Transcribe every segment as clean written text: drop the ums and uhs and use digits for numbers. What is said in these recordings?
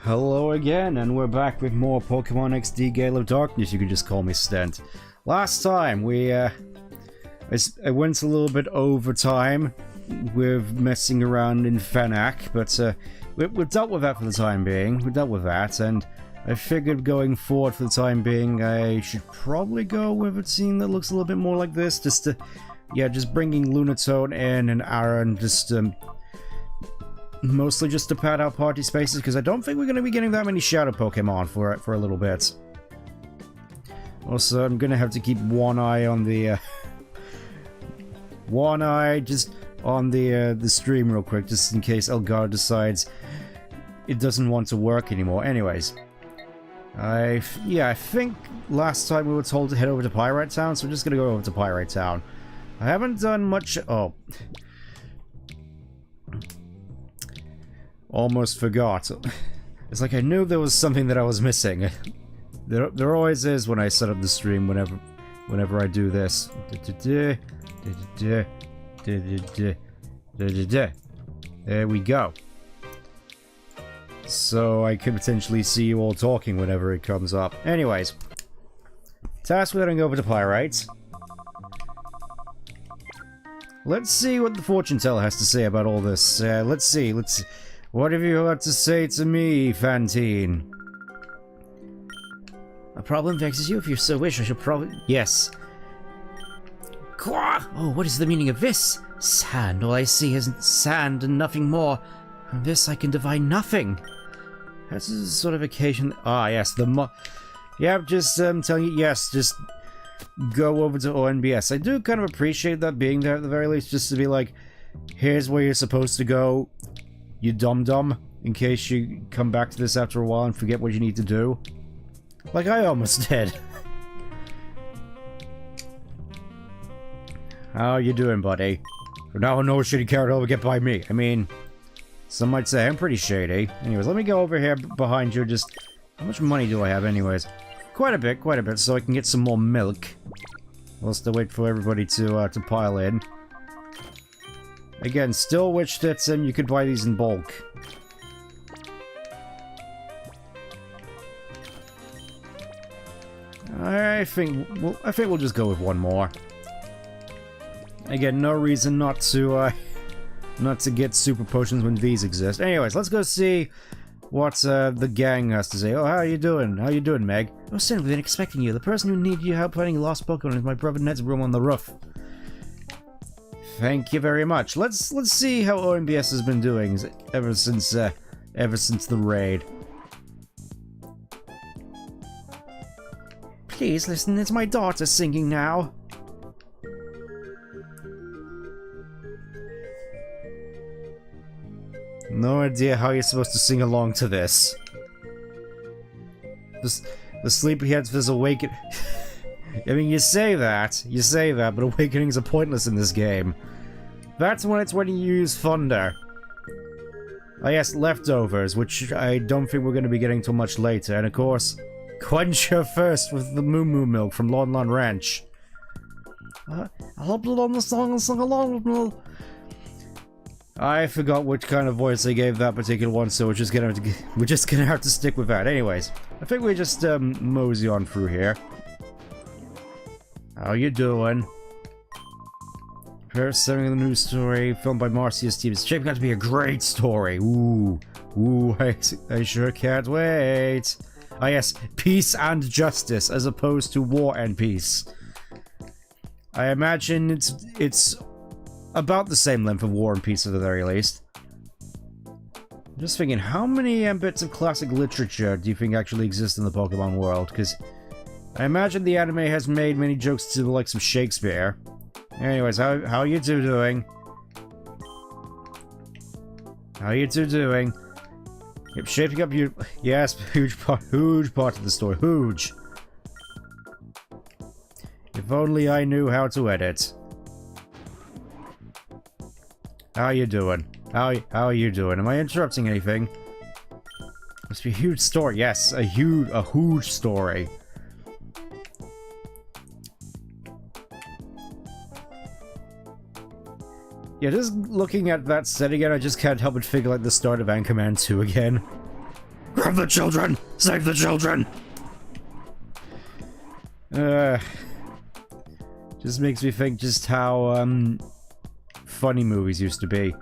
Hello again, and we're back with more Pokemon XD Gale of Darkness. You can just call me Stent. Last time I went a little bit over time with messing around in Fanac, but we've dealt with that for the time being. We dealt with that, and I figured going forward for the time being, I should probably go with a team that looks a little bit more like this, just bringing Lunatone in and Aaron, mostly just to pad out party spaces, because I don't think we're going to be getting that many Shadow Pokemon for a little bit. Also, I'm going to have to keep one eye on the the stream real quick, just in case Elgar decides it doesn't want to work anymore. Anyways, I think last time we were told to head over to Pyrite Town, so we're just going to go over to Pyrite Town. I haven't done much. Oh. Almost forgot. It's like I knew there was something that I was missing. There always is when I set up the stream whenever I do this. There we go. So I could potentially see you all talking whenever it comes up. Anyways. Task, we're heading over to Pyrite. Let's see what the fortune teller has to say about all this. Let's see. What have you got to say to me, Fantine? A problem vexes you? If you so wish, I shall probably... Yes. Quah! Oh, what is the meaning of this? Sand. All I see is sand and nothing more. From this I can divine nothing. That's a sort of occasion... Ah, yes, yeah, just telling you, yes, just go over to ONBS. I do kind of appreciate that being there at the very least, just to be like, here's where you're supposed to go. You dum-dum, in case you come back to this after a while and forget what you need to do. Like I almost did. How you doing, buddy? For now, no shitty character will get by me. I mean, some might say I'm pretty shady. Anyways, let me go over here behind you. Just, how much money do I have anyways? Quite a bit, so I can get some more milk. Whilst I wait for everybody to pile in. Again, still wish that you could buy these in bulk. I think we'll just go with one more. Again, no reason not to get super potions when these exist. Anyways, let's go see what the gang has to say. Oh, how you doing? How you doing, Meg? I was certainly expecting you. The person who needed your help finding lost Pokemon is my brother Ned's room on the roof. Thank you very much. Let's see how OMBS has been doing ever since the raid. Please listen, it's my daughter singing now. No idea how you're supposed to sing along to this. The sleepyheads of his awaken. I mean, you say that, but awakenings are pointless in this game. That's when you use Thunder. Oh yes, leftovers, which I don't think we're going to be getting till much later. And of course, quench your thirst with the Moo Moo milk from Lon Lon Ranch. I hope you learn the song and sing along with me. I forgot which kind of voice I gave that particular one, so we're just gonna have to stick with that. Anyways, I think we just mosey on through here. How you doing? First, selling the news story filmed by Marcia's team. It's shaping out to be a great story. Ooh, I sure can't wait. Ah yes, peace and justice as opposed to war and peace. I imagine it's about the same length of war and peace at the very least. I'm just thinking, how many bits of classic literature do you think actually exist in the Pokemon world? Because I imagine the anime has made many jokes to the likes of Shakespeare. Anyways, how you two doing? How you two doing? Yep, shaping up you. Yes, huge part of the story. Huge. If only I knew how to edit. How you doing? How are you doing? Am I interrupting anything? Must be a huge story. Yes, a huge story. Yeah, just looking at that set again, I just can't help but figure like the start of Anchorman 2 again. Grab the children! Save the children! Just makes me think just how, funny movies used to be.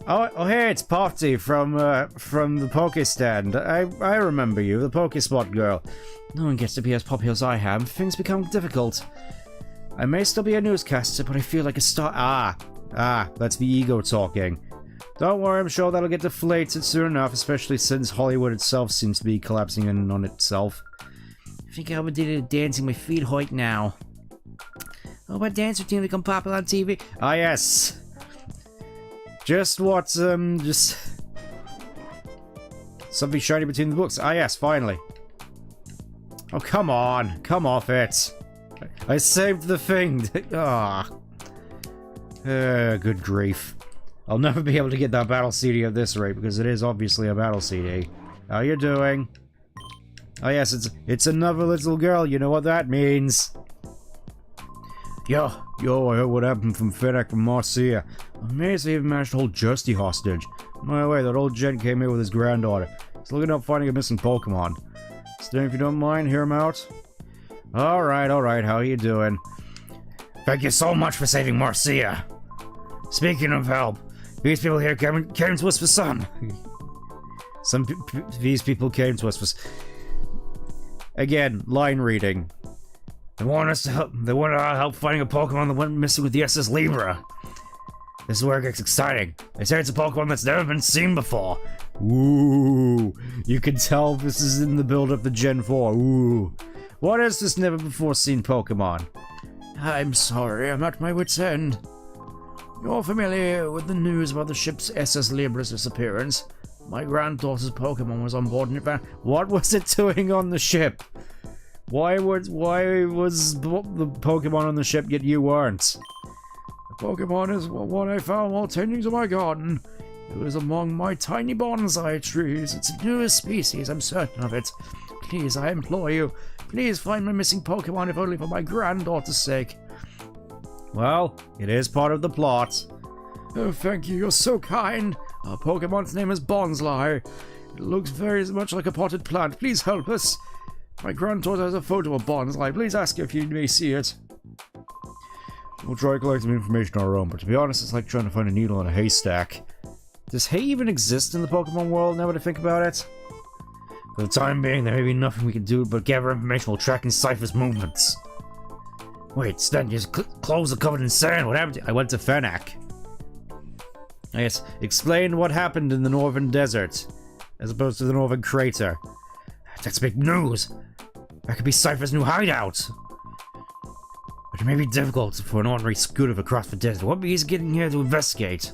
Oh, hey, it's Party from the Poke Stand. I remember you, the Pokespot girl. No one gets to be as popular as I am. Things become difficult. I may still be a newscaster, but I feel like a star. That's the ego talking. Don't worry, I'm sure that'll get deflated soon enough, especially since Hollywood itself seems to be collapsing in on itself. I think I'll be dancing my feet right now. Oh, my dance routine become popular on TV? Ah, yes. Just what, just... something shiny between the books. Ah, yes, finally. Oh, come on. Come off it. I saved the thing. Ah. Good grief. I'll never be able to get that battle CD at this rate, because it is obviously a battle CD. How you doing? Oh, yes, it's another little girl. You know what that means. Yo, I heard what happened from Fennec and Marcia. I'm amazed they even managed to hold Justy hostage. By the way, that old gent came here with his granddaughter. He's looking up finding a missing Pokemon. Stay if you don't mind, hear him out? Alright, how you doing? Thank you so much for saving Marcia. Speaking of help, these people here came to us for some. These people came to us for... Again, line reading. They want us to help. They want our help finding a Pokemon that went missing with the SS Libra. This is where it gets exciting. They say it's a Pokemon that's never been seen before. Ooh, you can tell this is in the build-up to Gen 4. Ooh, what is this never-before-seen Pokemon? I'm sorry, I'm at my wit's end. You're familiar with the news about the ship's SS Libra's disappearance? My granddaughter's Pokemon was on board and it found... What was it doing on the ship? Why was the Pokemon on the ship yet you weren't? The Pokemon is one I found while tending to my garden. It was among my tiny bonsai trees. It's a new species, I'm certain of it. Please, I implore you, please find my missing Pokemon, if only for my granddaughter's sake. Well, it is part of the plot. Oh, thank you, you're so kind. Our Pokemon's name is Bonsly. It looks very much like a potted plant. Please help us. My granddaughter has a photo of Bonsly. Please ask her if you may see it. We'll try collecting information on our own, but to be honest, it's like trying to find a needle in a haystack. Does hay even exist in the Pokemon world, now that I think about it? For the time being, there may be nothing we can do but gather information while tracking Cypher's movements. Wait, Stan, your clothes are covered in sand. What happened? I went to Fennec. I guess, explain what happened in the Northern Desert, as opposed to the Northern Crater. That's big news! That could be Cypher's new hideout! But it may be difficult for an ordinary scooter to cross the desert. What he's getting here to investigate?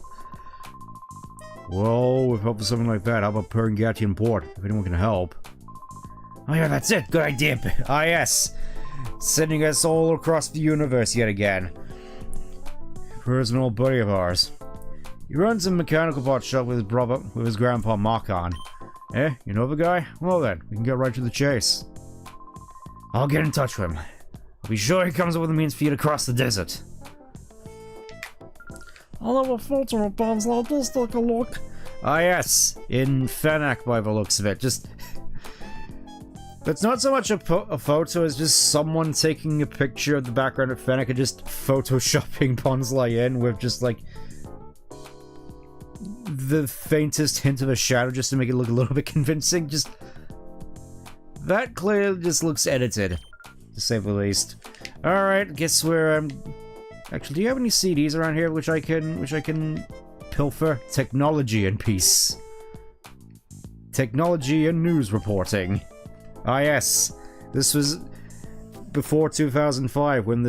Well, with help of something like that, how about Perngatian Port, if anyone can help? Oh yeah, that's it! Good idea! Ah yes! Sending us all across the universe yet again. Where's an old buddy of ours? He runs a mechanical parts shop with his brother, with his grandpa Markon. Eh? You know the guy? Well then, we can get right to the chase. I'll get in touch with him. I'll be sure he comes up with a means for you to cross the desert. I'll have a photo of Bonsly, just take a look. Ah yes, in Fennec by the looks of it. Just... It's not so much a photo as just someone taking a picture of the background of Fennec and just photoshopping Bonsly in with just like... the faintest hint of a shadow just to make it look a little bit convincing. Just that clearly just looks edited, to say the least. Alright, guess we're actually, do you have any CDs around here which I can pilfer? Technology and peace. Technology and news reporting. Ah yes, this was before 2005 when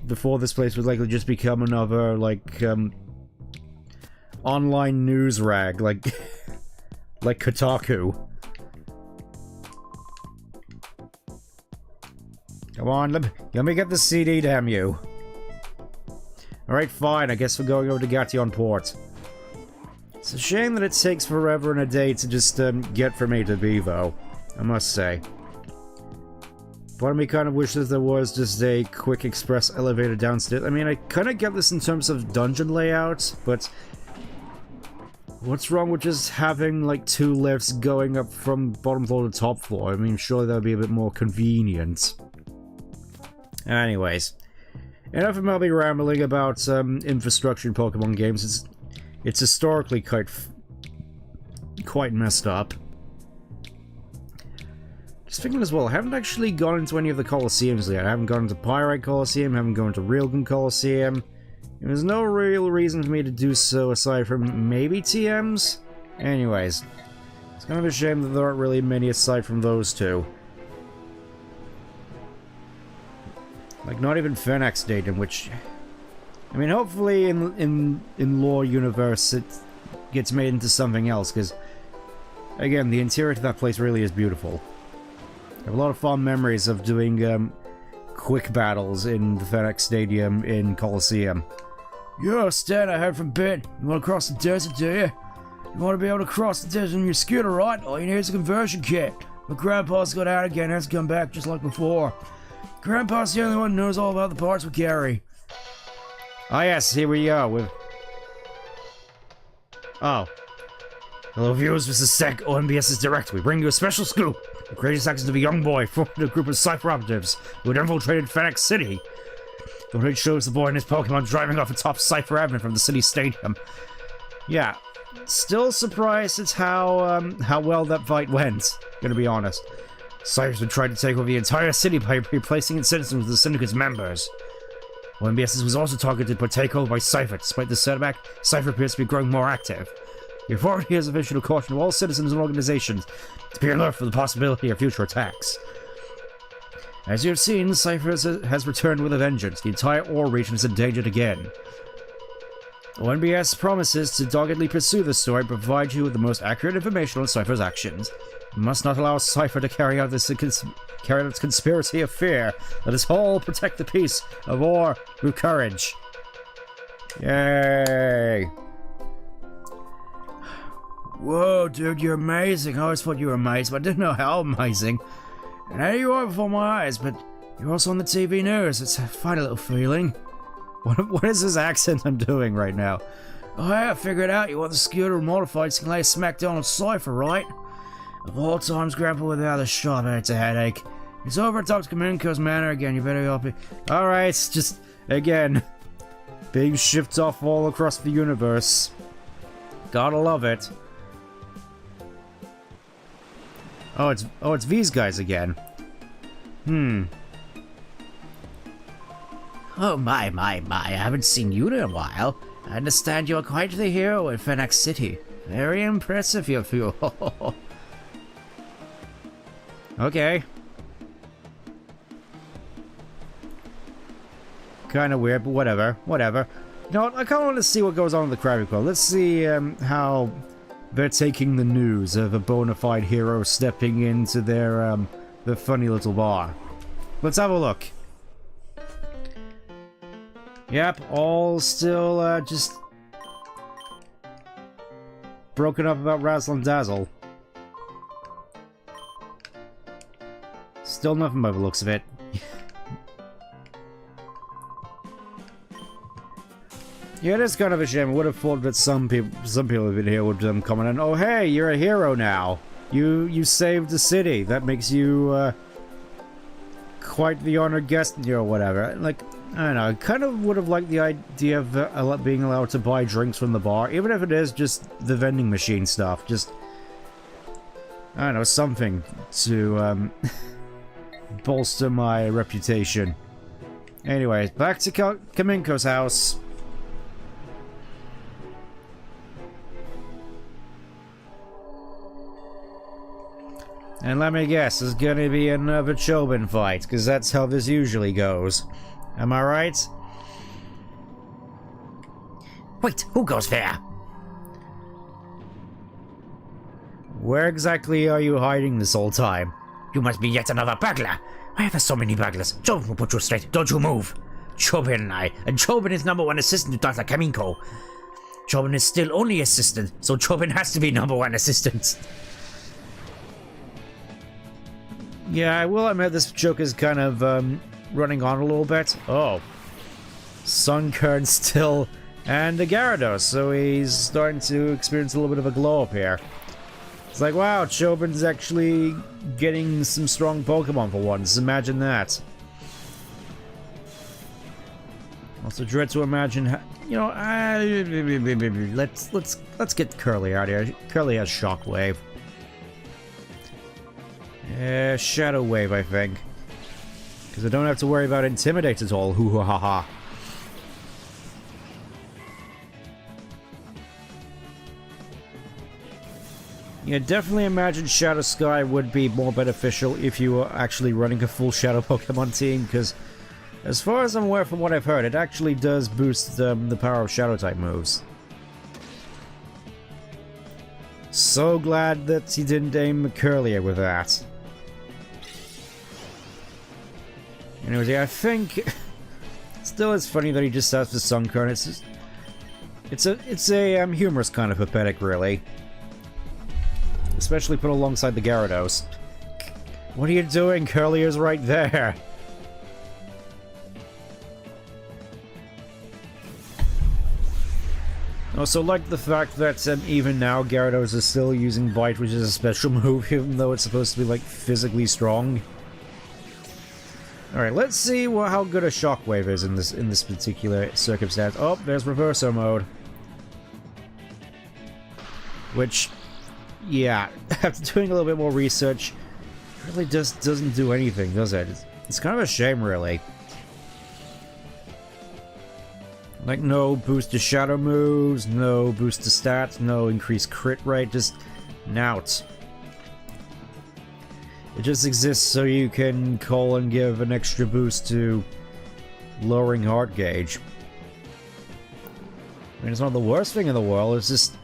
before this place would likely just become another like online news rag, like like Kotaku. Come on, let me get the CD, damn you. Alright, fine, I guess we're going over to Gation Port. It's a shame that it takes forever and a day to just get from A to B, though, I must say. Part of me kind of wishes there was just a quick express elevator downstairs. I mean, I kind of get this in terms of dungeon layout, but... What's wrong with just having, like, 2 lifts going up from bottom floor to top floor? I mean, surely that would be a bit more convenient. Anyways. Enough of me rambling about infrastructure in Pokemon games. It's historically quite messed up. Just thinking as well, I haven't actually gone into any of the Colosseums yet. I haven't gone into Pyrite Colosseum, haven't gone into Railgun Colosseum. And there's no real reason for me to do so aside from maybe TMs? Anyways, it's kind of a shame that there aren't really many aside from those two. Like, not even Phoenix Stadium, which... I mean, hopefully in Lore Universe it gets made into something else, because, again, the interior to that place really is beautiful. I have a lot of fond memories of doing quick battles in the Phoenix Stadium in Colosseum. Yo, Stan, I heard from Ben. You want to cross the desert, do you? You want to be able to cross the desert on your scooter, right? All you need is a conversion kit. But Grandpa's got out again and has come back just like before. Grandpa's the only one who knows all about the parts we carry. Ah yes, here we are with... Oh. Hello viewers, this is Sec, OMBS's Direct. We bring you a special scoop. The greatest actions of a young boy formed a group of Cypher operatives who had infiltrated Phoenix City. The footage shows the boy and his Pokemon driving off atop Cypher Avenue from the city stadium. Yeah, still surprised at how well that fight went, gonna be honest. Cypher's been trying to take over the entire city by replacing its citizens with the Syndicate's members. OMBS was also targeted for takeover by Cypher. Despite the setback, Cypher appears to be growing more active. The authority has officially cautioned all citizens and organizations to be alert for the possibility of future attacks. As you have seen, Cypher has returned with a vengeance. The entire Ore region is endangered again. ONBS promises to doggedly pursue the story and provide you with the most accurate information on Cypher's actions. You must not allow Cypher to carry out its conspiracy of fear. Let us all protect the peace of Ore through courage. Yay! Whoa, dude, you're amazing. I always thought you were amazing, but I didn't know how amazing. And there you are before my eyes, but you're also on the TV news. It's a funny little feeling. What is this accent I'm doing right now? Oh yeah, I figured out you want the scooter modified so you can lay a smackdown on Cypher, right? Of all times, Grandpa without a shot, it's a headache. It's over at Dr. Kaminko's manor again, you better help me. Alright, just, again, big shift off all across the universe. Gotta love it. Oh, it's these guys again. Oh my, I haven't seen you in a while. I understand you're quite the hero in Phoenix City. Very impressive, you feel. Okay. Kinda weird, but whatever. You know what, I kinda want to see what goes on in the crowd recall. Let's see how they're taking the news of a bona fide hero stepping into their funny little bar. Let's have a look. Yep, all still just broken up about Razzle and Dazzle. Still nothing by the looks of it. Yeah, it is kind of a shame. I would have thought that some people in here would comment on, oh hey, you're a hero now. You saved the city. That makes you quite the honored guest or whatever. Like, I don't know, I kind of would have liked the idea of being allowed to buy drinks from the bar, even if it is just the vending machine stuff. Just, I don't know, something to bolster my reputation. Anyways, back to Kaminko's house. And let me guess, there's gonna be another Chobin fight, because that's how this usually goes. Am I right? Wait, who goes there? Where exactly are you hiding this whole time? You must be yet another burglar. Why are there so many burglars? Chobin will put you straight. Don't you move. Chobin and Chobin is #1 assistant to Dr. Kaminko. Chobin is still only assistant, so Chobin has to be #1 assistant. Yeah, I will admit this joke is kind of running on a little bit. Oh. Sunkern still And the Gyarados, so he's starting to experience a little bit of a glow up here. It's like, wow, Chobin's actually getting some strong Pokemon for once. Imagine that. Also, dread to imagine, you know, let's get Curly out here. Curly has Shockwave. Yeah, Shadow Wave, I think. Because I don't have to worry about Intimidate at all. Hoo ha ha ha. Yeah, definitely imagine Shadow Sky would be more beneficial if you were actually running a full Shadow Pokemon team, because as far as I'm aware from what I've heard, it actually does boost the power of Shadow-type moves. So glad that he didn't aim Curlier with that. Anyways, yeah, I think still it's funny that he just has the Sunkern. It's a humorous kind of pathetic, really. Especially put alongside the Gyarados. What are you doing? Curlier's right there. Also, like the fact that even now Gyarados is still using Bite, which is a special move, even though it's supposed to be like physically strong. All right, let's see how good a Shockwave is in this particular circumstance. Oh, there's Reverso mode, which, yeah, after doing a little bit more research, really just doesn't do anything, does it? It's kind of a shame, really. Like, no boost to shadow moves, no boost to stats, no increased crit rate, just nout. It just exists so you can call and give an extra boost to lowering heart gauge. I mean, it's not the worst thing in the world, it's just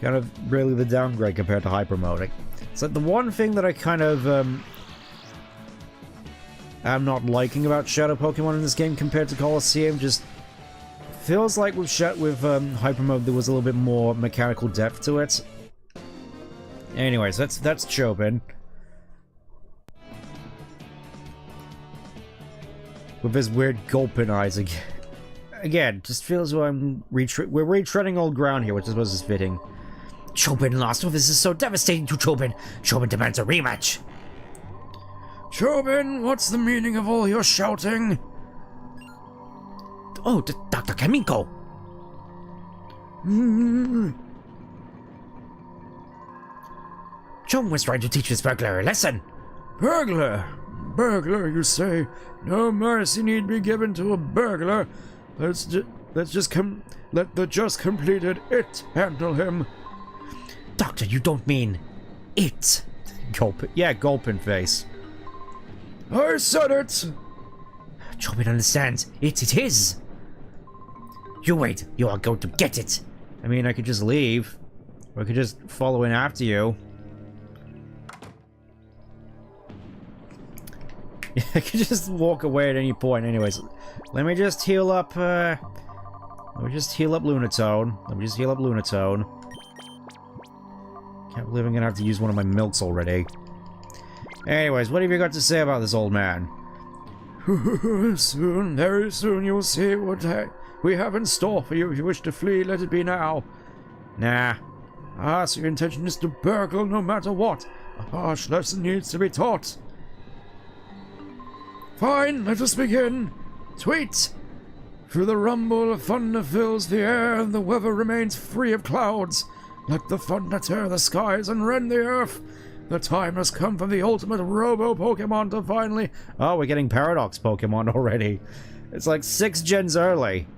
kind of really the downgrade compared to hyper moding. It's like the one thing that I kind of am not liking about Shadow Pokemon in this game compared to Colosseum. Just feels like with hyper mode there was a little bit more mechanical depth to it. Anyways, that's Chobin. With his weird gulping eyes again. Again, just feels like we're retreading old ground here, which I suppose is fitting. Chobin lost. Oh, this is so devastating to Chobin. Chobin demands a rematch. Chobin, what's the meaning of all your shouting? Oh, Dr. Kamiko. Chobin was trying to teach this burglar a lesson. Burglar? Burglar, you say? No mercy need be given to a burglar. Let the just completed it handle him. Doctor, you don't mean it. Gulp. Yeah, gulping face. I said it. Chobin understands. It's his. You wait. You are going to get it. I mean, I could just leave. Or I could just follow in after you. I could just walk away at any point. Anyways, let me just heal up, Lunatone. Can't believe I'm gonna have to use one of my milks already. Anyways, what have you got to say about this old man? Soon, very soon, you will see what we have in store for you. If you wish to flee, let it be now. Nah. Ah, so your intention is to burgle no matter what. A harsh lesson needs to be taught. Fine, let us begin. Tweet! Through the rumble of thunder fills the air, and the weather remains free of clouds. Let the thunder tear the skies and rend the earth. The time has come for the ultimate Robo-Pokemon to finally... Oh, we're getting Paradox Pokemon already. It's like 6 gens early.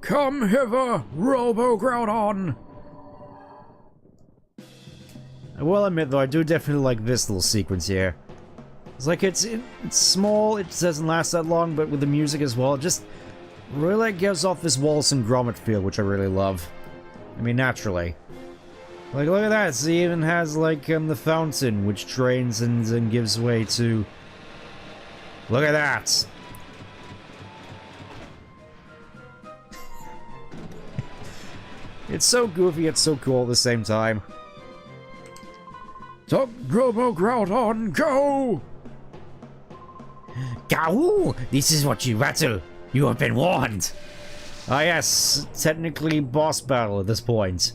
Come hither, Robo-Groudon! I will admit, though, I do definitely like this little sequence here. It's like, it's small, it doesn't last that long, but with the music as well, it just really gives off this Wallace and Gromit feel, which I really love. I mean, naturally. Like, look at that, so he even has, like, the fountain, which drains and gives way to... Look at that! It's so goofy, it's so cool at the same time. Top Robo-Groudon, go! Gao! This is what you rattle. You have been warned. Ah yes, technically boss battle at this point.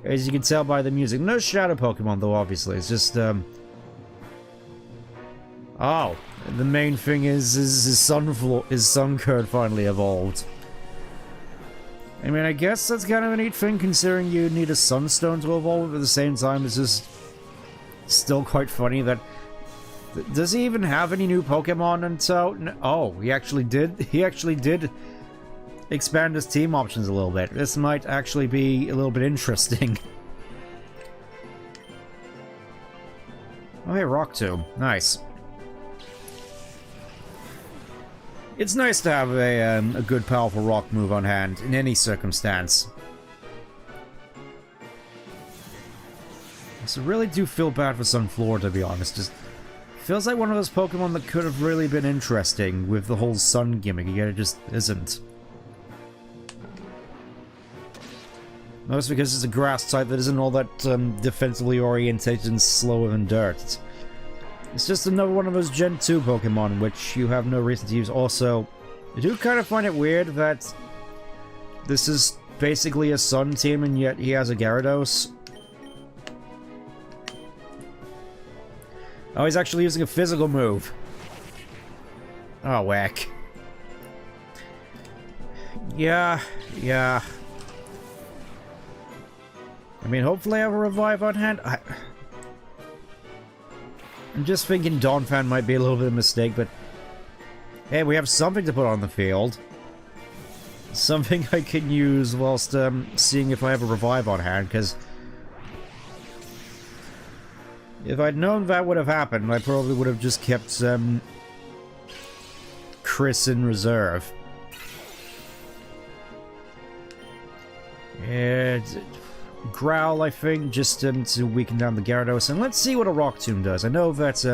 As you can tell by the music. No shadow Pokemon though, obviously. It's just, oh, the main thing is his sun curd finally evolved. I mean, I guess that's kind of a neat thing considering you need a sunstone to evolve, but at the same time it's just still quite funny that... Does he even have any new Pokemon until... Oh, he actually did. He actually did expand his team options a little bit. This might actually be a little bit interesting. Oh, hey, Rock Tomb. Nice. It's nice to have a good, powerful rock move on hand in any circumstance. So really do feel bad for Sunflora, to be honest. Just feels like one of those Pokemon that could have really been interesting with the whole sun gimmick, yet it just isn't. Mostly because it's a grass type that isn't all that defensively orientated and slower than dirt. It's just another one of those Gen 2 Pokemon, which you have no reason to use. Also, I do kind of find it weird that this is basically a Sun team, and yet he has a Gyarados. Oh, he's actually using a physical move. Oh, whack. Yeah. I mean, hopefully I have a revive on hand. I'm just thinking Donphan might be a little bit of a mistake, but... Hey, we have something to put on the field. Something I can use whilst seeing if I have a revive on hand, because... If I'd known that would have happened, I probably would have just kept Chris in reserve. And Growl, I think, just to weaken down the Gyarados. And let's see what a Rock Tomb does. I know that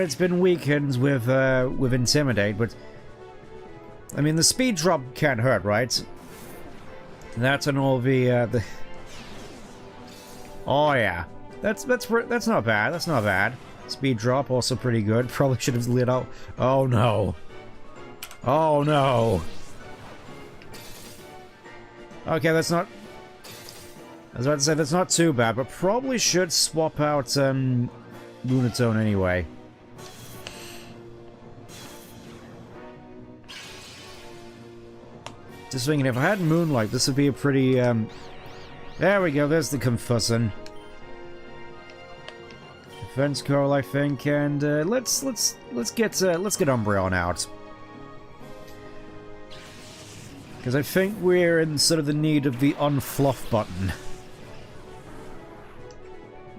it's been weakened with Intimidate, but I mean the speed drop can't hurt, right? That's on all the Oh yeah, that's not bad. That's not bad. Speed drop also pretty good. Probably should have lit out. Oh no. Oh no. Okay, that's not... I was about to say, that's not too bad, but probably should swap out Lunatone anyway. Just thinking, if I had Moonlight, this would be a pretty... There we go, there's the Confusson. Defense Curl, I think, and let's get Umbreon out. Because I think we're in sort of the need of the unfluff button.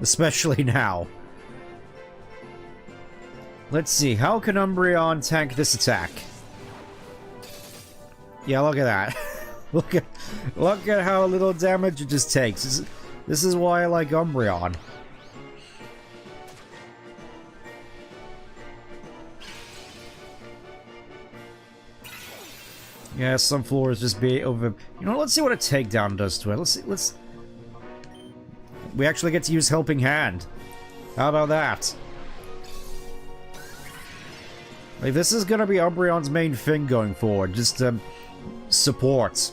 Especially now. Let's see, how can Umbreon tank this attack? Yeah, look at that. Look at how little damage it just takes. This is why I like Umbreon. Yeah, some floors just be over... You know, let's see what a takedown does to it. Let's... We actually get to use Helping Hand. How about that? Like, this is gonna be Umbreon's main thing going forward. Just, support.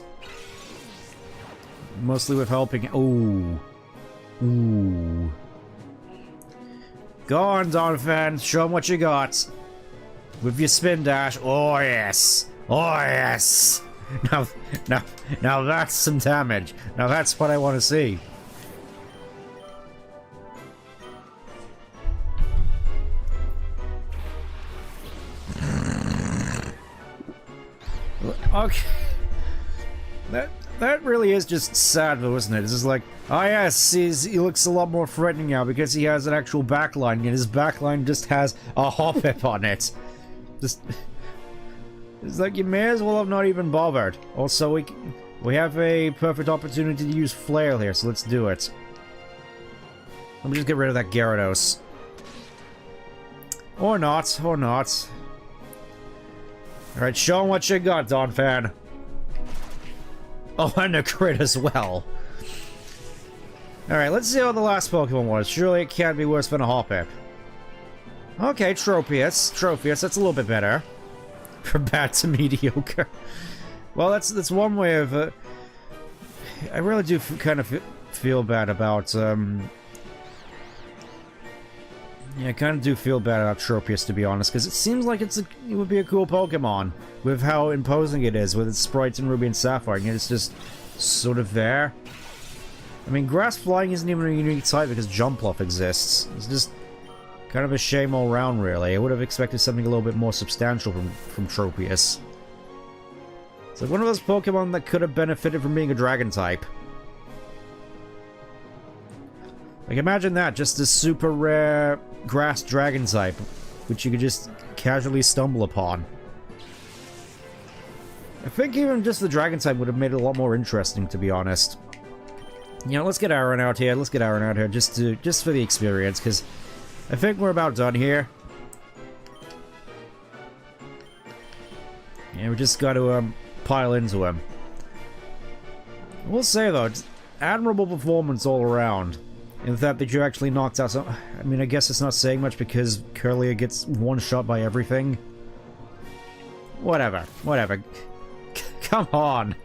Mostly with helping... Ooh. Ooh. Go on, Donphan. Show him what you got. With your spin dash. Oh, yes. Oh, yes. Now that's some damage. Now that's what I want to see. Okay. That really is just sad though, isn't it? It's just like, oh yes, he looks a lot more threatening now because he has an actual backline, and his backline just has a Hoppip on it. Just... It's like, you may as well have not even bothered. Also, we have a perfect opportunity to use Flail here, so let's do it. Let me just get rid of that Gyarados. Or not, or not. Alright, show him what you got, Donphan. Oh, and a crit as well. Alright, let's see how the last Pokemon was. Surely it can't be worse than a Hoppip. Okay, Tropius. Tropius, that's a little bit better. From bad to mediocre. Well, that's one way of... I really do kind of feel bad about... Yeah, I kind of do feel bad about Tropius, to be honest, because it seems like it would be a cool Pokemon, with how imposing it is, with its sprites in Ruby and Sapphire, and it's just sort of there. I mean, Grass Flying isn't even a unique type because Jumpluff exists. It's just kind of a shame all round, really. I would have expected something a little bit more substantial from Tropius. It's like one of those Pokemon that could have benefited from being a Dragon type. Like, imagine that, just a super rare grass dragon type, which you could just casually stumble upon. I think even just the dragon type would have made it a lot more interesting, to be honest. You know, let's get Aaron out here, just for the experience, because I think we're about done here. Yeah, we just got to, pile into him. I will say, though, it's admirable performance all around. In the fact that you actually knocked out some... I mean, I guess it's not saying much because Curlia gets one shot by everything. Whatever. Come on.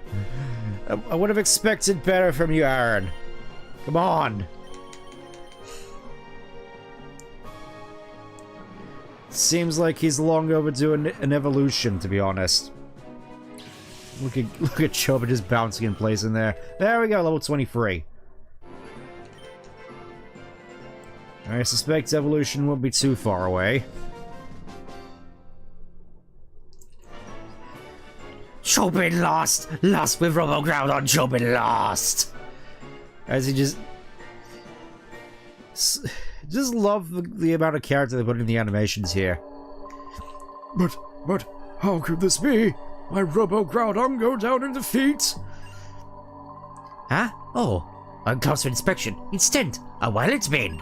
I would have expected better from you, Aaron. Come on. Seems like he's long overdue an evolution, to be honest. Look at Choba just bouncing in place in there. There we go, level 23. I suspect evolution won't be too far away. Chobin lost! Lost with Robo-Groudon, Chobin lost! As he just love the amount of character they put in the animations here. But, how could this be? My Robo-Groudon go down in defeat! Huh? Oh, on closer inspection, instant! A while it's been!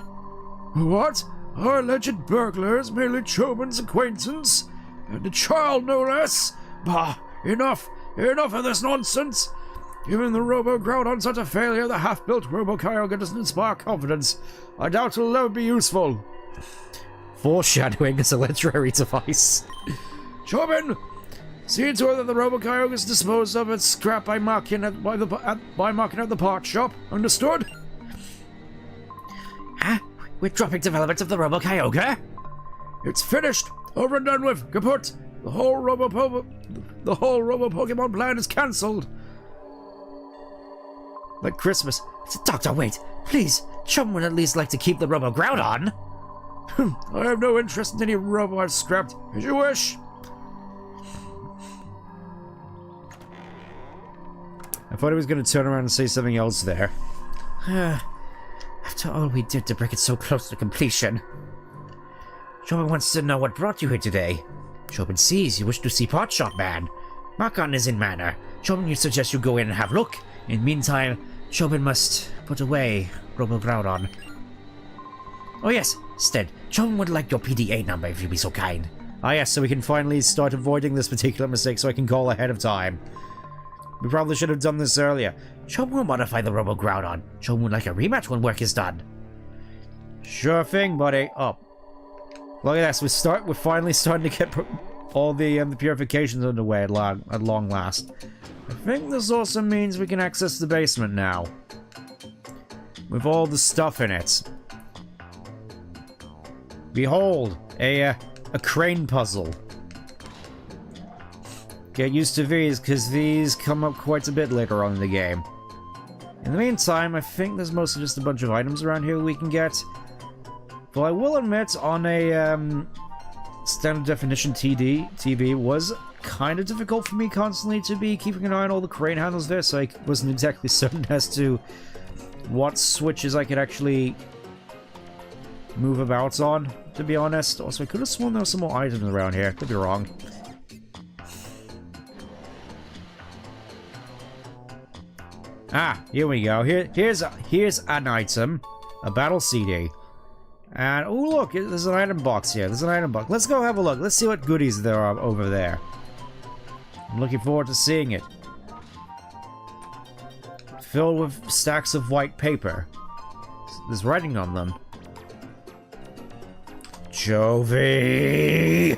What? Our alleged burglar is merely Chobin's acquaintance? And a child, no less? Bah! Enough of this nonsense! Even the Robo-Groudon's such a failure, the half-built Robo-Kyogre doesn't inspire confidence. I doubt it'll ever be useful. Foreshadowing is a literary device. Chobin! See to it that the Robo-Kyogre is disposed of its scrap by marking at the part shop. Understood? Huh? We're dropping development of the Robo-Kyogre? It's finished! Over and done with! Kaput! The whole Robo-Pokemon plan is cancelled! Like Christmas. Doctor, wait! Please! Chum would at least like to keep the Robo-Groudon! I have no interest in any Robo I've scrapped. As you wish! I thought he was going to turn around and say something else there. After all we did to bring it so close to completion. Chobin wants to know what brought you here today. Chobin sees you wish to see Pot Shop Man. Mark-on is in manner. Chobin, you suggest you go in and have a look. In the meantime, Chobin must put away Robo-Groudon. Oh yes, instead, Chobin would like your PDA number if you'd be so kind. Ah yes, so we can finally start avoiding this particular mistake so I can call ahead of time. We probably should have done this earlier. Chobin will modify the Robo-Groudon. Chobin would like a rematch when work is done. Sure thing, buddy. Oh. Look at this. We're finally starting to get all the purifications underway at long last. I think this also means we can access the basement now. With all the stuff in it. Behold, a crane puzzle. Get used to these, because these come up quite a bit later on in the game. In the meantime, I think there's mostly just a bunch of items around here we can get. Though I will admit, on a standard definition TV was kind of difficult for me constantly to be keeping an eye on all the crane handles there, so I wasn't exactly certain as to what switches I could actually move about on, to be honest. Also, I could have sworn there were some more items around here. Could be wrong. Ah, here we go. Here's an item. A battle CD. And, oh look, there's an item box here. There's an item box. Let's go have a look. Let's see what goodies there are over there. I'm looking forward to seeing it. Filled with stacks of white paper. There's writing on them. Chovy!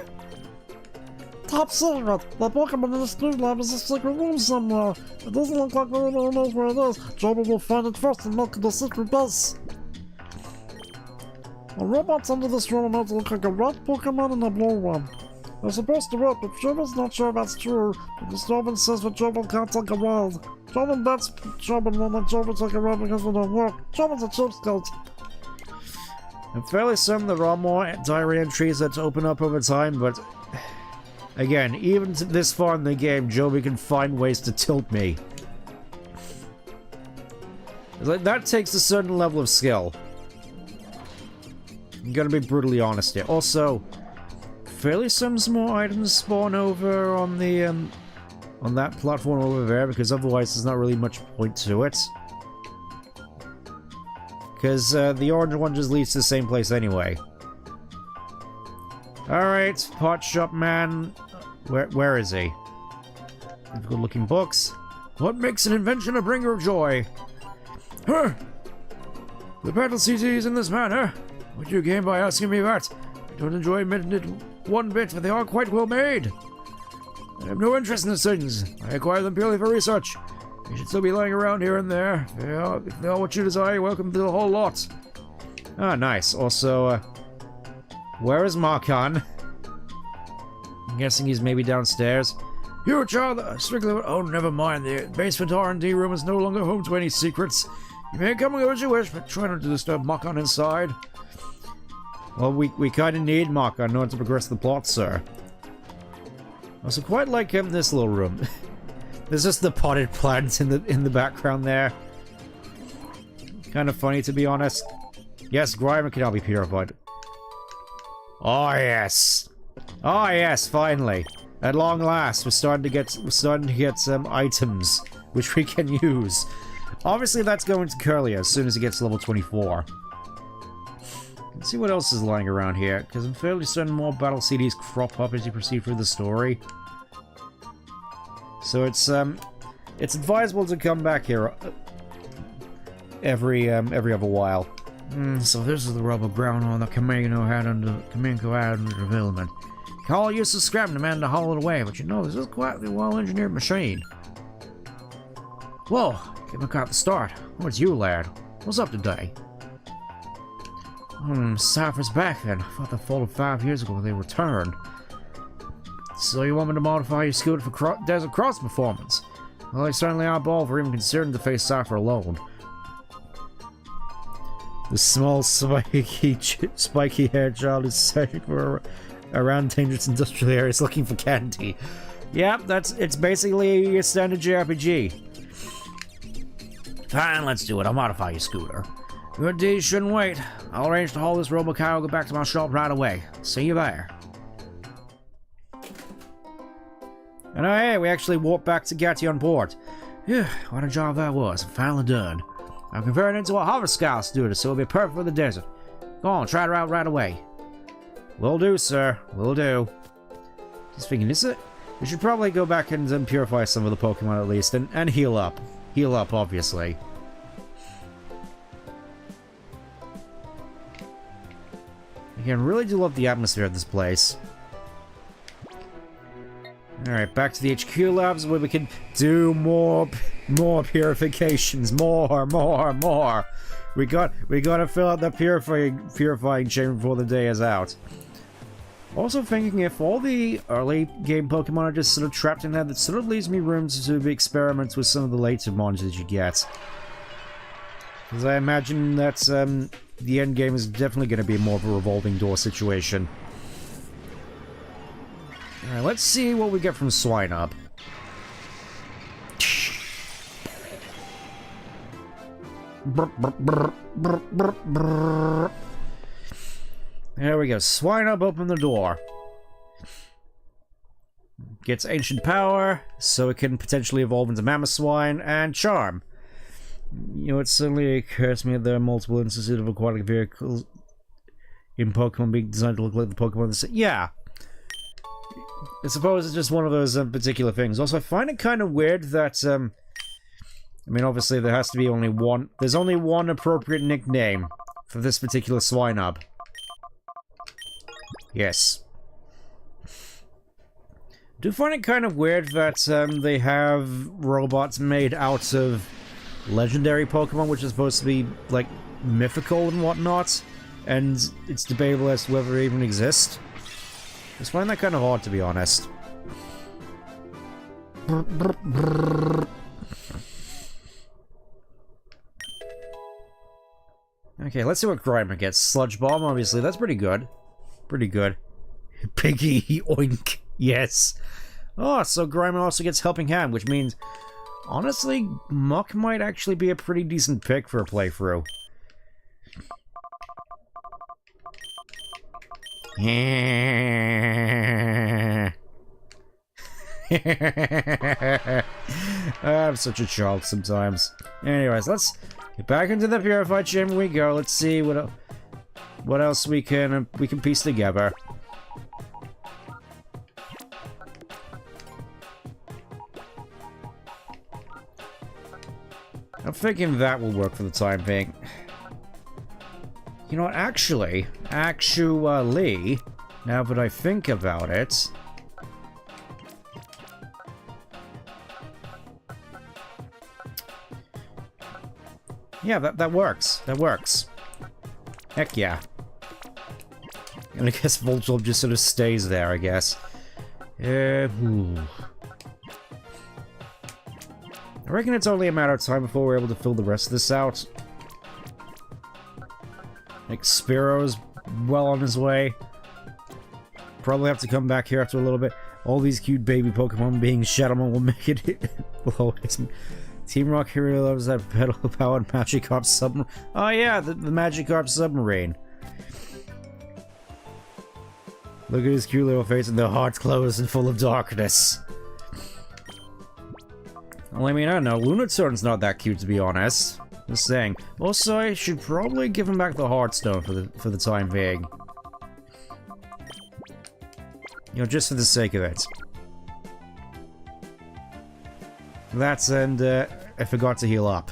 kept seeing it. The Pokemon in the school lab is a secret room somewhere. It doesn't look like anyone knows where it is. Jobber will find it first and look at the secret base. The robots under this room are meant to look like a red Pokemon and a blue one. They're supposed to work, but Jobber's not sure that's true. Because Jobber says that Jobber can't take a ride. Jobber bets Jobber won't let Jobber take a ride because they don't work. Jobber's a cheapskate. I'm fairly certain there are more diary entries that open up over time, but again, even this far in the game, Joby can find ways to tilt me. It's like, that takes a certain level of skill. I'm gonna be brutally honest here. Also, fairly some more items spawn over on the on that platform over there, because otherwise there's not really much point to it. Because the orange one just leads to the same place anyway. Alright, pot shop man. Where is he? Good looking books. What makes an invention a bringer of joy? Huh! The battle CTs in this manner? Would you gain by asking me that? I don't enjoy admitting it one bit, but they are quite well made. I have no interest in these things. I acquire them purely for research. They should still be lying around here and there. If they are what you desire, welcome to the whole lot. Ah, nice. Also, where is Markan? I'm guessing he's maybe downstairs. You, child, strictly. Oh, never mind. The basement R&D room is no longer home to any secrets. You may come and go as you wish, but try not to disturb Markan inside. Well, we kind of need Markan in order to progress the plot, sir. I also quite like this little room. There's just the potted plants in the background there. Kind of funny, to be honest. Yes, Grimer can now be purified. Oh yes, oh yes, finally. At long last, we're starting to get some items which we can use. Obviously, that's going to Curly as soon as he gets to level 24. Let's see what else is lying around here, because I'm fairly certain more battle CDs crop up as you proceed through the story. So it's advisable to come back here every other while. So this is the rubber ground on the Kameko had under development. Call useless scrap demand to haul it away, but you know this is quite a well-engineered machine. Whoa, give me caught the start. What's you, lad? What's up today? Cypher's back then. I thought they folded 5 years ago when they returned. So you want me to modify your scooter for desert cross performance? Well, I certainly eyeball for even considering to face Cypher alone. The small, spiky-haired child is searching for around dangerous industrial areas looking for candy. Yep, it's basically a standard JRPG. Fine, let's do it. I'll modify your scooter. Good deeds shouldn't wait. I'll arrange to haul this Robocow and go back to my shop right away. See you there. And oh hey, we actually walked back to get you on board. Phew, what a job that was. Finally done. I'll convert it into a hover scout scooter, so it'll be perfect for the desert. Go on, try it out right away. Will do, sir. Will do. Just thinking, is it? We should probably go back and purify some of the Pokemon at least, and heal up. Heal up, obviously. Again, really do love the atmosphere of this place. Alright, back to the HQ labs where we can do more purifications. More. We gotta fill out that purifying chamber before the day is out. Also thinking if all the early game Pokemon are just sort of trapped in there, that sort of leaves me room to do experiments with some of the later monsters you get. Because I imagine that the end game is definitely going to be more of a revolving door situation. Alright, let's see what we get from Swinub. There we go. Swinub opened the door. Gets ancient power, so it can potentially evolve into Mamoswine, and Charm. You know, it suddenly occurs to me that there are multiple instances of aquatic vehicles in Pokemon being designed to look like the Pokemon that yeah. I suppose it's just one of those particular things. Also, I find it kind of weird that, I mean, obviously there has to be only one... There's only one appropriate nickname for this particular Swinub. Yes. do find it kind of weird that they have robots made out of legendary Pokemon, which is supposed to be, like, mythical and whatnot, and it's debatable as to whether they even exist. I just find that kind of odd, to be honest. Okay, let's see what Grimer gets. Sludge Bomb, obviously. That's pretty good. Pretty good. Piggy, oink. Yes. Oh, so Grimer also gets Helping Hand, which means, honestly, Muck might actually be a pretty decent pick for a playthrough. I'm such a child sometimes. Anyways, let's get back into the Purified Chamber we go. Let's see what else we can piece together. I'm thinking that will work for the time being. You know what, actually, now that I think about it... Yeah, that works. That works. Heck yeah. And I guess Voltorb just sort of stays there, I guess. Ooh. I reckon it's only a matter of time before we're able to fill the rest of this out. Like, Spearo's well on his way. Probably have to come back here after a little bit. All these cute baby Pokemon being Shadowmon will make it below his... Team Rock Hero loves that pedal-powered Magikarp submarine. Oh yeah, the Magikarp submarine. Look at his cute little face and their hearts closed and full of darkness. Well, I mean, I don't know. Lunaturn's not that cute, to be honest. Just saying. Also, I should probably give him back the Heartstone for the time being. You know, just for the sake of it. That's, and, I forgot to heal up.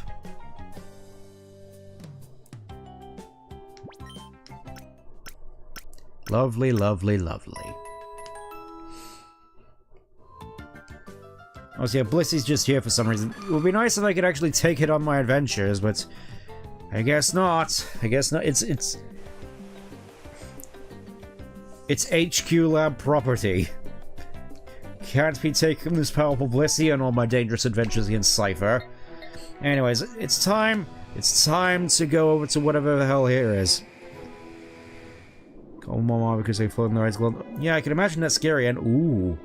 Lovely, lovely, lovely. Oh, so yeah, Blissy's just here for some reason. It would be nice if I could actually take it on my adventures, but... I guess not. I guess not. It's HQ Lab property. Can't be taking this powerful Blissey on all my dangerous adventures against Cypher. Anyways, it's time to go over to whatever the hell here is. Call Mama because they float in the right globe. Yeah, I can imagine that's scary, and ooh.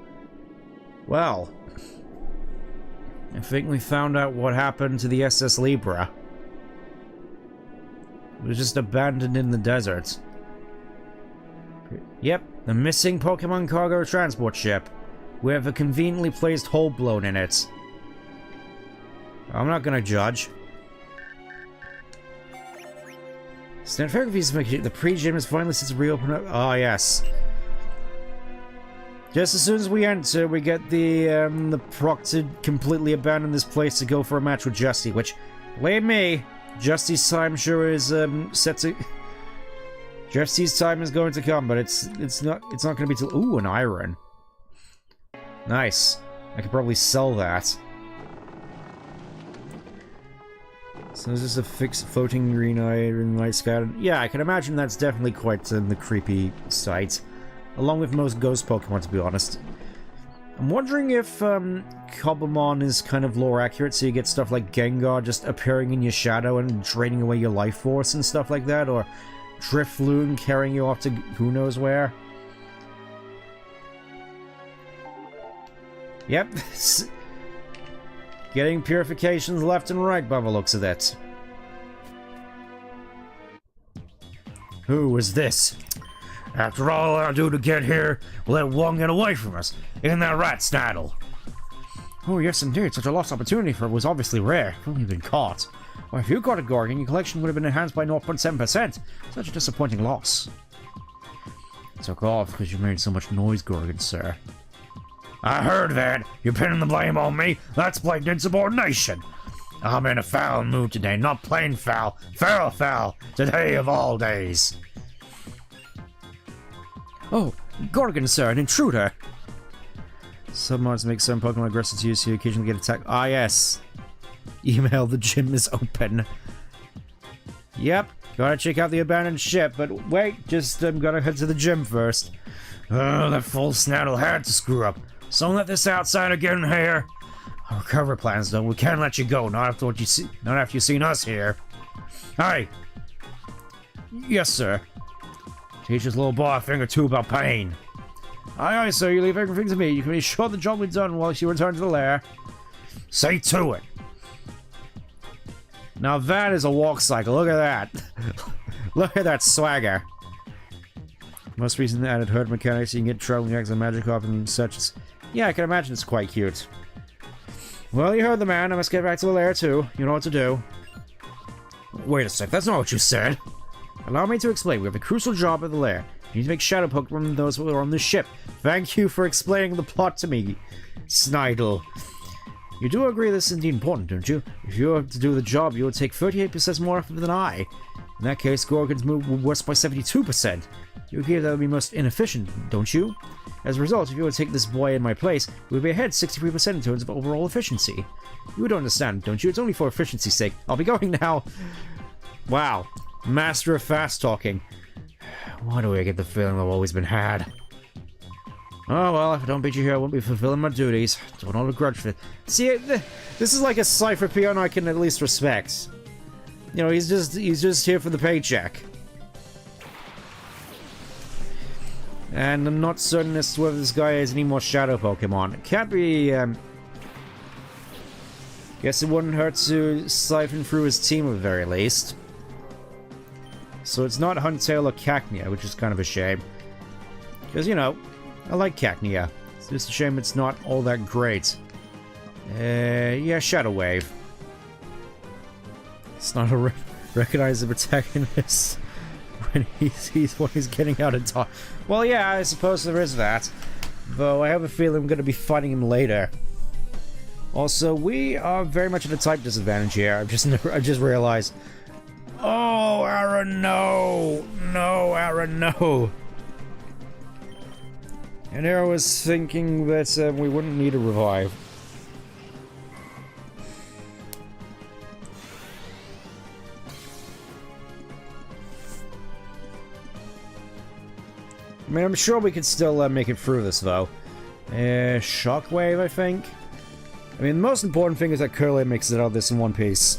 Well. I think we found out what happened to the SS Libra. It was just abandoned in the desert. Yep, the missing Pokemon cargo transport ship. With a conveniently placed hole blown in it. I'm not gonna judge. Stand fair the pre-gym is finally set to reopen up. Oh, yes. Just as soon as we enter, we get the Proctor completely abandon this place to go for a match with Justy, which, believe me, Justy's time sure is set to. Justy's time is going to come, but it's not going to be till. Ooh, an iron. Nice. I could probably sell that. So is this a fixed floating green iron light scattered? Yeah, I can imagine that's definitely quite the creepy sight. Along with most ghost Pokemon, to be honest. I'm wondering if Cobblemon is kind of lore accurate, so you get stuff like Gengar just appearing in your shadow and draining away your life force and stuff like that, or Drifloon carrying you off to who knows where. Yep. Getting purifications left and right by the looks of it. Who was this? After all I do to get here, let one get away from us. Isn't that right, Snaddle? Oh, yes, indeed. Such a lost opportunity for it was obviously rare. If only you'd been caught. Well, if you caught a Gorgon, your collection would have been enhanced by 0.7%. Such a disappointing loss. Took off because you made so much noise, Gorgon, sir. I heard that. You're pinning the blame on me. That's blatant insubordination. I'm in a foul mood today. Not plain foul. Feral foul. Today of all days. Oh, Gorgon, sir, an intruder. Some mods make some Pokemon aggressive to you, so you occasionally get attacked. Ah, yes. Email, the gym is open. Yep, gotta check out the abandoned ship, but wait, just gotta head to the gym first. Oh, that full snaddle had to screw up. So don't let this outsider get in here. Our recovery plans, though, we can't let you go, not after you've seen us here. Hi. Yes, sir. Teach this little boy a thing or two about pain. Aye, sir, you leave everything to me. You can be sure the job will be done while you return to the lair. Say to it. Now that is a walk cycle. Look at that. Look at that swagger. Most recently added herd mechanics, so you can get traveling eggs and magic off and such. Yeah, I can imagine it's quite cute. Well, you heard the man. I must get back to the lair too. You know what to do. Wait a sec, that's not what you said. Allow me to explain. We have a crucial job at the lair. You need to make shadow Pokemon from those who are on the ship. Thank you for explaining the plot to me, Snidel. You do agree this is indeed important, don't you? If you were to do the job, you would take 38% more effort than I. In that case, Gorgon's move would worse by 72%. You agree that would be most inefficient, don't you? As a result, if you were to take this boy in my place, we would be ahead 63% in terms of overall efficiency. You would understand, don't you? It's only for efficiency's sake. I'll be going now. Wow. Master of fast talking. Why do I get the feeling I've always been had? Oh well, if I don't beat you here, I won't be fulfilling my duties. Don't hold a grudge for it. See, this is like a Cypher peon I can at least respect. You know, he's just here for the paycheck. And I'm not certain as to whether this guy has any more shadow Pokemon. It can't be, guess it wouldn't hurt to siphon through his team at the very least. So it's not Huntail or Cacnea, which is kind of a shame. Because, you know, I like Cacnea. It's just a shame it's not all that great. Yeah, Shadow Wave. It's not a recognizable protagonist when he's getting out of time. Well, yeah, I suppose there is that. Though I have a feeling I'm going to be fighting him later. Also, we are very much at a type disadvantage here. I just realized. Oh, Aaron, no! No, Aaron, no! And here I was thinking that we wouldn't need a revive. I mean, I'm sure we could still make it through this, though. Shockwave, I think? I mean, the most important thing is that Curly makes it out of this in one piece.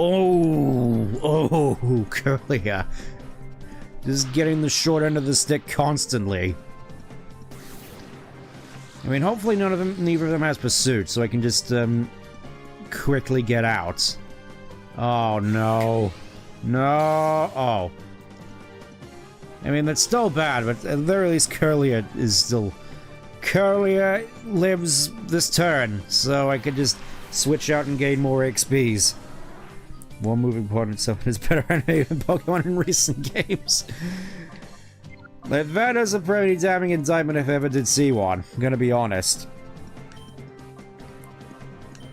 Oh, Curlia. Just getting the short end of the stick constantly. I mean, hopefully neither of them has pursuit, so I can just, quickly get out. Oh, no. No. Oh. I mean, that's still bad, but at the very least, Curlia is still... Curlia lives this turn, so I could just switch out and gain more XPs. More moving part itself is better animated than Pokemon in recent games. That is a pretty damning indictment if I ever did see one, I'm gonna be honest.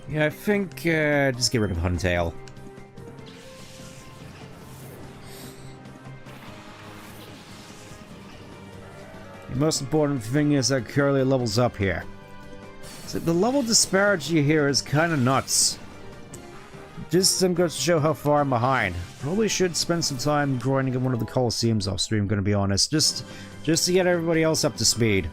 Yeah, I think, just get rid of Huntail. The most important thing is that Curly levels up here. So the level disparity here is kind of nuts. Just goes to show how far I'm behind. Probably should spend some time grinding at one of the Colosseums off stream, gonna be honest. Just to get everybody else up to speed.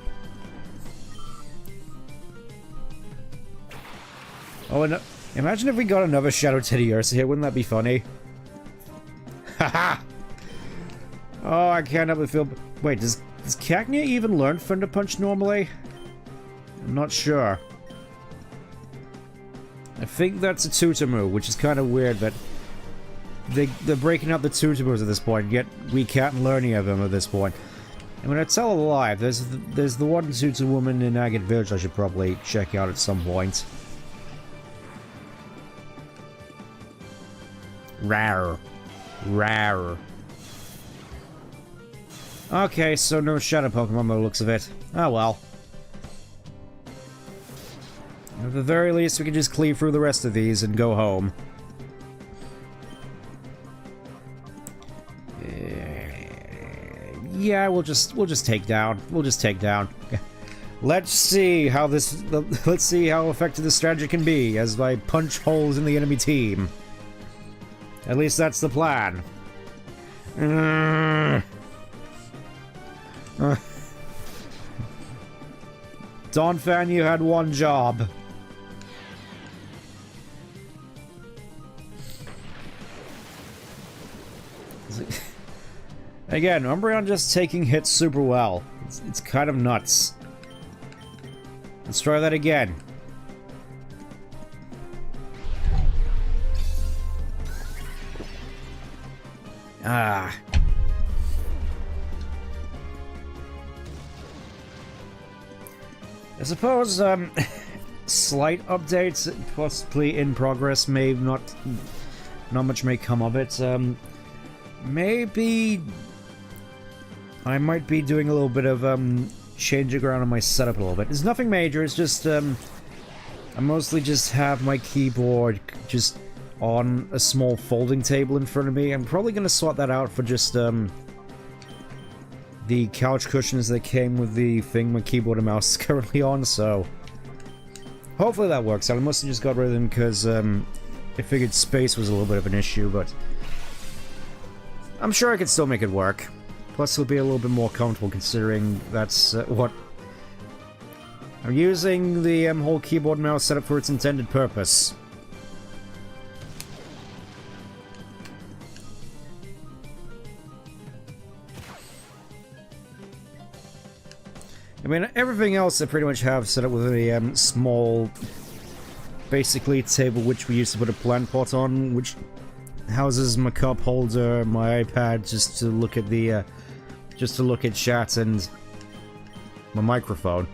Oh, and imagine if we got another Shadow Teddiursa here, wouldn't that be funny? Haha! Oh, I can't help but feel... Wait, does Cacnea even learn Thunder Punch normally? I'm not sure. I think that's a tutor move, which is kind of weird that they're breaking out the tutor moves at this point, yet we can't learn any of them at this point. And when I tell a lie, there's the one tutor woman in Agate Village I should probably check out at some point. Rare. Rare. Okay, so no Shadow Pokemon by the looks of it. Oh well. At the very least, we can just cleave through the rest of these and go home. Yeah, we'll just take down. We'll just take down. Let's see how effective this strategy can be as I punch holes in the enemy team. At least that's the plan. Donphan, you had one job. Again, Umbreon just taking hits super well. It's kind of nuts. Let's try that again. Ah. I suppose, slight updates, possibly in progress, may not much may come of it. Maybe I might be doing a little bit of, changing around on my setup a little bit. It's nothing major, it's just, I mostly just have my keyboard just on a small folding table in front of me. I'm probably gonna swap that out for just, the couch cushions that came with the thing my keyboard and mouse is currently on, so hopefully that works out. I must have just got rid of them because I figured space was a little bit of an issue, but I'm sure I could still make it work. Plus it'll be a little bit more comfortable considering that's what I'm using the whole keyboard and mouse setup for its intended purpose. I mean, everything else I pretty much have set up with a small, basically, table which we used to put a plant pot on, which houses my cup holder, my iPad, just to look at the, just to look at chat, and my microphone.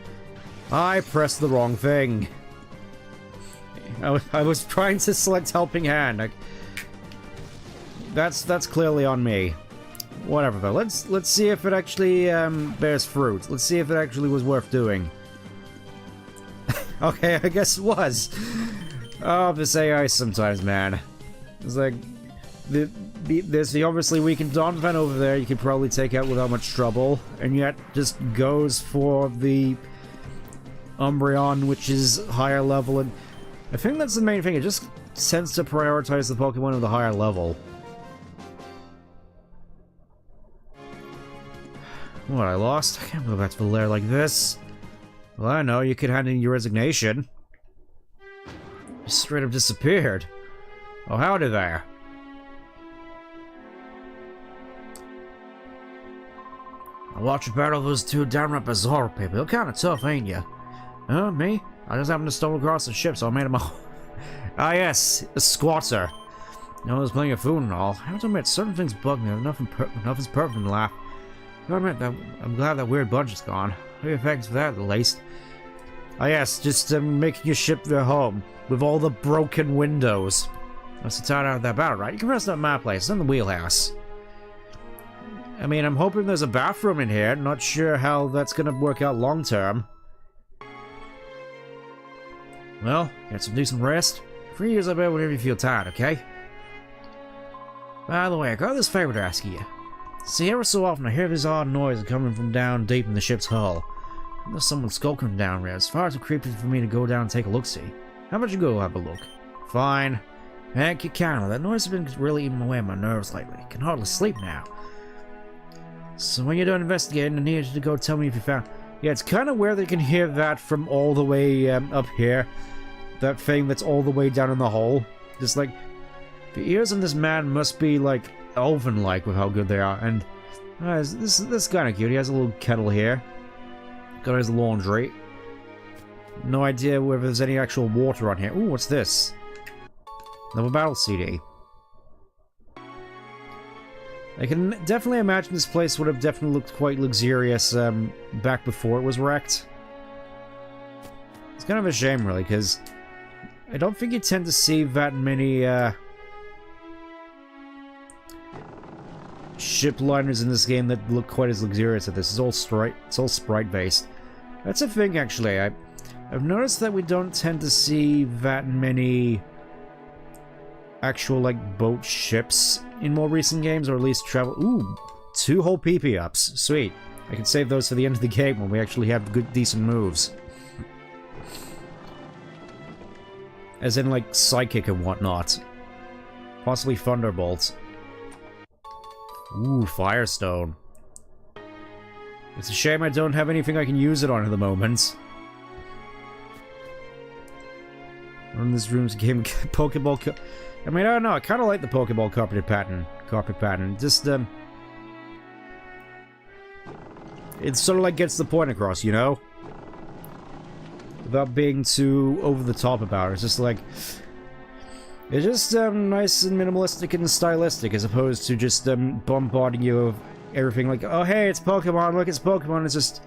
I pressed the wrong thing. I was trying to select helping hand. That's clearly on me. Whatever though, let's see if it actually bears fruit. Let's see if it actually was worth doing. Okay, I guess it was. Oh, this AI sometimes, man. It's like there's the obviously weakened Donphan over there you could probably take out without much trouble, and yet just goes for the Umbreon, which is higher level, and I think that's the main thing. It just tends to prioritize the Pokemon of the higher level. What, I lost? I can't go back to the lair like this. Well, I know, you could hand in your resignation. You straight up disappeared. Oh, howdy there. I watched you battle those two downright bizarre people. You're kinda tough, ain't you? Me? I just happened to stumble across the ship, so I made him a... Ah yes, a squatter. You know, there's plenty of food and all. I have to admit, certain things bug me. Nothing's perfect in life. I'm glad that weird bunch is gone. Maybe thanks for that, at least. Ah yes, just making your ship your home, with all the broken windows. That's the tired out of that battle, right? You can rest at my place, it's in the wheelhouse. I mean, I'm hoping there's a bathroom in here. Not sure how that's gonna work out long term. Well, get some decent rest. For years, I'll be whenever you feel tired, okay? By the way, I got this favor to ask you. See, every so often I hear this odd noise coming from down deep in the ship's hull. There's someone skulking down there. It's far too creepy for me to go down and take a look-see. How about you go have a look? Fine. Heck, you can. That noise has been really eating away at my nerves lately. I can hardly sleep now. So when you're done investigating, I need you to go tell me if you found... Yeah, it's kind of weird that you can hear that from all the way up here. That thing that's all the way down in the hole. Just like... The ears of this man must be, like, elven-like with how good they are. And this is kind of cute. He has a little kettle here. Got his laundry. No idea whether there's any actual water on here. Ooh, what's this? Another battle CD. I can definitely imagine this place would have definitely looked quite luxurious back before it was wrecked. It's kind of a shame, really, because I don't think you tend to see that many ship liners in this game that look quite as luxurious as this. It's all sprite based. That's a thing, actually. I've noticed that we don't tend to see that many actual, like, boat ships in more recent games, or at least travel. Ooh, 2 whole PP ups. Sweet. I can save those for the end of the game when we actually have good, decent moves. As in, like, Psychic and whatnot. Possibly Thunderbolt. Ooh, Firestone. It's a shame I don't have anything I can use it on at the moment. Run this room's game Pokeball. I mean, I don't know. I kind of like the Pokeball carpet pattern. Just it sort of like gets the point across, you know, without being too over the top about it. It's just like it's just nice and minimalistic and stylistic, as opposed to just bombarding you with everything like, oh hey, it's Pokemon. Look, it's Pokemon. It's just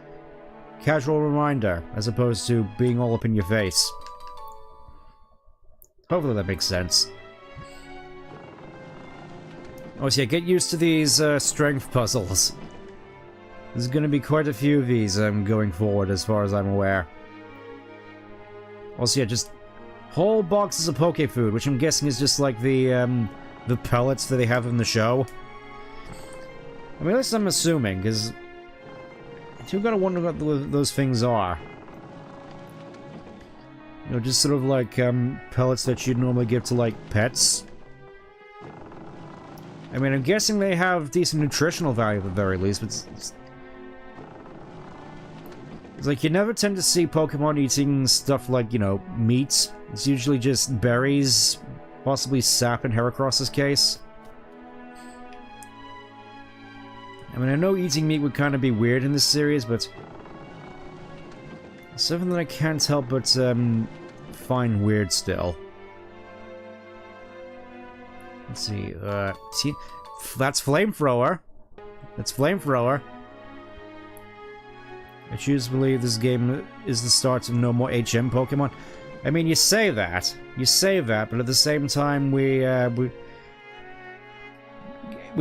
casual reminder, as opposed to being all up in your face. Hopefully that makes sense. Oh, so yeah, get used to these strength puzzles. There's gonna be quite a few of these going forward, as far as I'm aware. Also, yeah, just whole boxes of Poke food, which I'm guessing is just like the pellets that they have in the show. I mean, at least I'm assuming, because you've got to wonder what those things are. You know, just sort of like pellets that you'd normally give to, like, pets. I mean, I'm guessing they have decent nutritional value at the very least, but it's like you never tend to see Pokemon eating stuff like, you know, meat. It's usually just berries, possibly sap in Heracross's case. I mean, I know eating meat would kind of be weird in this series, but it's something that I can't help but find weird still. Let's see, that's Flamethrower. That's Flamethrower. I choose to believe this game is the start of no more HM Pokemon. I mean, you say that, but at the same time, we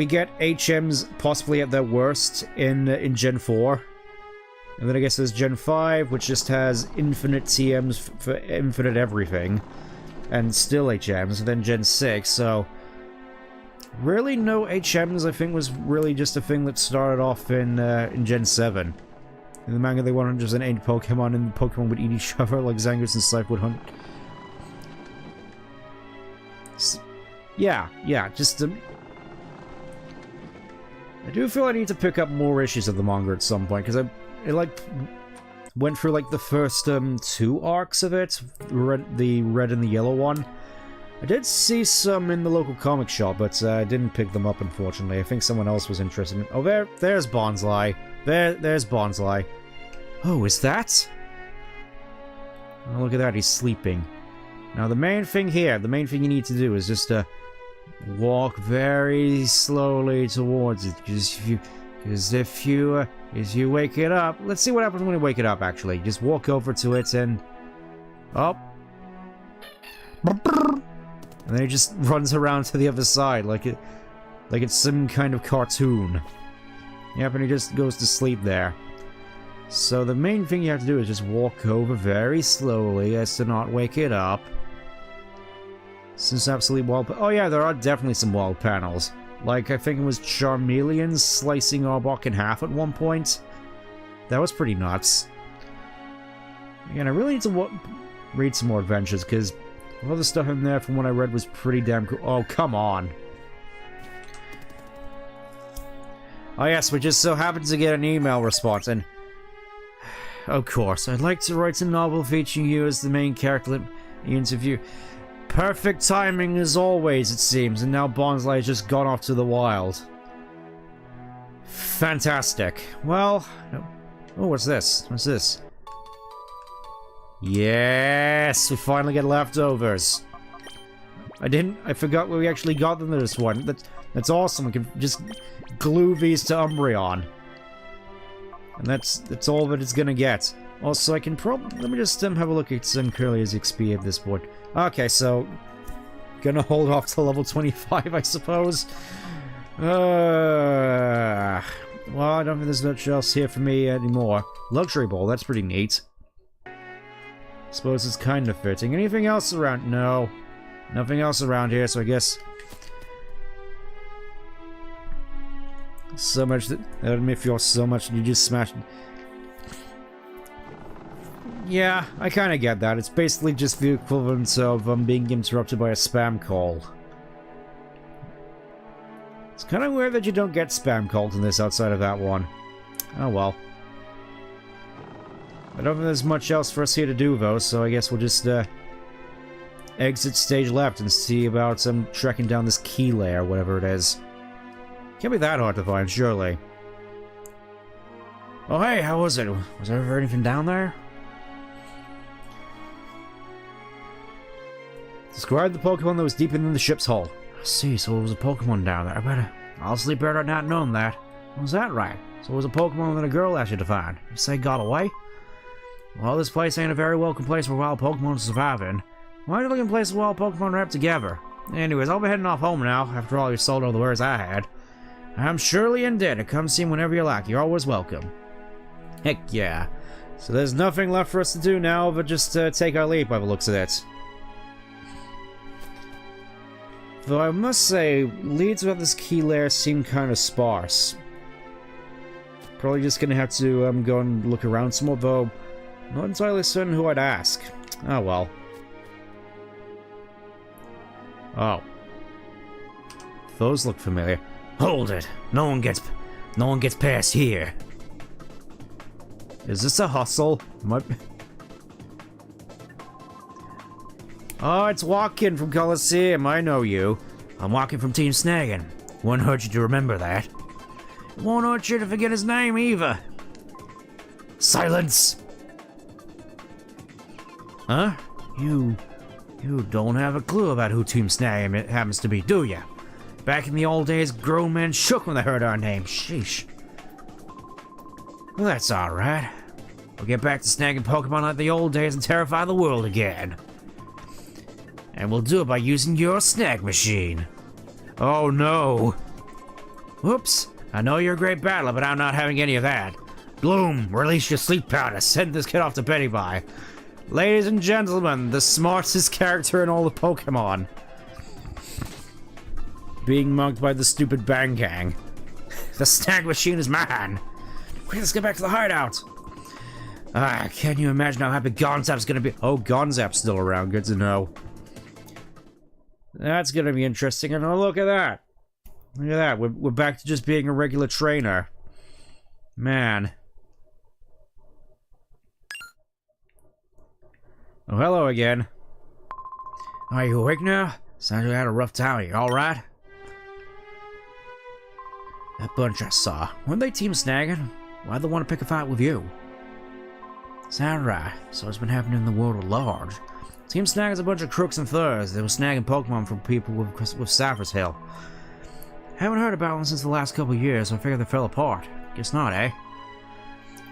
get HMs possibly at their worst in Gen 4. And then I guess there's Gen 5, which just has infinite TMs for infinite everything. And still HMs, and then Gen 6, so really no HMs, I think, was really just a thing that started off in Gen 7. In the manga, they wanted just an 8 Pokemon, and Pokemon would eat each other like Zangoose and Scythe would hunt. Yeah, just I do feel I need to pick up more issues of the manga at some point, because it like went through like the first 2 arcs of it, the red and the yellow one. I did see some in the local comic shop, but I didn't pick them up, unfortunately. I think someone else was interested in... Oh, there's Bonsly. There's Bonsly. Oh, is that? Oh, look at that, he's sleeping. Now, the main thing here, the main thing you need to do is just walk very slowly towards it, because if you wake it up... Let's see what happens when you wake it up, actually. Just walk over to it and... Oh. And then he just runs around to the other side like it's some kind of cartoon. Yep, and he just goes to sleep there. So the main thing you have to do is just walk over very slowly as to not wake it up. Since absolutely wild... Oh yeah, there are definitely some wild panels. Like, I think it was Charmeleon slicing Arbok in half at one point. That was pretty nuts. Again, I really need to read some more adventures, because a lot of the stuff in there from what I read was pretty damn cool. Oh, come on. Oh yes, we just so happened to get an email response, and... Of course, I'd like to write a novel featuring you as the main character in the interview. Perfect timing as always, it seems, and now Bonsly has just gone off to the wild. Fantastic. Well... Oh, what's this? What's this? Yes! We finally get leftovers. I forgot we actually got them to this one. That's awesome. We can just glue these to Umbreon. And that's all that it's gonna get. Also, I can probably... Let me just have a look at some Curly's XP at this point. Okay, so... Gonna hold off till level 25, I suppose. Well, I don't think there's much else here for me anymore. Luxury Ball, that's pretty neat. Suppose it's kind of fitting. Anything else around? No. Nothing else around here, so I guess... So much that... That would make me feel so much and you just smashed... Yeah, I kind of get that. It's basically just the equivalent of being interrupted by a spam call. It's kind of weird that you don't get spam calls in this outside of that one. Oh well. I don't think there's much else for us here to do though, so I guess we'll just exit stage left and see about tracking down this key layer, whatever it is. Can't be that hard to find, surely. Oh hey, how was it? Was there ever anything down there? Describe the Pokemon that was deeper than the ship's hull. I see, so it was a Pokemon down there. I'll sleep better not knowing that. Was that right? So it was a Pokemon that a girl asked you to find. You say got away? Well, this place ain't a very welcome place for wild Pokemon to survive in. Why do you looking places wild Pokemon wrapped together? Anyways, I'll be heading off home now, after all you sold all the wares I had. I'm surely indebted. Come see me whenever you like. You're always welcome. Heck yeah. So there's nothing left for us to do now but just take our leap by the looks of it. Though I must say, leads about this key layer seem kind of sparse. Probably just gonna have to go and look around some more, though not entirely certain who I'd ask. Oh well. Oh. Those look familiar. Hold it! No one gets past here. Is this a hustle? Oh, it's Walkin from Coliseum. I know you. I'm Walkin from Team Snaggin. Won't hurt you to remember that. It won't hurt you to forget his name either. Silence! Huh? You don't have a clue about who Team Snaggin happens to be, do ya? Back in the old days, grown men shook when they heard our name. Sheesh. Well, that's alright. We'll get back to snagging Pokemon like the old days and terrify the world again. And we'll do it by using your snag machine. Oh no. Whoops. I know you're a great battler, but I'm not having any of that. Gloom, release your sleep powder. Send this kid off to Betty Bye. Ladies and gentlemen, the smartest character in all the Pokemon. Being mugged by the stupid Bang Gang. The snag machine is mine. Quick, let's get back to the hideout. Can you imagine how happy Gonzap's gonna be? Oh, Gonzap's still around. Good to know. That's gonna be interesting. And oh, look at that. Look at that. We're back to just being a regular trainer. Man. Oh, hello again. Are you awake now? Sounds like you had a rough time. You alright? That bunch I saw. Weren't they Team Snaggin? Why'd they want to pick a fight with you? Sound right. So it's been happening in the world at large. Team Snaggin's a bunch of crooks and thurs. They were snagging Pokemon from people with Cypher's Hill. Haven't heard about them since the last couple of years, so I figured they fell apart. Guess not, eh?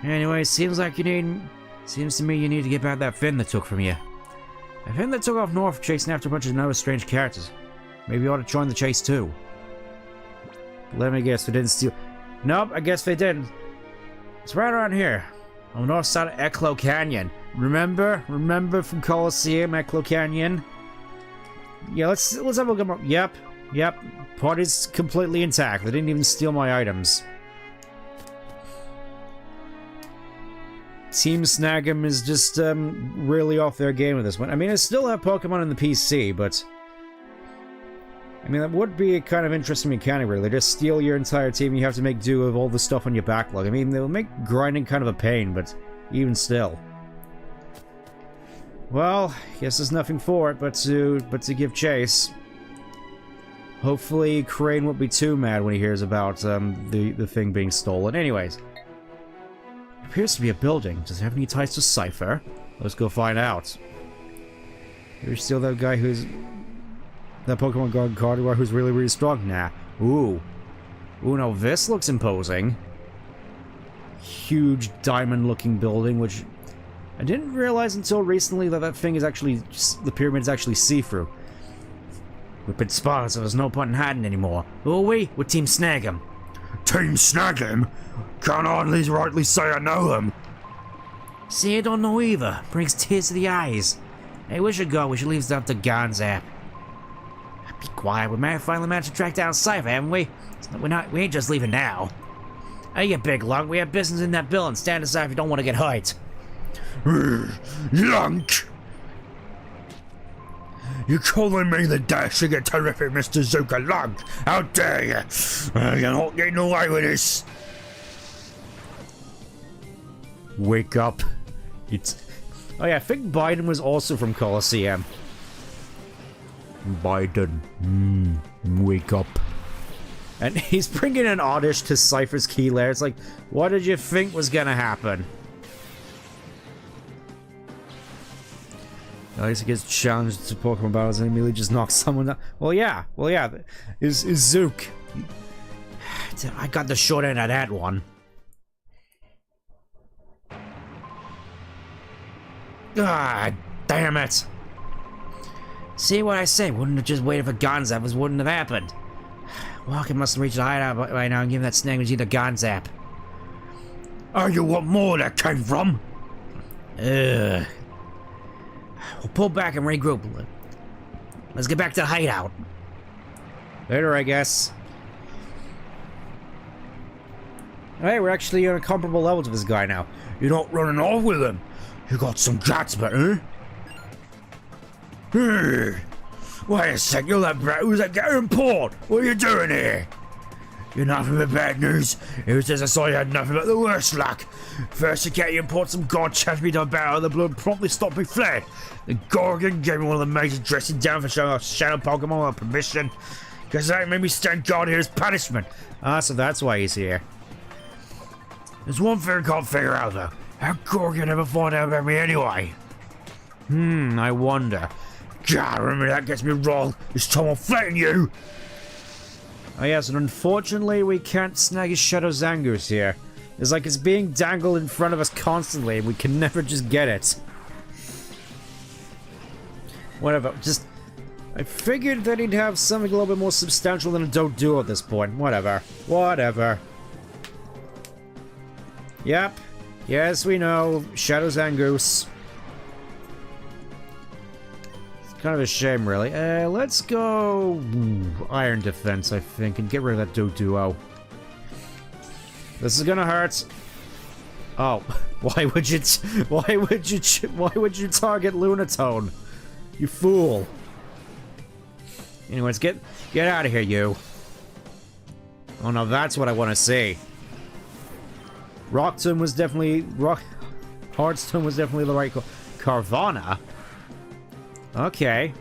Anyway, seems to me you need to get back that Finn they took from you. A Finn that took off north chasing after a bunch of other strange characters. Maybe you ought to join the chase too. Let me guess, they didn't steal... Nope, I guess they didn't. It's right around here. On the north side of Echo Canyon. Remember? Remember from Coliseum, Echo Canyon? Yeah, let's have a look at... Yep. Party's completely intact. They didn't even steal my items. Team Snaggem is just, really off their game with this one. I mean, I still have Pokemon in the PC, but... I mean, that would be a kind of interesting mechanic, really. They just steal your entire team and you have to make do with all the stuff on your backlog. I mean, they'll make grinding kind of a pain, but even still. Well, guess there's nothing for it but to give chase. Hopefully, Crane won't be too mad when he hears about the thing being stolen. Anyways. It appears to be a building. Does it have any ties to Cypher? Let's go find out. Here's still that guy who's... That Pokemon Guard Gardevoir who's really, really strong. Nah. Ooh, now this looks imposing. Huge diamond-looking building, which... I didn't realize until recently that thing is actually... The pyramid's actually see-through. We've been spotted, so there's no point in hiding anymore. Who are we? We're Team Snaggem. Team Snaggem? Can't hardly rightly say I know him. See, I don't know either. Brings tears to the eyes. Hey, we should go. We should leave stuff to Gonzap. Be quiet. We finally managed to track down Cypher, haven't we? We ain't just leaving now. Hey, you big lunk. We have business in that building. Stand aside if you don't want to get hurt. Lunk! You're calling me the dashing and terrific Mr. Zuka Lunk? How dare you? You're not getting away with this. Wake up. Oh yeah, I think Biden was also from Coliseum. Biden, wake up. And he's bringing an oddish to Cypher's key lair. It's like, what did you think was gonna happen? At least he gets challenged to Pokemon battles and immediately just knocks someone out. Well, yeah. Is Zook. I got the short end of that one. God damn it. See what I say? Wouldn't have just waited for Gonzap, this wouldn't have happened. Walker must have reached the hideout right now and given that snag machine to Gonzap. Oh, you want more that came from? Ugh. We'll pull back and regroup. Let's get back to the hideout. Later, I guess. Hey, we're actually on a comparable level to this guy now. You're not running off with him. You got some guts, but Hey, wait a sec, you're that brat who's that getting poured. What are you doing here? You're nothing but bad news. It was just I saw you had nothing but the worst luck. First you get you import some god chased me to a battle, the blood promptly stopped me fled. The Gorgon gave me one of the major dressing down for showing off shadow Pokemon without permission. Because that made me stand guard here as punishment. Ah, so that's why he's here. There's one thing I can't figure out though. How Gorgon ever find out about me anyway? I wonder. God, remember that gets me wrong. This time I'll flatten you. Oh yes, and unfortunately we can't snag his Shadow Zangoose here. It's like it's being dangled in front of us constantly and we can never just get it. Whatever, just... I figured that he'd have something a little bit more substantial than a Doduo at this point. Whatever. Yep. Yes, we know. Shadow Zangoose. Kind of a shame, really. Let's go Iron Defense, I think, and get rid of that Doduo. This is gonna hurt. Oh, why would you target Lunatone? You fool. Anyways, get out of here, you. Oh no, that's what I want to see. Hearthstone was definitely the right call. Carvana. Okay,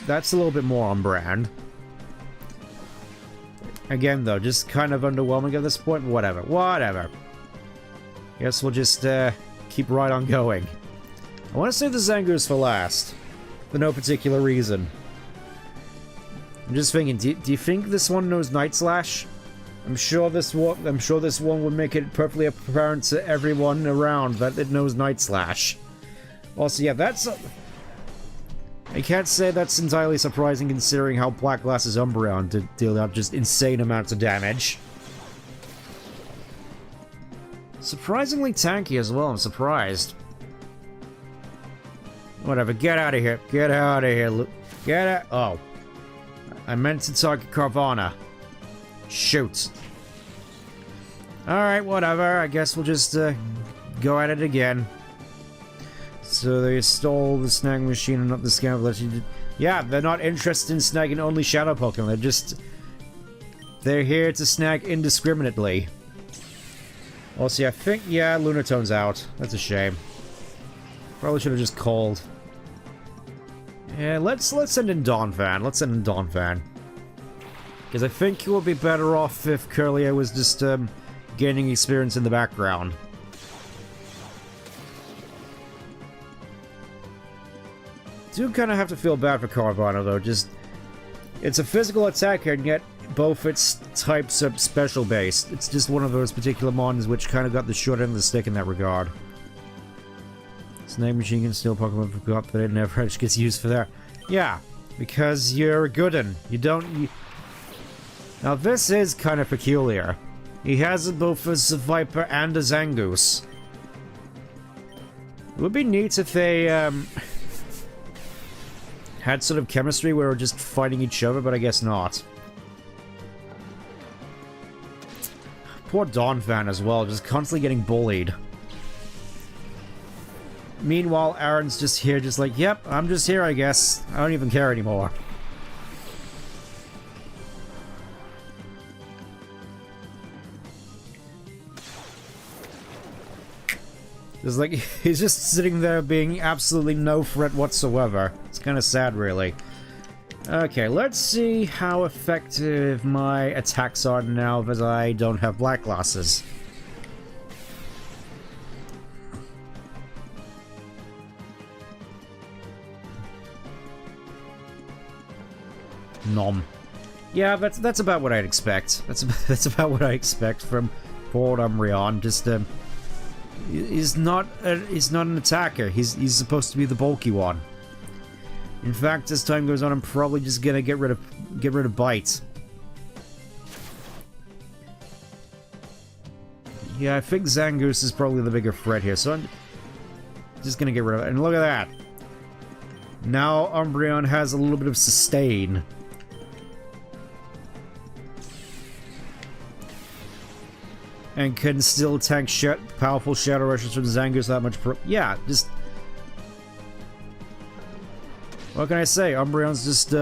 that's a little bit more on brand. Again, though, just kind of underwhelming at this point. Whatever. Guess we'll just keep right on going. I want to save the Zangoose for last, for no particular reason. I'm just thinking, do you think this one knows Night Slash? I'm sure this one would make it perfectly apparent to everyone around that it knows Night Slash. Also, yeah, that's... I can't say that's entirely surprising considering how Black Glass's Umbreon did deal out just insane amounts of damage. Surprisingly tanky as well, I'm surprised. Whatever, get out of here. Get out. Oh. I meant to target Carvana. Shoot. Alright, whatever. I guess we'll just go at it again. So they stole the snag machine and not the scan of yeah, they're not interested in snagging only shadow Pokemon. They're here to snag indiscriminately. Also, I think, yeah, Lunatone's out. That's a shame. Probably should have just called. Yeah, let's send in Donphan. Because I think it would be better off if Curlier was just gaining experience in the background. Do kind of have to feel bad for Carvana though, it's a physical attacker and yet both its types are special based. It's just one of those particular mons which kind of got the short end of the stick in that regard. Snake Machine can steal Pokemon, forgot that it never actually gets used for that. Yeah, because you're a good un. Now this is kind of peculiar. He has both a Viper and a Zangoose. It would be neat if they, had sort of chemistry where we're just fighting each other, but I guess not. Poor Donphan as well, just constantly getting bullied. Meanwhile, Aaron's just here, just like, yep, I'm just here, I guess. I don't even care anymore. It's like, he's just sitting there being absolutely no threat whatsoever. It's kind of sad, really. Okay, let's see how effective my attacks are now that I don't have black glasses. Nom. Yeah, that's about what I'd expect. That's about what I expect from poor Umbreon. Just he's not an attacker. He's supposed to be the bulky one. In fact, as time goes on, I'm probably just gonna get rid of Bite. Yeah, I think Zangoose is probably the bigger threat here, so I'm just gonna get rid of it. And look at that. Now Umbreon has a little bit of sustain. And can still tank powerful Shadow Rushes from Zangoose that much yeah, just... What can I say? Umbreon's just,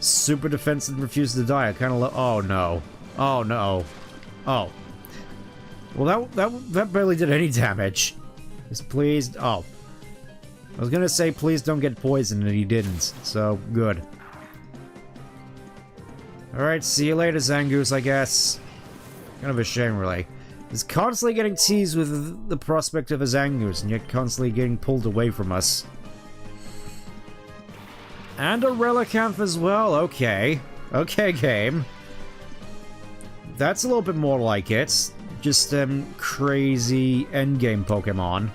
super defensive and refuses to die. I kind of oh no. Oh no. Oh. Well, that barely did any damage. Just please... Oh. I was gonna say please don't get poisoned, and he didn't. So, good. Alright, see you later, Zangoose, I guess. Kind of a shame, really. He's constantly getting teased with the prospect of a Zangoose, and yet constantly getting pulled away from us. And a Relicanth as well, okay. Okay, game. That's a little bit more like it. Just, crazy endgame Pokemon.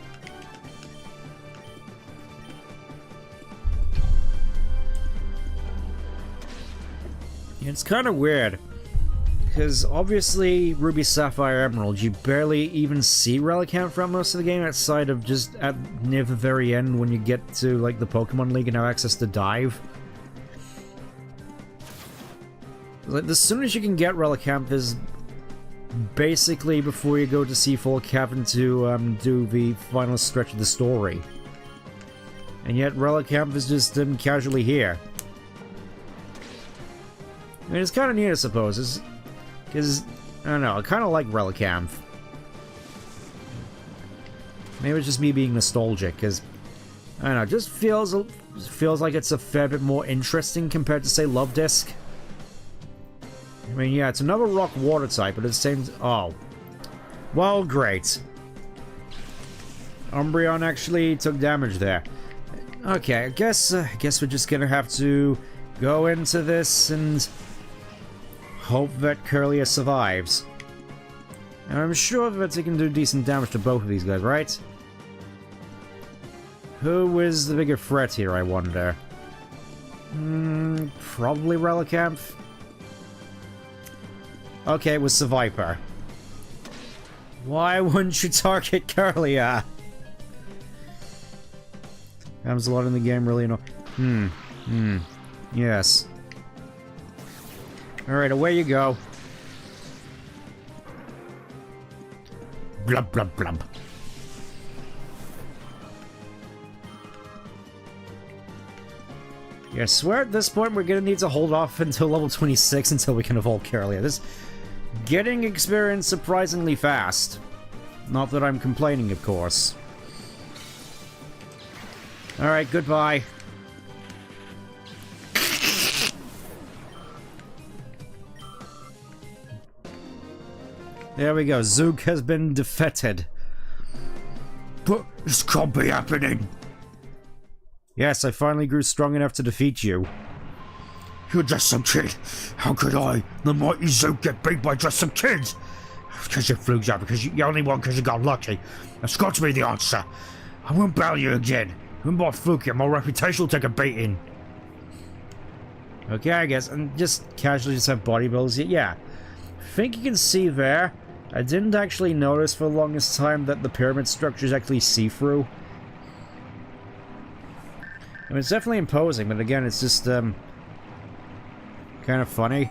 It's kind of weird, because obviously Ruby, Sapphire, Emerald, you barely even see Relicanth throughout most of the game, outside of just at near the very end when you get to like the Pokemon League and have access to Dive. Like, as soon as you can get Relicanth is basically before you go to Seafall Cavern to do the final stretch of the story. And yet Relicanth is just casually here. I mean, it's kind of neat, I suppose, because, I don't know, I kind of like Relicanth. Maybe it's just me being nostalgic, because, I don't know, it just feels like it's a fair bit more interesting compared to, say, Love Disc. I mean, yeah, it's another rock-water type, but at the same time... Oh. Well, great. Umbreon actually took damage there. Okay, I guess we're just gonna have to go into this and hope that Curlia survives. And I'm sure that it can do decent damage to both of these guys, right? Who is the bigger threat here, I wonder? Probably Relicanth. Okay, it was Seviper. Why wouldn't you target Curlia? Happens a lot in the game, really annoying. Yes. Alright, away you go. Blub, blub, blub. Yeah, I swear at this point we're gonna need to hold off until level 26 until we can evolve Curlia. This getting experience surprisingly fast. Not that I'm complaining, of course. Alright, goodbye. There we go, Zook has been defeated. But this can't be happening. Yes, I finally grew strong enough to defeat you. You're just some kid. How could I, the mighty Zook, get beat by just some kids? Because you flew out, because you only won because you got lucky. That's got to be the answer. I won't battle you again. Even by fluke, my reputation will take a beating. Okay, I guess, and just casually just have bodybuilders. Yeah, I think you can see there. I didn't actually notice for the longest time that the pyramid structure is actually see-through. I mean, it's definitely imposing, but again, it's just, kind of funny.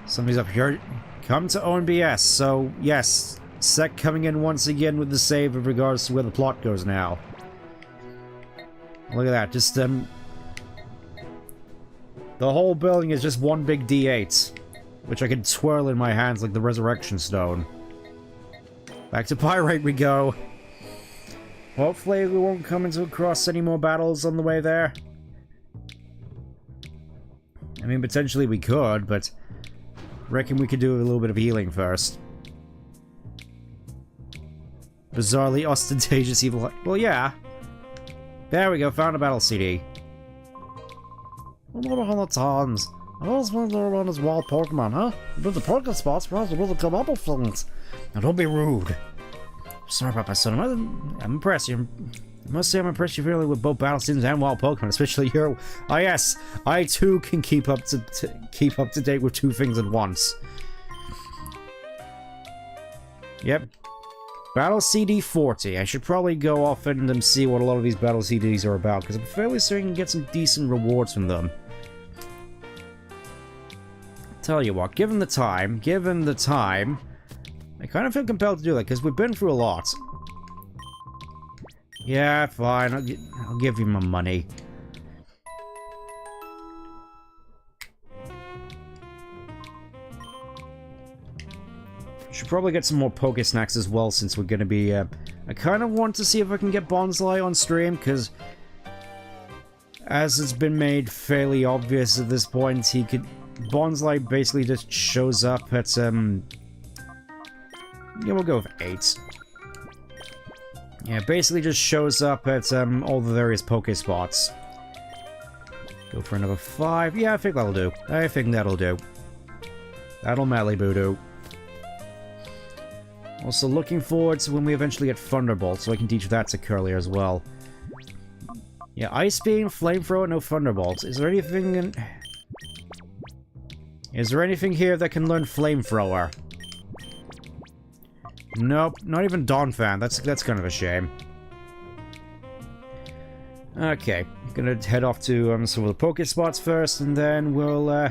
Somebody's up here. Come to ONBS. So, yes, Sec coming in once again with the save in regards to where the plot goes now. Look at that, just, the whole building is just one big D8, which I can twirl in my hands like the Resurrection Stone. Back to Pyrite we go. Hopefully we won't come into across any more battles on the way there. I mean, potentially we could, but reckon we could do a little bit of healing first. Bizarrely ostentatious evil... Well, yeah. There we go, found a battle CD. I wonder how the times. I always wonder around this wild Pokemon, huh? But the Poké spots, perhaps we're able to come up with things. Now don't be rude. Sorry about my son. I'm impressed. I must say I'm impressed you're really with both battle scenes and wild Pokemon, especially your... Ah yes, I too can keep up to date with two things at once. Yep. Battle CD 40. I should probably go off and see what a lot of these battle CDs are about, because I'm fairly certain you can get some decent rewards from them. Tell you what, given the time, I kind of feel compelled to do that, because we've been through a lot. Yeah, fine, I'll give you my money. Should probably get some more Poké Snacks as well, since we're going to be, I kind of want to see if I can get Bonsai on stream, because as it's been made fairly obvious at this point, Bonsai basically just shows up at, yeah, we'll go with 8. Yeah, basically just shows up at, all the various Poké spots. Go for another 5. Yeah, I think that'll do. That'll Mally Voodoo. Also looking forward to when we eventually get Thunderbolt, so I can teach that to Curly as well. Yeah, Ice Beam, Flamethrower, no Thunderbolt. Is there anything here that can learn Flamethrower? Nope, not even Donphan. That's kind of a shame. Okay, gonna head off to some of the Poké spots first, and then we'll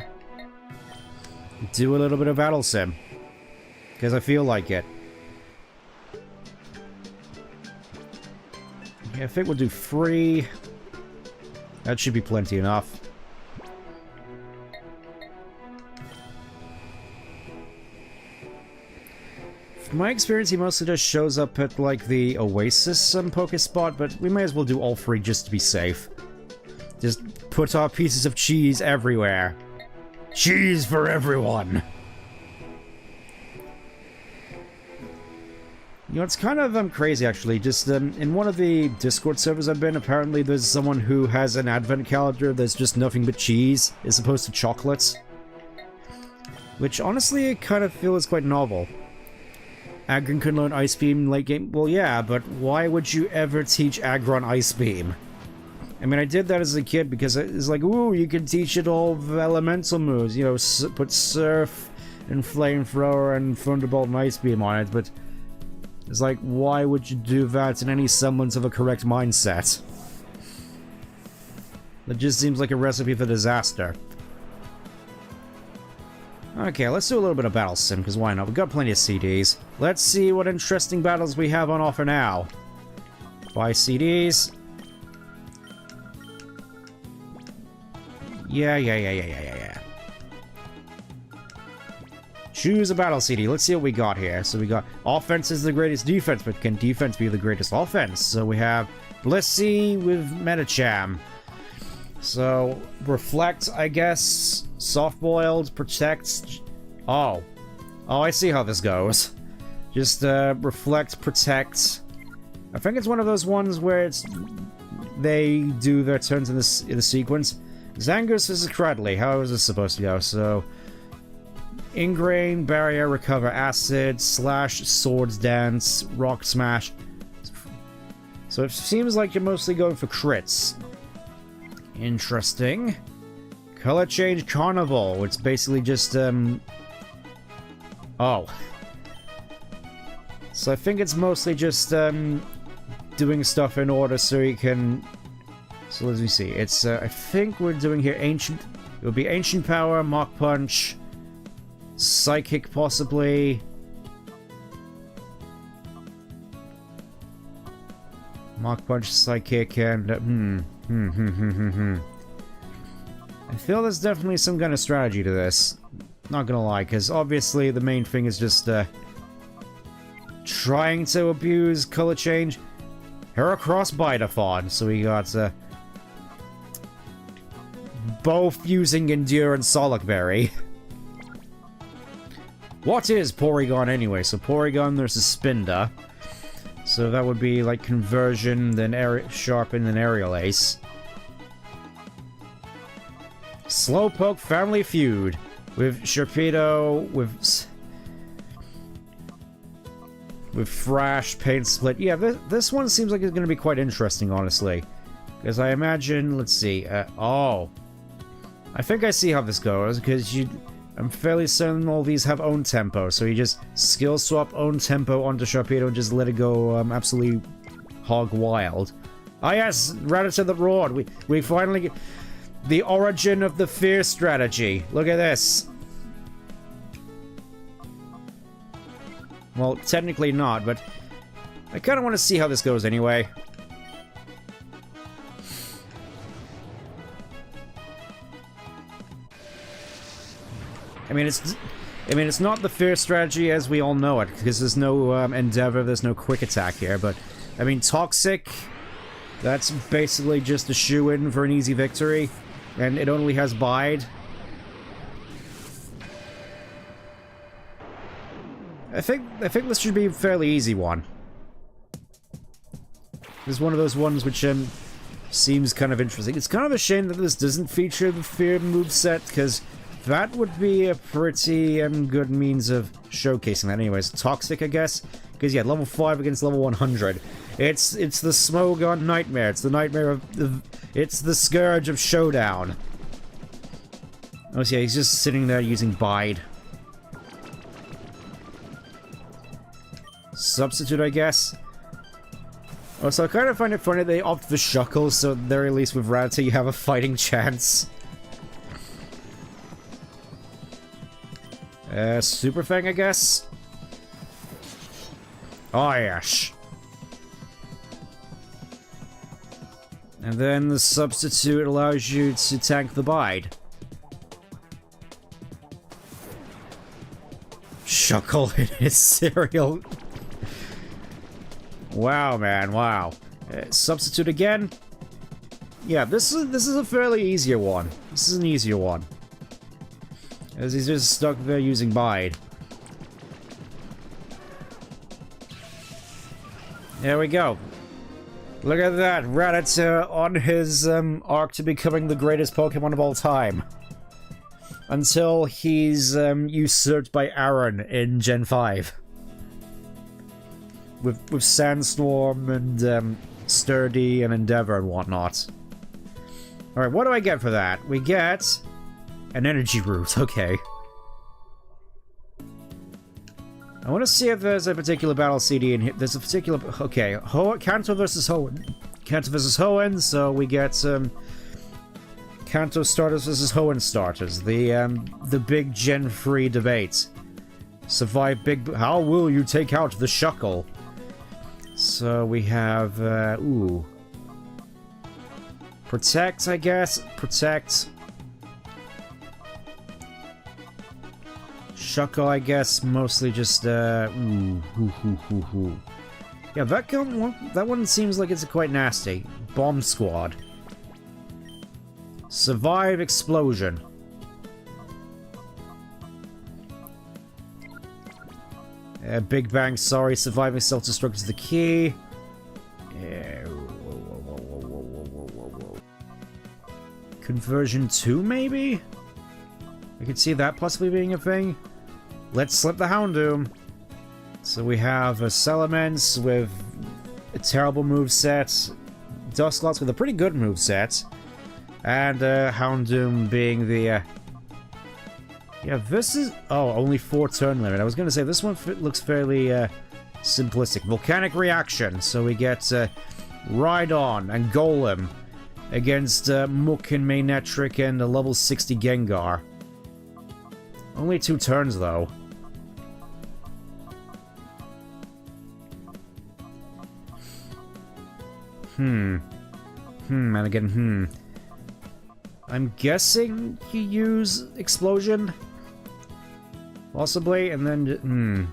do a little bit of Battle Sim, because I feel like it. Yeah, I think we'll do 3. That should be plenty enough. From my experience, he mostly just shows up at, like, the Oasis Poké spot, but we may as well do all 3 just to be safe. Just put our pieces of cheese everywhere. Cheese for everyone! You know, it's kind of crazy, actually. Just in one of the Discord servers I've been, apparently there's someone who has an advent calendar that's just nothing but cheese, as opposed to chocolates. Which, honestly, I kind of feel is quite novel. Aggron can learn Ice Beam late game. Well, yeah, but why would you ever teach Aggron Ice Beam? I mean, I did that as a kid because it's like, ooh, you can teach it all the elemental moves. You know, put Surf and Flamethrower and Thunderbolt and Ice Beam on it, but it's like, why would you do that in any semblance of a correct mindset? That just seems like a recipe for disaster. Okay, let's do a little bit of Battle Sim, because why not? We've got plenty of CDs. Let's see what interesting battles we have on offer now. Buy CDs. Yeah. Choose a battle CD. Let's see what we got here. So we got offense is the greatest defense, but can defense be the greatest offense? So we have Blissey with Medicham. So Reflect, I guess. Soft-boiled, protect. Oh, I see how this goes. Just Reflect, protect. I think it's one of those ones where they do their turns in the sequence. Zangoose versus Cradley. How is this supposed to go? So Ingrain, Barrier, Recover Acid, Slash, Swords Dance, Rock Smash. So it seems like you're mostly going for crits. Interesting. Color Change Carnival. It's basically just, oh. So I think it's mostly just doing stuff in order so you can... So let me see. It's I think we're doing here ancient... It would be Ancient Power, Mach Punch, Psychic possibly... Mach Punch, Psychic, and... I feel there's definitely some kind of strategy to this. Not gonna lie, because obviously the main thing is just, trying to abuse color change. Heracross Bidathon, so we got, both using Endure and Solic Berry. What is Porygon anyway? So Porygon, there's a Spinda. So that would be like Conversion, then Sharpen, then Aerial Ace. Slowpoke Family Feud with Sharpedo, with Thrash, Paint Split. Yeah, this one seems like it's going to be quite interesting, honestly. Because I imagine, let's see, oh. I think I see how this goes, because I'm fairly certain all these have own tempo, so you just skill swap own tempo onto Sharpedo and just let it go absolutely hog wild. Ah yes, Rattata the Roared. We finally get the origin of the fear strategy. Look at this. Well, technically not, but I kind of want to see how this goes anyway. I mean, it's not the fear strategy as we all know it, because there's no Endeavor, there's no Quick Attack here, but I mean, Toxic, that's basically just a shoo-in for an easy victory, and it only has Bide. I think this should be a fairly easy one. This is one of those ones which seems kind of interesting. It's kind of a shame that this doesn't feature the fear moveset, because that would be a pretty good means of showcasing that. Anyways, Toxic, I guess, because yeah, level 5 against level 100. It's the Smogon Nightmare. It's the nightmare of it's the scourge of Showdown. Oh so yeah, he's just sitting there using Bide. Substitute, I guess. Also, I kind of find it funny they opt for Shuckle, so at the very least with Rattata you have a fighting chance. Super Fang, I guess? Oh, yes. And then the substitute allows you to tank the Bide. Shuckle in his cereal. Wow, man, wow. Substitute again? Yeah, this is a fairly easier one. This is an easier one. As he's just stuck there using Bide. There we go. Look at that, Rattata on his arc to becoming the greatest Pokemon of all time. Until he's usurped by Aaron in Gen 5. With Sandstorm and Sturdy and Endeavor and whatnot. Alright, what do I get for that? We get an Energy Root, okay. I want to see if there's a particular battle CD in here. There's a particular... Okay, Kanto versus Hoenn. Kanto versus Hoenn, so we get Kanto starters versus Hoenn starters. The big Gen 3 debate. Survive big... How will you take out the Shuckle? So we have... ooh. Protect, I guess. Protect... Shuckle, I guess, mostly just, Yeah, that one seems like it's quite nasty. Bomb Squad. Survive Explosion. Big Bang, sorry. Surviving Self-Destruct is the key. Conversion 2, maybe? I could see that possibly being a thing. Let's slip the Houndoom. So we have a Salamence with a terrible moveset, Dusclops with a pretty good moveset, and Houndoom being the... Yeah, this is... Oh, only 4 turn limit. I was going to say, this one looks fairly simplistic. Volcanic reaction. So we get Rhydon and Golem against Mook and Manectric and a level 60 Gengar. Only 2 turns, though. And again, I'm guessing you use Explosion? Possibly, and then,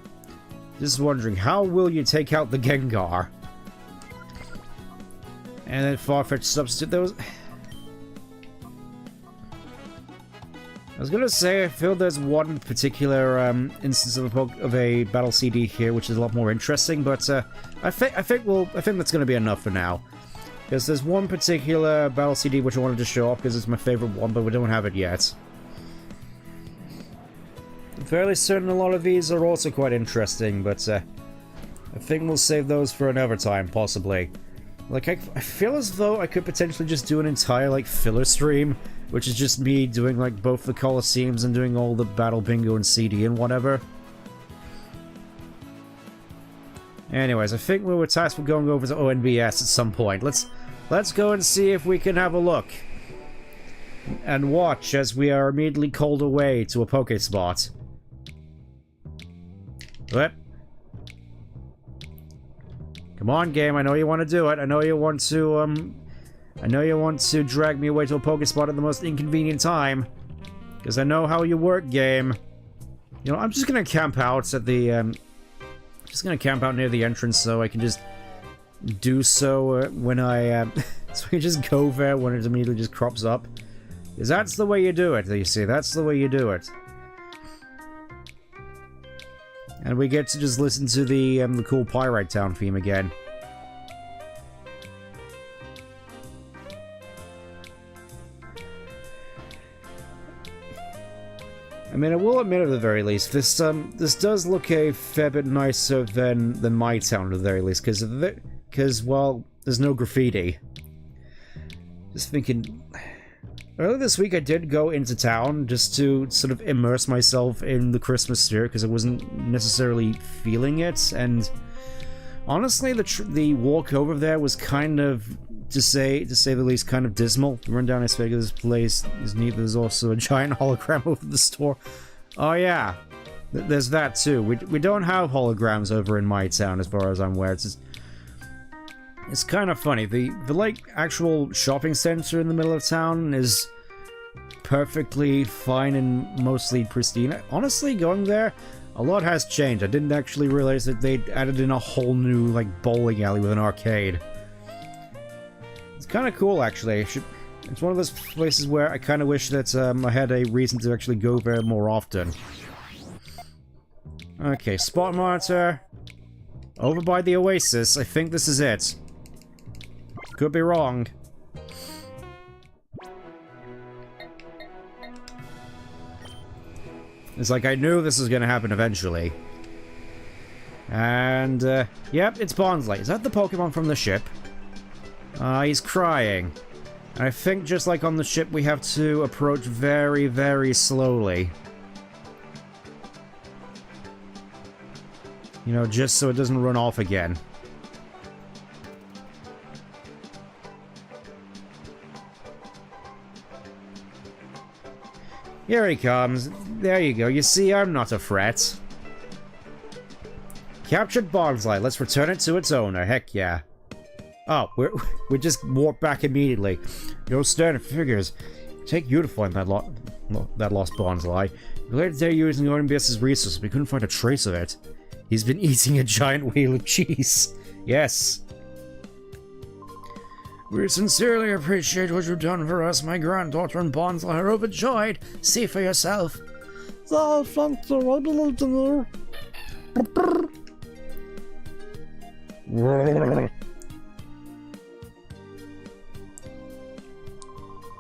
just wondering, how will you take out the Gengar? And then Farfetch substitute those. I was gonna say, I feel there's one particular instance of a battle CD here, which is a lot more interesting, but I think that's gonna be enough for now. Because there's one particular battle CD which I wanted to show off because it's my favorite one, but we don't have it yet. I'm fairly certain a lot of these are also quite interesting, but I think we'll save those for another time, possibly. Like, I feel as though I could potentially just do an entire, like, filler stream, which is just me doing, like, both the Colosseums and doing all the Battle Bingo and CD and whatever. Anyways, I think we were tasked with going over to ONBS at some point. Let's go and see if we can have a look. And watch as we are immediately called away to a Pokespot. What? Come on, game, I know you want to do it. I know you want to drag me away to a Pokespot at the most inconvenient time. Because I know how you work, game. You know, I'm just gonna camp out at the, just gonna camp out near the entrance so I can just do so when I, so I can just go there when it immediately just crops up. Because that's the way you do it, you see, that's the way you do it. And we get to just listen to the cool Pyrite Town theme again. I mean, I will admit at the very least, this does look a fair bit nicer than my town at the very least, because well, there's no graffiti. Just thinking, earlier this week I did go into town just to sort of immerse myself in the Christmas spirit because I wasn't necessarily feeling it, and honestly, the walk over there was kind of, to say the least, kind of dismal. The rundown is figure this place is neat. There's also a giant hologram over the store. Oh yeah, there's that too. We don't have holograms over in my town, as far as I'm aware. It's kind of funny. The like actual shopping center in the middle of town is perfectly fine and mostly pristine. Honestly, going there, a lot has changed. I didn't actually realize that they'd added in a whole new like bowling alley with an arcade. It's kind of cool, actually. It's one of those places where I kind of wish that I had a reason to actually go there more often. Okay, spot monitor. Over by the Oasis. I think this is it. Could be wrong. It's like I knew this was going to happen eventually. And, yep, it's Bonsly. Is that the Pokemon from the ship? He's crying. And I think just like on the ship, we have to approach very, very slowly. You know, just so it doesn't run off again. Here he comes. There you go. You see, I'm not a threat. Captured Bonsly. Let's return it to its owner. Heck yeah. Oh, we just warped back immediately. Your standard figures. Take you to find that lost Bonsly. Later today, using ONBS's resources, we couldn't find a trace of it. He's been eating a giant wheel of cheese. Yes. We sincerely appreciate what you've done for us. My granddaughter and Bonsly are overjoyed. See for yourself. Oh, thank you. I believed in you.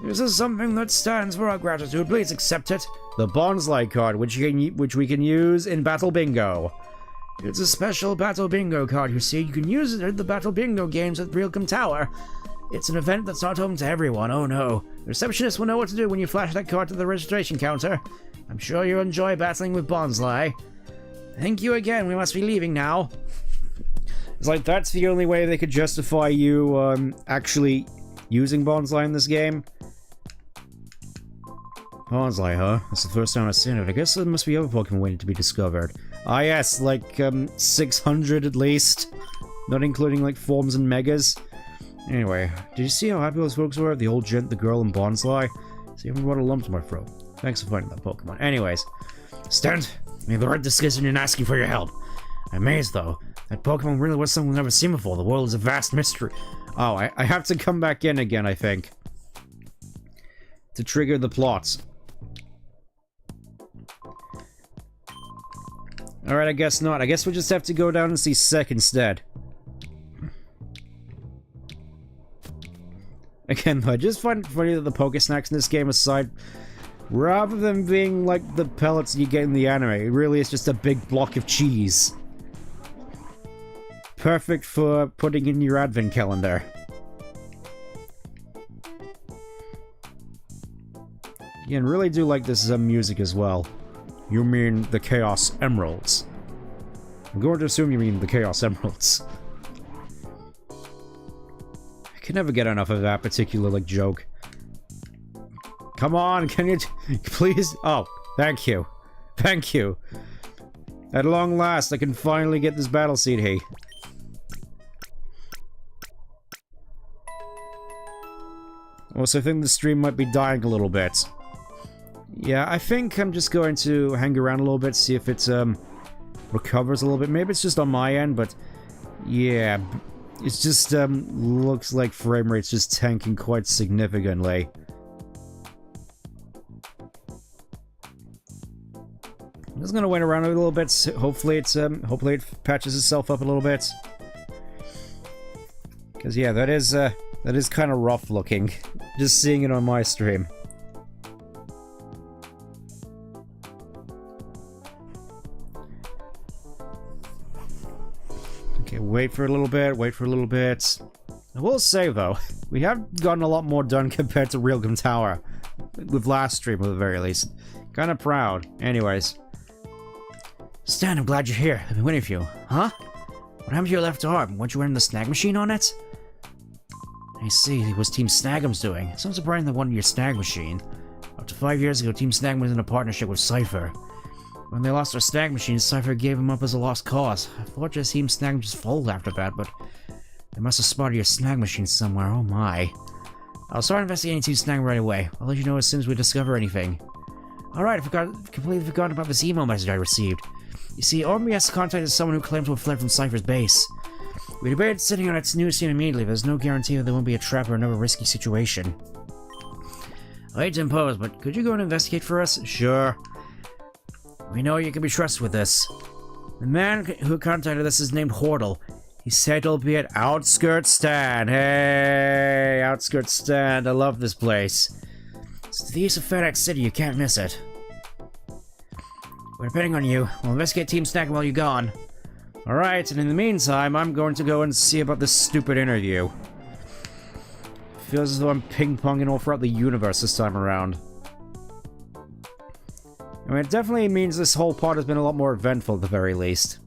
This is something that stands for our gratitude. Please accept it. The Bonsly card, which we can use in Battle Bingo. It's a special Battle Bingo card, you see. You can use it at the Battle Bingo games at Realcom Tower. It's an event that's not open to everyone, oh no. The receptionist will know what to do when you flash that card to the registration counter. I'm sure you'll enjoy battling with Bonsly. Thank you again, we must be leaving now. It's like, that's the only way they could justify you, actually using Bonsai in this game. Bonsai, huh? That's the first time I've seen it. I guess there must be other Pokemon waiting to be discovered. Ah yes, like, 600 at least. Not including, like, forms and megas. Anyway, did you see how happy those folks were? The old gent, the girl, and Bonsai? See, even brought a lump to my throat. Thanks for finding that Pokemon. Anyways. Stand! I made the right decision in asking for your help. I'm amazed, though. That Pokemon really was something we've never seen before. The world is a vast mystery. Oh, I have to come back in again, I think. To trigger the plots. Alright, I guess not. I guess we'll just have to go down and see Sek instead. Again, though, I just find it funny that the Pokésnacks in this game aside, rather than being like the pellets you get in the anime, it really is just a big block of cheese. Perfect for putting in your advent calendar. Yeah, and really do like this music as well. You mean the Chaos Emeralds? I'm going to assume you mean the Chaos Emeralds. I can never get enough of that particular, like, joke. Come on, can you please? Oh, thank you. Thank you. At long last, I can finally get this battle seed hay. Also, I think the stream might be dying a little bit. Yeah, I think I'm just going to hang around a little bit, see if it, recovers a little bit. Maybe it's just on my end, but yeah, it's just, looks like frame rate's just tanking quite significantly. I'm just gonna wait around a little bit, hopefully it's, hopefully it patches itself up a little bit. Because, yeah, that is kind of rough looking, just seeing it on my stream. Okay, wait for a little bit, wait for a little bit. I will say, though, we have gotten a lot more done compared to Realgum Tower. With last stream, at the very least. Kind of proud. Anyways. Stan, I'm glad you're here. I've been waiting for you. Huh? What happened to your left arm? Weren't you wearing the snag machine on it? I see, it was Team Snag'em's doing. It's not surprising they wanted your snag machine. Up to 5 years ago, Team Snag was in a partnership with Cypher. When they lost their snag machine, Cypher gave him up as a lost cause. I thought just Team Snag just folded after that, but they must have spotted your snag machine somewhere, oh my. I'll start investigating Team Snag right away. I'll let you know as soon as we discover anything. Alright, I completely forgot about this email message I received. You see, RMS contacted someone who claimed to have fled from Cypher's base. We debated sitting on its news scene immediately, but there's no guarantee that there won't be a trap or another risky situation. I hate to impose, but could you go and investigate for us? Sure. We know you can be trusted with this. The man who contacted us is named Hordle. He said he'll be at Outskirts Stand. Hey, Outskirts Stand. I love this place. It's to the east of FedEx City. You can't miss it. We're depending on you. We'll investigate Team Snag while you're gone. Alright, and in the meantime, I'm going to go and see about this stupid interview. Feels as though I'm ping-ponging all throughout the universe this time around. I mean, it definitely means this whole part has been a lot more eventful at the very least.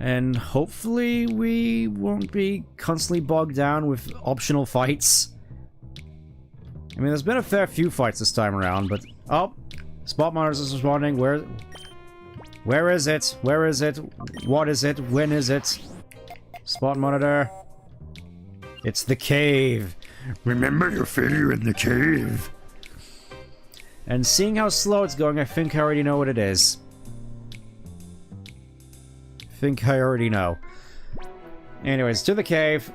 And hopefully we won't be constantly bogged down with optional fights. I mean, there's been a fair few fights this time around, but... Oh! Spot monitors is responding. Where is it? Where is it? What is it? When is it? Spot monitor. It's the cave. Remember your failure in the cave. And seeing how slow it's going, I think I already know what it is. Anyways, to the cave.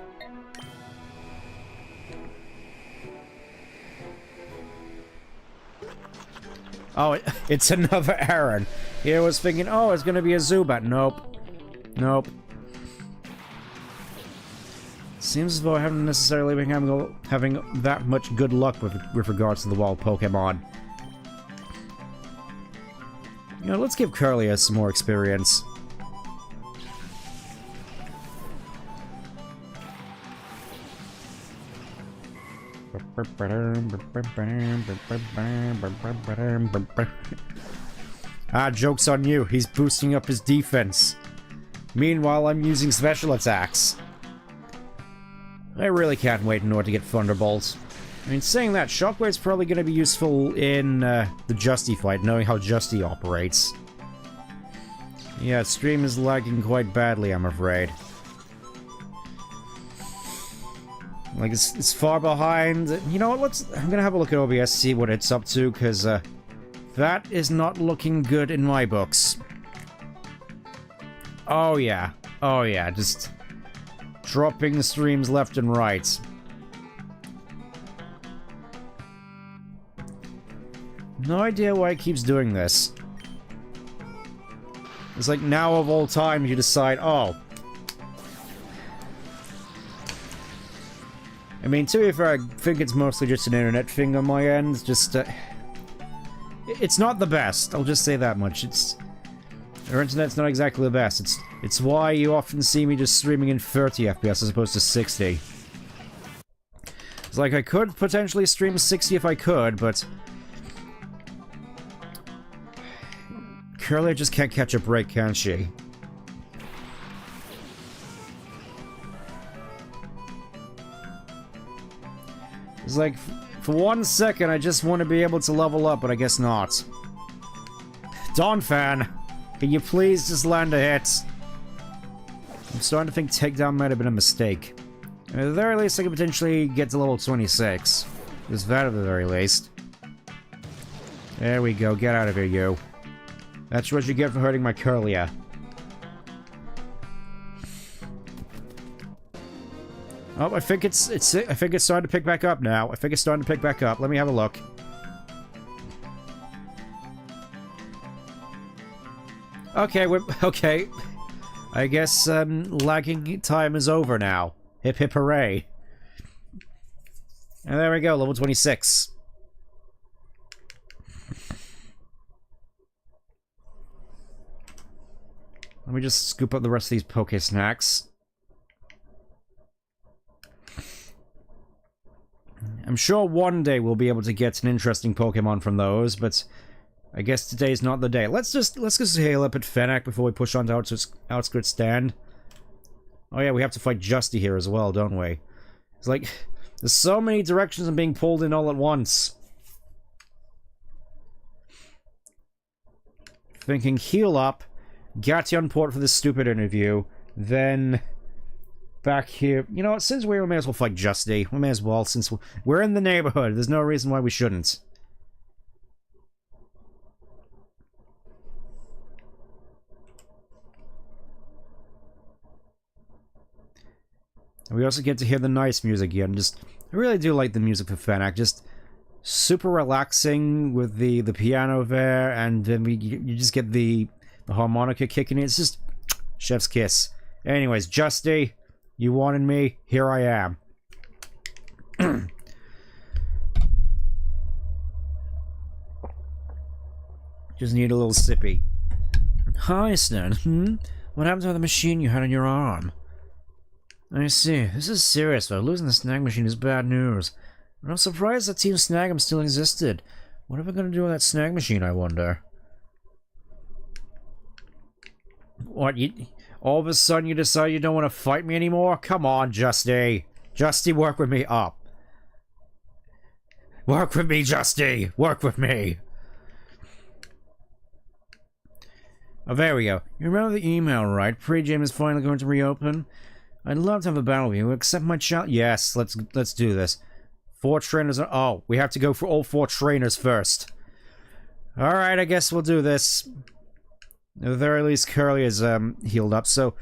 Oh, it's another Aaron. Here I was thinking, oh, it's gonna be a Zubat. Nope. Nope. Seems as though I haven't necessarily been having that much good luck with regards to the wild Pokemon. You know, let's give Curlia some more experience. Ah, joke's on you. He's boosting up his defense. Meanwhile, I'm using special attacks. I really can't wait in order to get Thunderbolt. I mean, saying that, Shockwave's probably going to be useful in the Justy fight, knowing how Justy operates. Yeah, stream is lagging quite badly, I'm afraid. Like, it's far behind. You know what, I'm gonna have a look at OBS, see what it's up to, because, that is not looking good in my books. Oh yeah, just dropping streams left and right. No idea why it keeps doing this. It's like, now of all time, you decide, oh. I mean, to be fair, I think it's mostly just an internet thing on my end, just, it's not the best, I'll just say that much. Our internet's not exactly the best. It's why you often see me just streaming in 30 FPS as opposed to 60. It's like, I could potentially stream 60 if I could, but... Curly just can't catch a break, can she? It's like, for 1 second, I just want to be able to level up, but I guess not. Dawnfan, can you please just land a hit? I'm starting to think takedown might have been a mistake. At the very least, I could potentially get to level 26. There's that at the very least. There we go, get out of here, you. That's what you get for hurting my Curlia. Oh, I think it's starting to pick back up now. I think it's starting to pick back up. Let me have a look. Okay, okay. I guess, lagging time is over now. Hip hip hooray. And there we go, level 26. Let me just scoop up the rest of these Poké Snacks. I'm sure one day we'll be able to get an interesting Pokemon from those, but I guess today's not the day. Let's just heal up at Fennec before we push on to Outskirts Stand. Oh yeah, we have to fight Justy here as well, don't we? It's like, there's so many directions I'm being pulled in all at once. Thinking heal up, Gation port for this stupid interview, then back here. You know what, since we may as well fight Justy. We may as well, since we're in the neighborhood. There's no reason why we shouldn't. And we also get to hear the nice music again. Just, I really do like the music for Fennec. Just super relaxing with the piano there, and then you just get the harmonica kicking in. It's just chef's kiss. Anyways, Justy, you wanted me, here I am. Just need a little sippy. Hi, Stan. What happened to the machine you had on your arm? I see. This is serious, though. Losing the snag machine is bad news. But I'm surprised that Team Snag'em still existed. What are we gonna do with that snag machine, I wonder? What, all of a sudden you decide you don't want to fight me anymore? Come on, Justy. Justy, work with me up. Work with me, Justy. Work with me. Oh, there we go. You remember the email, right? Pre-gym is finally going to reopen. I'd love to have a battle with you. Accept my challenge. Yes, let's do this. 4 trainers are... Oh, we have to go for all 4 trainers first. Alright, I guess we'll do this. At the very least, Curly is healed up, so...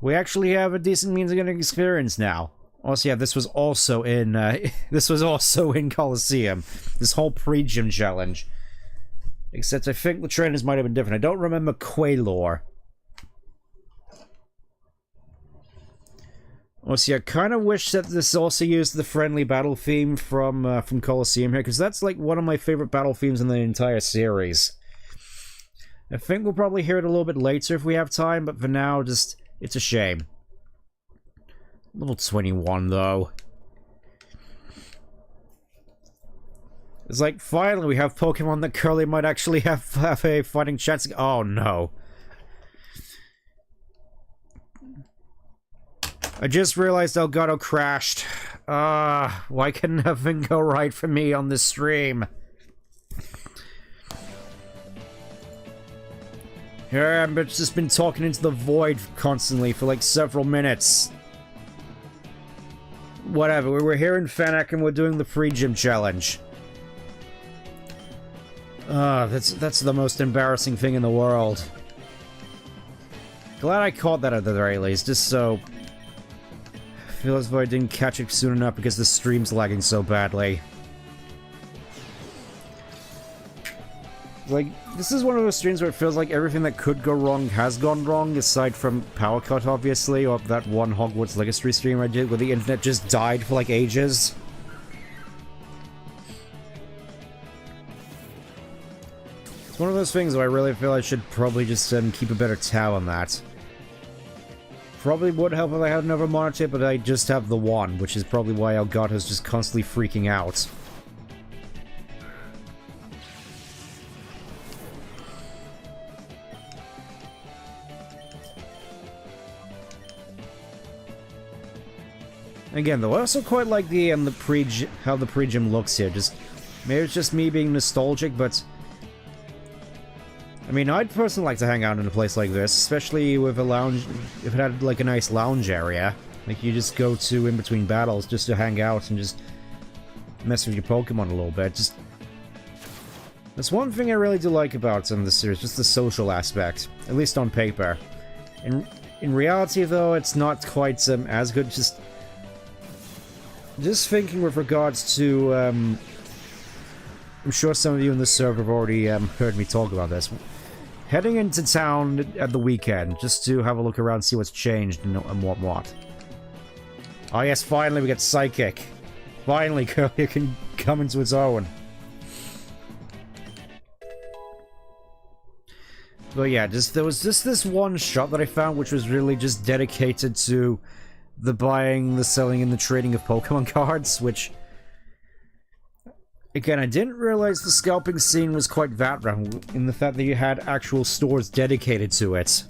We actually have a decent means of getting experience now. Also, yeah, this was also in, this was also in Coliseum. This whole pre-gym challenge. Except I think the trainers might have been different. I don't remember Quaylor. Also, yeah, I kind of wish that this also used the friendly battle theme from Coliseum here, because that's like one of my favorite battle themes in the entire series. I think we'll probably hear it a little bit later if we have time, but for now, just, it's a shame. Level 21, though. It's like, finally, we have Pokemon that Curly might actually have a fighting chance. Oh, no. I just realized Elgato crashed. Why can nothing go right for me on this stream? Here I've just been talking into the void constantly for like several minutes. Whatever, we're here in Fennec and we're doing the free gym challenge. That's the most embarrassing thing in the world. Glad I caught that at the very least, just so... I feel as though I didn't catch it soon enough because the stream's lagging so badly. Like, this is one of those streams where it feels like everything that could go wrong has gone wrong, aside from Power Cut, obviously, or that one Hogwarts Legacy stream I did where the internet just died for like ages. It's one of those things where I really feel I should probably just keep a better tab on that. Probably would help if I had another monitor, but I just have the one, which is probably why Elgato's just constantly freaking out. Again, though, I also quite like the how the pre-gym looks here. Just maybe it's just me being nostalgic, but I mean, I'd personally like to hang out in a place like this, especially with a lounge. If it had like a nice lounge area, like you just go to in between battles just to hang out and just mess with your Pokemon a little bit. Just that's one thing I really do like about some of the series, just the social aspect, at least on paper. In reality, though, it's not quite as good. Just thinking with regards to, I'm sure some of you in the server have already heard me talk about this. Heading into town at the weekend, just to have a look around, see what's changed and what. Oh yes, finally we get Psychic. Finally, Curly can come into its own. But yeah, there was just this one shop that I found which was really just dedicated to the buying, the selling, and the trading of Pokemon cards, which... Again, I didn't realize the scalping scene was quite that round, in the fact that you had actual stores dedicated to it.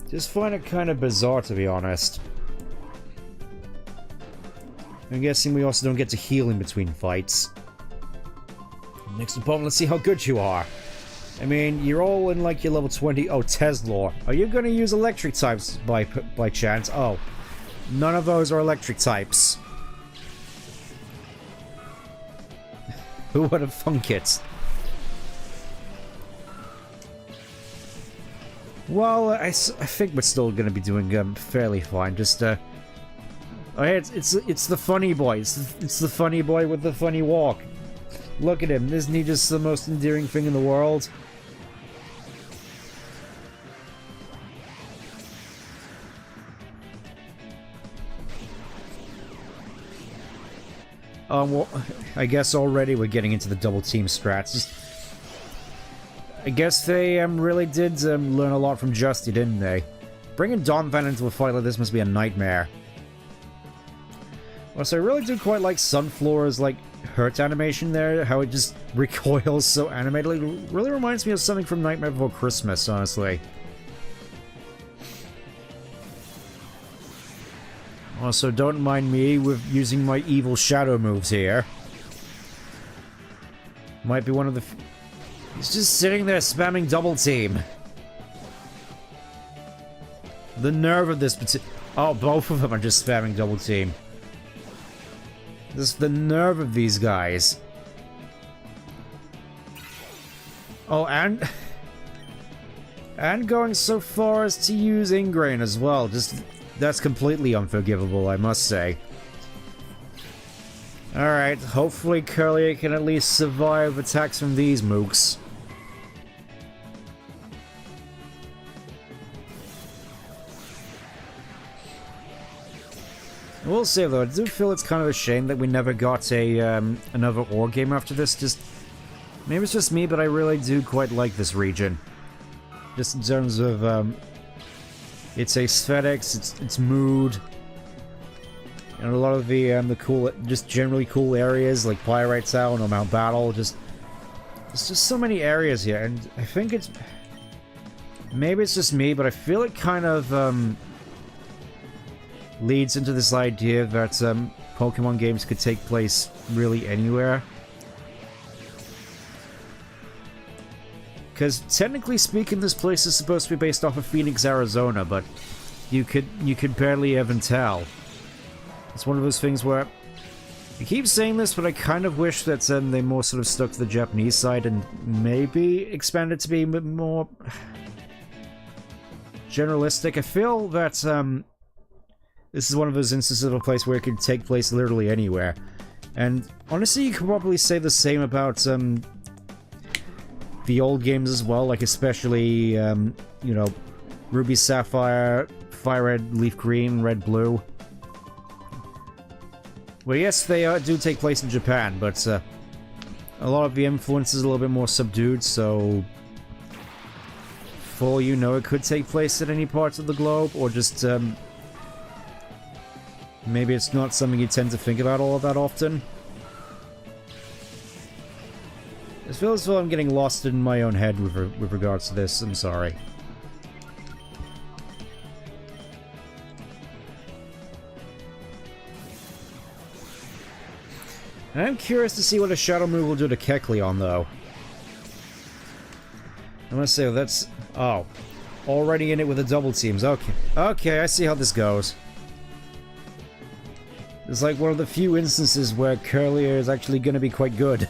Just find it kind of bizarre, to be honest. I'm guessing we also don't get to heal in between fights. Next opponent, let's see how good you are. I mean, you're all in like your level 20. Oh, Teslor. Are you gonna use electric types by chance? Oh. None of those are electric types. Who would have thunk it? Well, I think we're still gonna be doing fairly fine. Just oh yeah, it's the funny boy. It's the funny boy with the funny walk. Look at him. Isn't he just the most endearing thing in the world? Well, I guess already we're getting into the double team strats. I guess they really did learn a lot from Justy, didn't they? Bringing Donphan into a fight like this must be a nightmare. Also, I really do quite like Sunflora's like hurt animation there, how it just recoils so animated. It really reminds me of something from Nightmare Before Christmas, honestly. Also, don't mind me with using my evil shadow moves here. Might be one of the... He's just sitting there spamming double team. The nerve of this... Oh, both of them are just spamming double team. The nerve of these guys. Oh, and... And going so far as to use Ingrain as well. Just... That's completely unforgivable, I must say. Alright, hopefully Curly can at least survive attacks from these mooks. I will say though, I do feel it's kind of a shame that we never got a another ore game after this. Just maybe it's just me, but I really do quite like this region. Just in terms of its aesthetics, its mood, and a lot of the cool, just generally cool areas like Pyrite Town or Mount Battle. There's just so many areas here, and I think it's maybe it's just me, but I feel it kind of leads into this idea that Pokemon games could take place really anywhere. Because technically speaking, this place is supposed to be based off of Phoenix, Arizona, but you could barely even tell. It's one of those things where I keep saying this, but I kind of wish that they more sort of stuck to the Japanese side and maybe expanded to be a bit more generalistic. I feel that this is one of those instances of a place where it could take place literally anywhere. And honestly, you could probably say the same about the old games as well, like especially, you know, Ruby Sapphire, Fire Red, Leaf Green, Red Blue. Well, yes, they do take place in Japan, but a lot of the influence is a little bit more subdued, so for all you know, it could take place at any parts of the globe, or just maybe it's not something you tend to think about all that often. I feel as though I'm getting lost in my own head with regards to this. I'm sorry. And I'm curious to see what a Shadow move will do to Kecleon, though. I'm gonna say that's... Oh. Already in it with the double teams. Okay. Okay, I see how this goes. It's like one of the few instances where Curlier is actually gonna be quite good.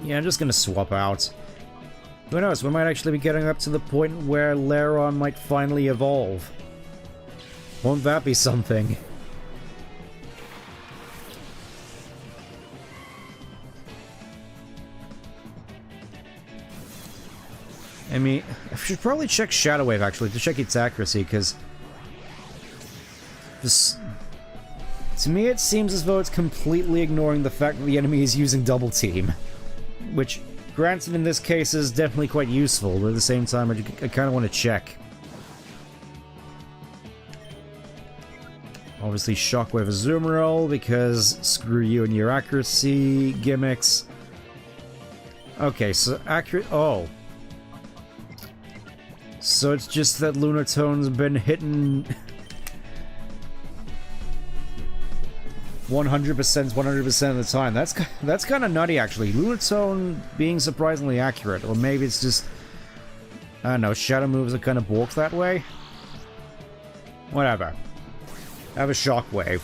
Yeah, I'm just gonna swap out. Who knows, we might actually be getting up to the point where Lairon might finally evolve. Won't that be something? I mean, I should probably check Shadow Wave actually, to check its accuracy, because... this... To me it seems as though it's completely ignoring the fact that the enemy is using Double Team. Which, granted in this case, is definitely quite useful, but at the same time I kind of want to check. Obviously Shockwave Azumarill, because screw you and your accuracy gimmicks. Okay, so accurate... Oh. So it's just that Lunatone's been hitting... 100% of the time. That's kind of nutty, actually. Lunatone being surprisingly accurate, or maybe it's just... I don't know, Shadow moves are kind of balked that way? Whatever. Have a Shockwave.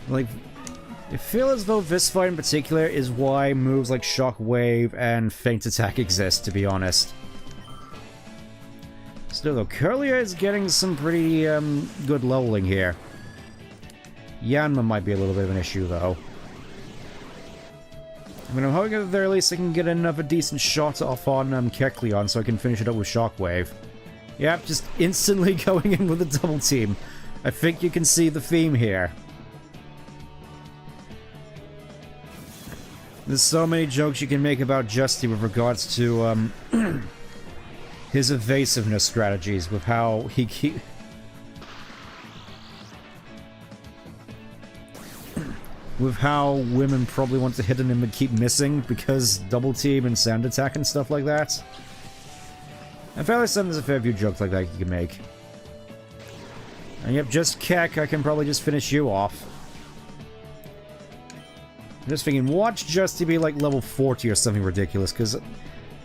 Like, I feel as though this fight in particular is why moves like Shockwave and Feint Attack exist, to be honest. Still though, Curlier is getting some pretty good leveling here. Yanma might be a little bit of an issue, though. I mean, I'm hoping at the very least I can get another decent shot off on Kecleon so I can finish it up with Shockwave. Yep, just instantly going in with a double team. I think you can see the theme here. There's so many jokes you can make about Justy with regards to his evasiveness strategies, with how he with how women probably want to hit him and keep missing because double team and sand attack and stuff like that. And fairly certain there's a fair few jokes like that you can make. And yep, just Keck, I can probably just finish you off. I'm just thinking, watch Justy be like level 40 or something ridiculous, because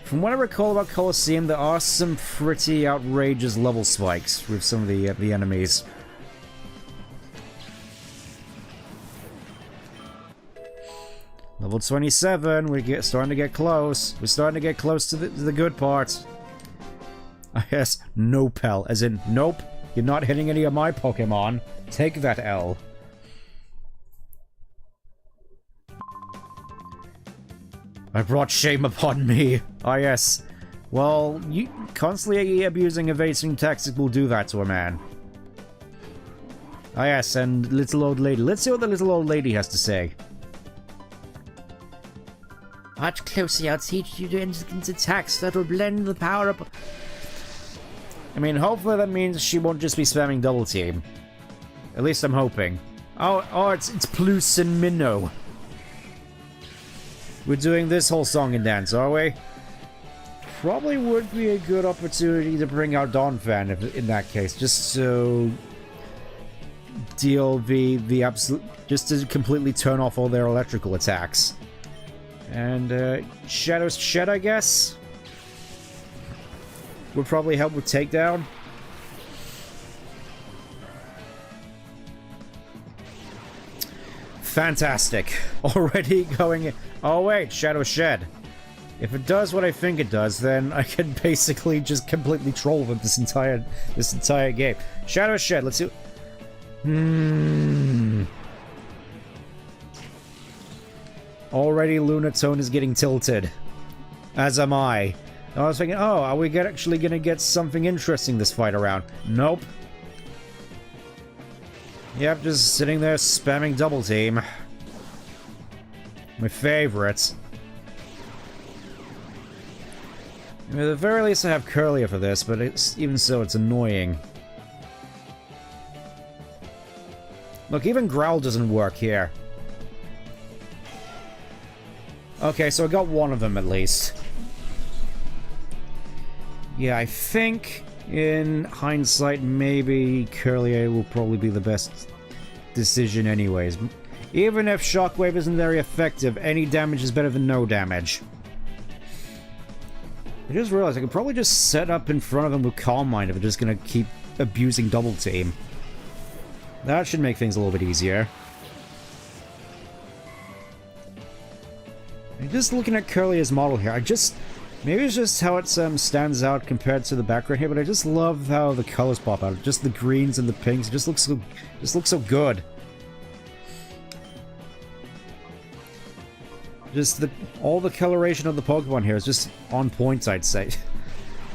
from what I recall about Colosseum, there are some pretty outrageous level spikes with some of the enemies. Level 27, we're starting to get close. We're starting to get close to the good parts. Yes, nope, L, as in, nope, you're not hitting any of my Pokemon. Take that, L. I brought shame upon me. Ah, yes. Well, you constantly abusing evading tactics will do that to a man. Ah, yes, and little old lady. Let's see what the little old lady has to say. Watch closely, I'll teach you to instant attacks that will blend the power up. I mean, hopefully that means she won't just be spamming double team. At least I'm hoping. Oh, it's Plus and Minnow. We're doing this whole song and dance, are we? Probably would be a good opportunity to bring out Donphan if, in that case, just so deal the absolute, just to completely turn off all their electrical attacks. And Shadow's Shed, I guess, would probably help with takedown. Fantastic. Already going... Oh wait, Shadow Shed. If it does what I think it does, then I can basically just completely troll them this entire game. Shadow Shed, let's see... Already Lunatone is getting tilted. As am I. I was thinking, oh, are we actually gonna get something interesting this fight around? Nope. Yep, just sitting there spamming double team. My favorite. I mean, at the very least I have Curlier for this, but even so, it's annoying. Look, even Growl doesn't work here. Okay, so I got one of them at least. Yeah, I think in hindsight, maybe Curlier will probably be the best decision anyways. Even if Shockwave isn't very effective, any damage is better than no damage. I just realized I could probably just set up in front of them with Calm Mind if we're just gonna keep abusing Double Team. That should make things a little bit easier. And just looking at Curlier's model here, maybe it's just how it stands out compared to the background here, but I just love how the colors pop out. Just the greens and the pinks, it just looks so good. Just all the coloration of the Pokemon here is just on point, I'd say.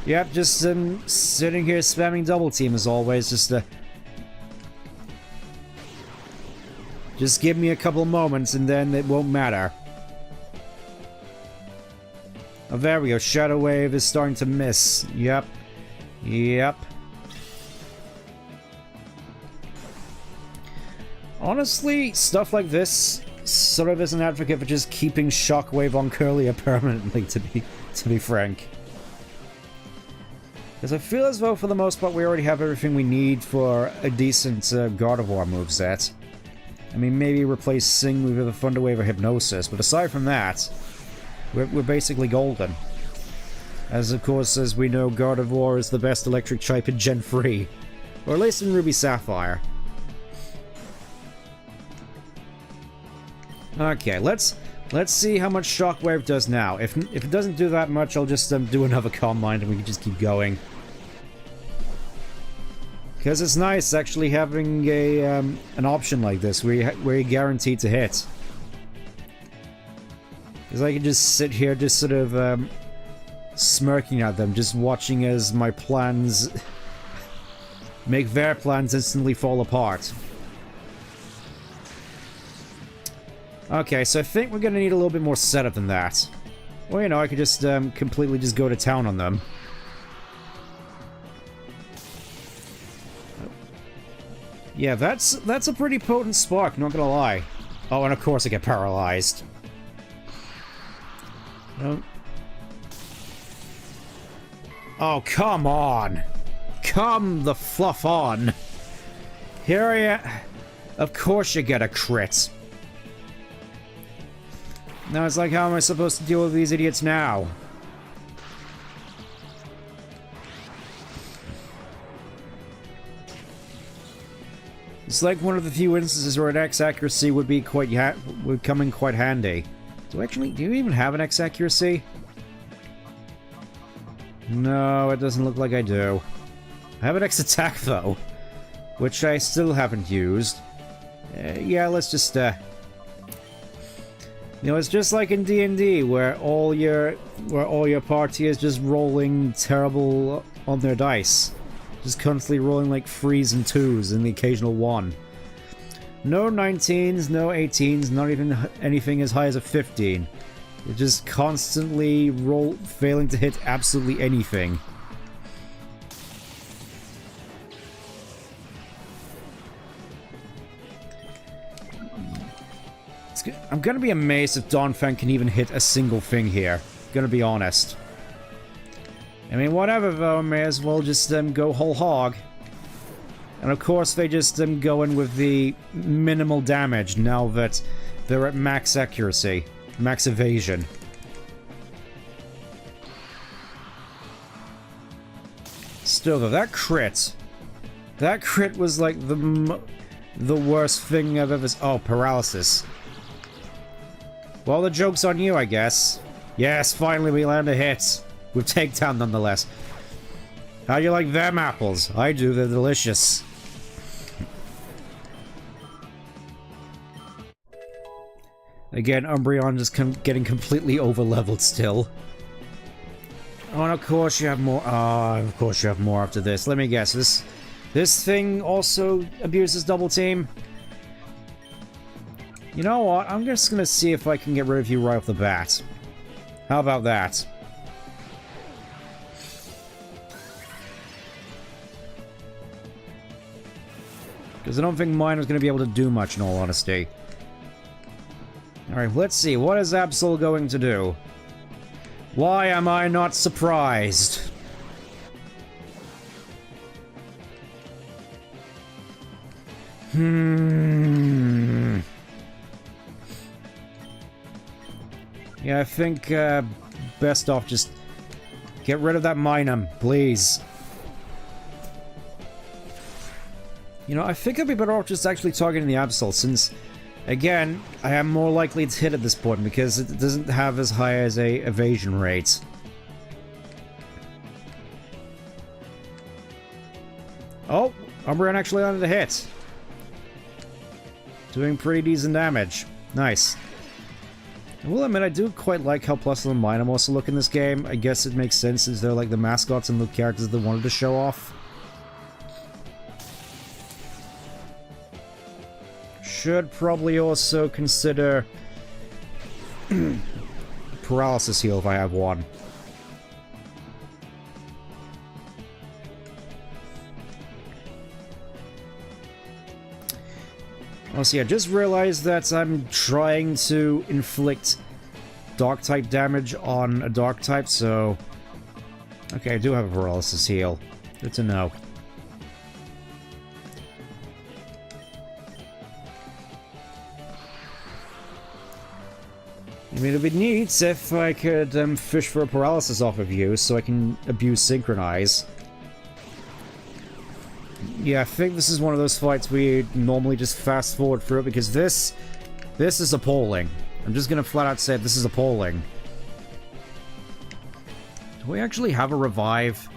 Yep, just sitting here spamming Double Team as always, just give me a couple moments and then it won't matter. Oh, there we go. Shadow Wave is starting to miss. Yep. Yep. Honestly, stuff like this sort of is an advocate for just keeping Shockwave on Curlier permanently, to be frank. Because I feel as though, for the most part, we already have everything we need for a decent Gardevoir moveset. I mean, maybe replace Sing with a Thunder Wave or Hypnosis, but aside from that, we're basically golden. As of course, as we know, Gardevoir is the best electric type in Gen 3. Or at least in Ruby Sapphire. Okay, let's see how much Shockwave does now. If it doesn't do that much, I'll just do another Calm Mind and we can just keep going. Because it's nice actually having an option like this where you're guaranteed to hit. Because I can just sit here just sort of smirking at them, just watching as my plans make their plans instantly fall apart. Okay, so I think we're gonna need a little bit more setup than that. Well, you know, I could just completely just go to town on them. Yeah, that's a pretty potent spark, not gonna lie. Oh, and of course I get paralyzed. No. Oh, come on! Come the fluff on! Here you... Of course you get a crit. Now it's like, how am I supposed to deal with these idiots now? It's like one of the few instances where an X accuracy would be would come in quite handy. Do you even have an X accuracy? No, it doesn't look like I do. I have an X attack though, which I still haven't used. Yeah, let's just you know, it's just like in D&D where all your party is just rolling terrible on their dice. Just constantly rolling like 3s and 2s and the occasional 1. No 19s, no 18s, not even anything as high as a 15. They're just constantly failing to hit absolutely anything. It's I'm gonna be amazed if Donphan can even hit a single thing here. Gonna be honest. I mean, whatever though, may as well just go whole hog. And of course they just go in with the minimal damage now that they're at max accuracy. Max evasion. Still though, that crit was like the worst thing I've ever... Oh, paralysis. Well, the joke's on you, I guess. Yes, finally we land a hit. With takedown nonetheless. How do you like them apples? I do, they're delicious. Again, Umbreon just getting completely over-leveled still. Oh, and of course you have more... of course you have more after this. Let me guess, this thing also abuses Double Team? You know what? I'm just gonna see if I can get rid of you right off the bat. How about that? Because I don't think mine was gonna be able to do much, in all honesty. Alright, let's see. What is Absol going to do? Why am I not surprised? Yeah, I think, best off just get rid of that Minun, please. You know, I think I'd be better off just actually targeting the Absol, since, again, I am more likely to hit at this point, because it doesn't have as high as a evasion rate. Oh, Umbreon actually landed a hit. Doing pretty decent damage. Nice. I will admit, I do quite like how Plus and Minun also look in this game. I guess it makes sense since they're like the mascots and the characters they wanted to show off. Should probably also consider paralysis heal if I have one. Oh, so yeah, just realized that I'm trying to inflict Dark-type damage on a Dark-type, so... Okay, I do have a paralysis heal. Good to know. I mean, it'd be neat if I could fish for a paralysis off of you, so I can abuse Synchronize. Yeah, I think this is one of those fights where you normally just fast forward through it, because this is appalling. I'm just gonna flat out say this is appalling. Do we actually have a revive?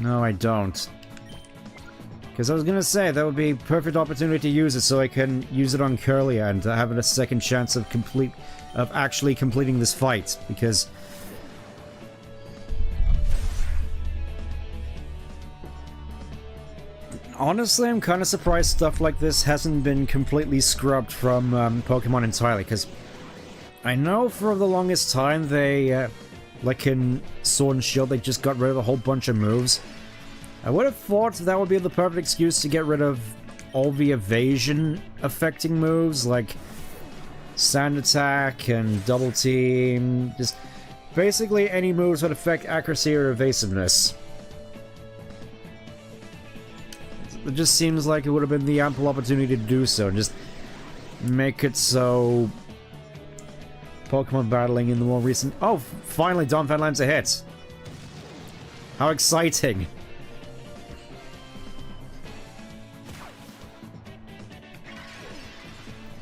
No, I don't. Because I was gonna say, that would be a perfect opportunity to use it so I can use it on Curlia and have a second chance of actually completing this fight, because... Honestly, I'm kind of surprised stuff like this hasn't been completely scrubbed from Pokemon entirely, because I know for the longest time they, like in Sword and Shield, they just got rid of a whole bunch of moves. I would have thought that would be the perfect excuse to get rid of all the evasion-affecting moves, like Sand Attack and Double Team, just basically any moves that affect accuracy or evasiveness. It just seems like it would have been the ample opportunity to do so, and just make it so Pokemon battling in the more recent... Oh, finally Donphan lands a hit! How exciting!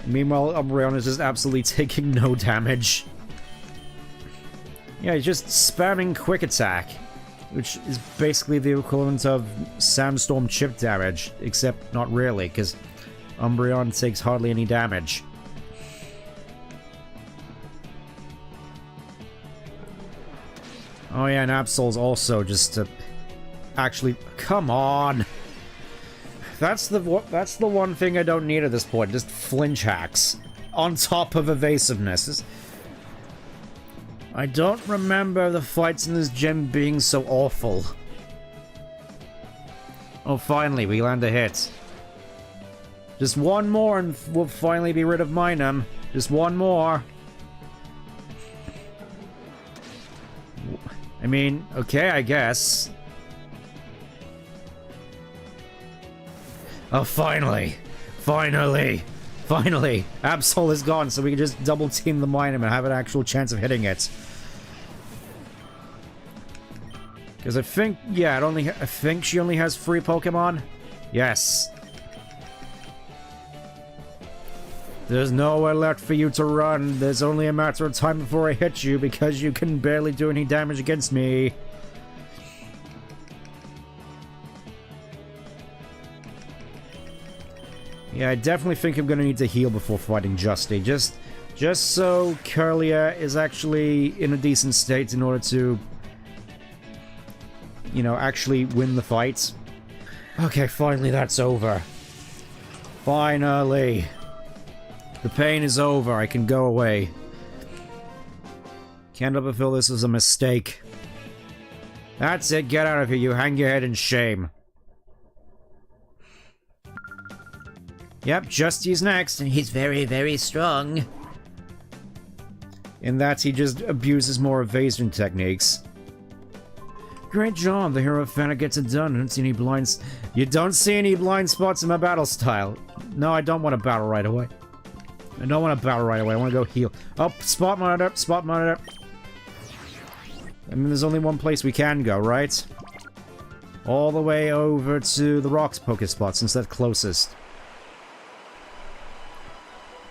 Meanwhile, Umbreon is just absolutely taking no damage. Yeah, he's just spamming Quick Attack, which is basically the equivalent of Sandstorm chip damage, except not really, because Umbreon takes hardly any damage. Oh yeah, and Absol's also just actually... Come on! That's the one thing I don't need at this point, just flinch hacks. On top of evasiveness. I don't remember the fights in this gym being so awful. Oh, finally, we land a hit. Just one more and we'll finally be rid of Minun. Just one more. I mean, okay, I guess. Oh, finally! Finally! Finally! Absol is gone, so we can just double team the mine and have an actual chance of hitting it. Because I think, yeah, I think she only has 3 Pokemon? Yes. There's nowhere left for you to run. There's only a matter of time before I hit you because you can barely do any damage against me. Yeah, I definitely think I'm gonna need to heal before fighting Justy. Just so Curlia is actually in a decent state in order to, you know, actually win the fight. Okay, finally that's over. Finally. The pain is over. I can go away. Can't ever feel this was a mistake. That's it. Get out of here. You hang your head in shame. Yep, Justy's next, and he's very, very strong. In that, he just abuses more evasion techniques. Great job. The hero Fana gets it done. I don't see any blinds. You don't see any blind spots in my battle style. No, I don't want to battle right away. I don't want to battle right away. I want to go heal. Oh, spot monitor. Spot monitor. I mean, there's only one place we can go, right? All the way over to the Rocks Pokespot, since that's closest.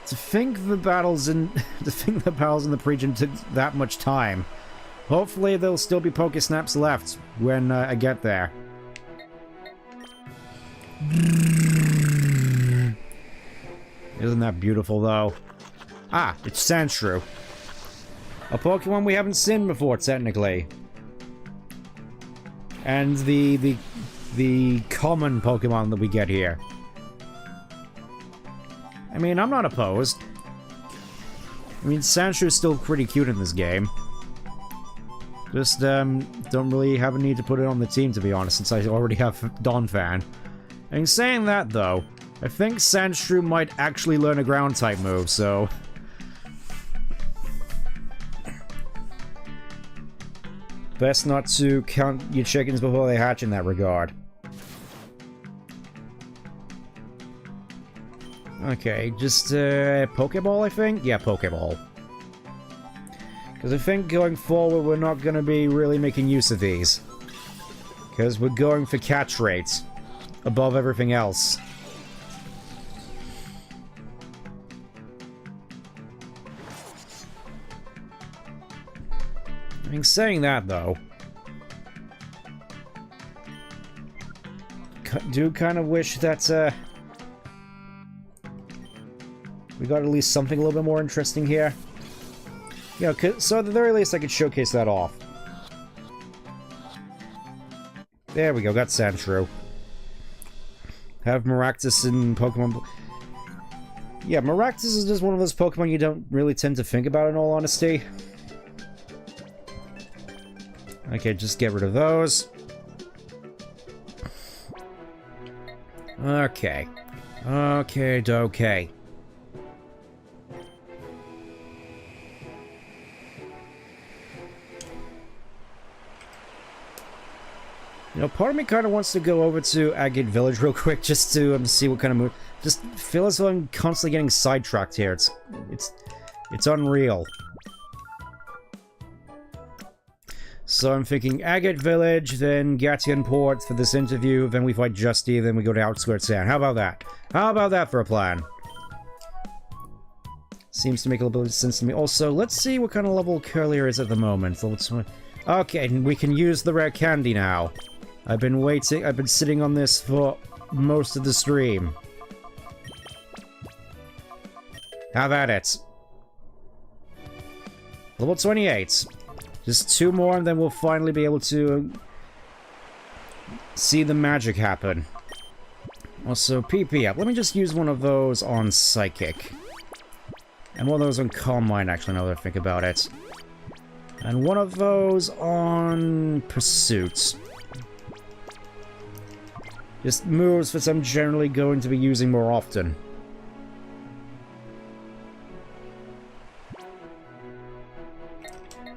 To think the battles in the region took that much time. Hopefully there'll still be Pokesnaps left when I get there. Isn't that beautiful, though? Ah, it's Sandshrew. A Pokemon we haven't seen before, technically. And the common Pokemon that we get here. I mean, I'm not opposed. I mean, Sandshrew's still pretty cute in this game. Just, don't really have a need to put it on the team, to be honest, since I already have Donphan. And saying that, though, I think Sandshrew might actually learn a ground-type move, so... Best not to count your chickens before they hatch in that regard. Okay, just, Pokeball, I think? Yeah, Pokeball. Because I think going forward, we're not going to be really making use of these. Because we're going for catch rates above everything else. I mean, saying that, though, do kind of wish that, we got at least something a little bit more interesting here. You know, so at the very least I could showcase that off. There we go, got Sandshrew. Have Maractus in Pokemon... Yeah, Maractus is just one of those Pokemon you don't really tend to think about, in all honesty. Okay, just get rid of those. Okay. Okay. You know, part of me kind of wants to go over to Agate Village real quick just to see what kind of move. Just feel as though I'm constantly getting sidetracked here. It's unreal. So I'm thinking Agate Village, then Gatian Port for this interview, then we fight Justy, then we go to Outskirts Town. How about that? How about that for a plan? Seems to make a little bit of sense to me. Also, let's see what kind of level Curlier is at the moment. Level 20. Okay, we can use the rare candy now. I've been sitting on this for most of the stream. Have at it. Level 28. Just 2 more and then we'll finally be able to see the magic happen. Also, PP up. Let me just use one of those on Psychic. And one of those on Calm Mind, actually, now that I think about it. And one of those on Pursuit. Just moves that I'm generally going to be using more often.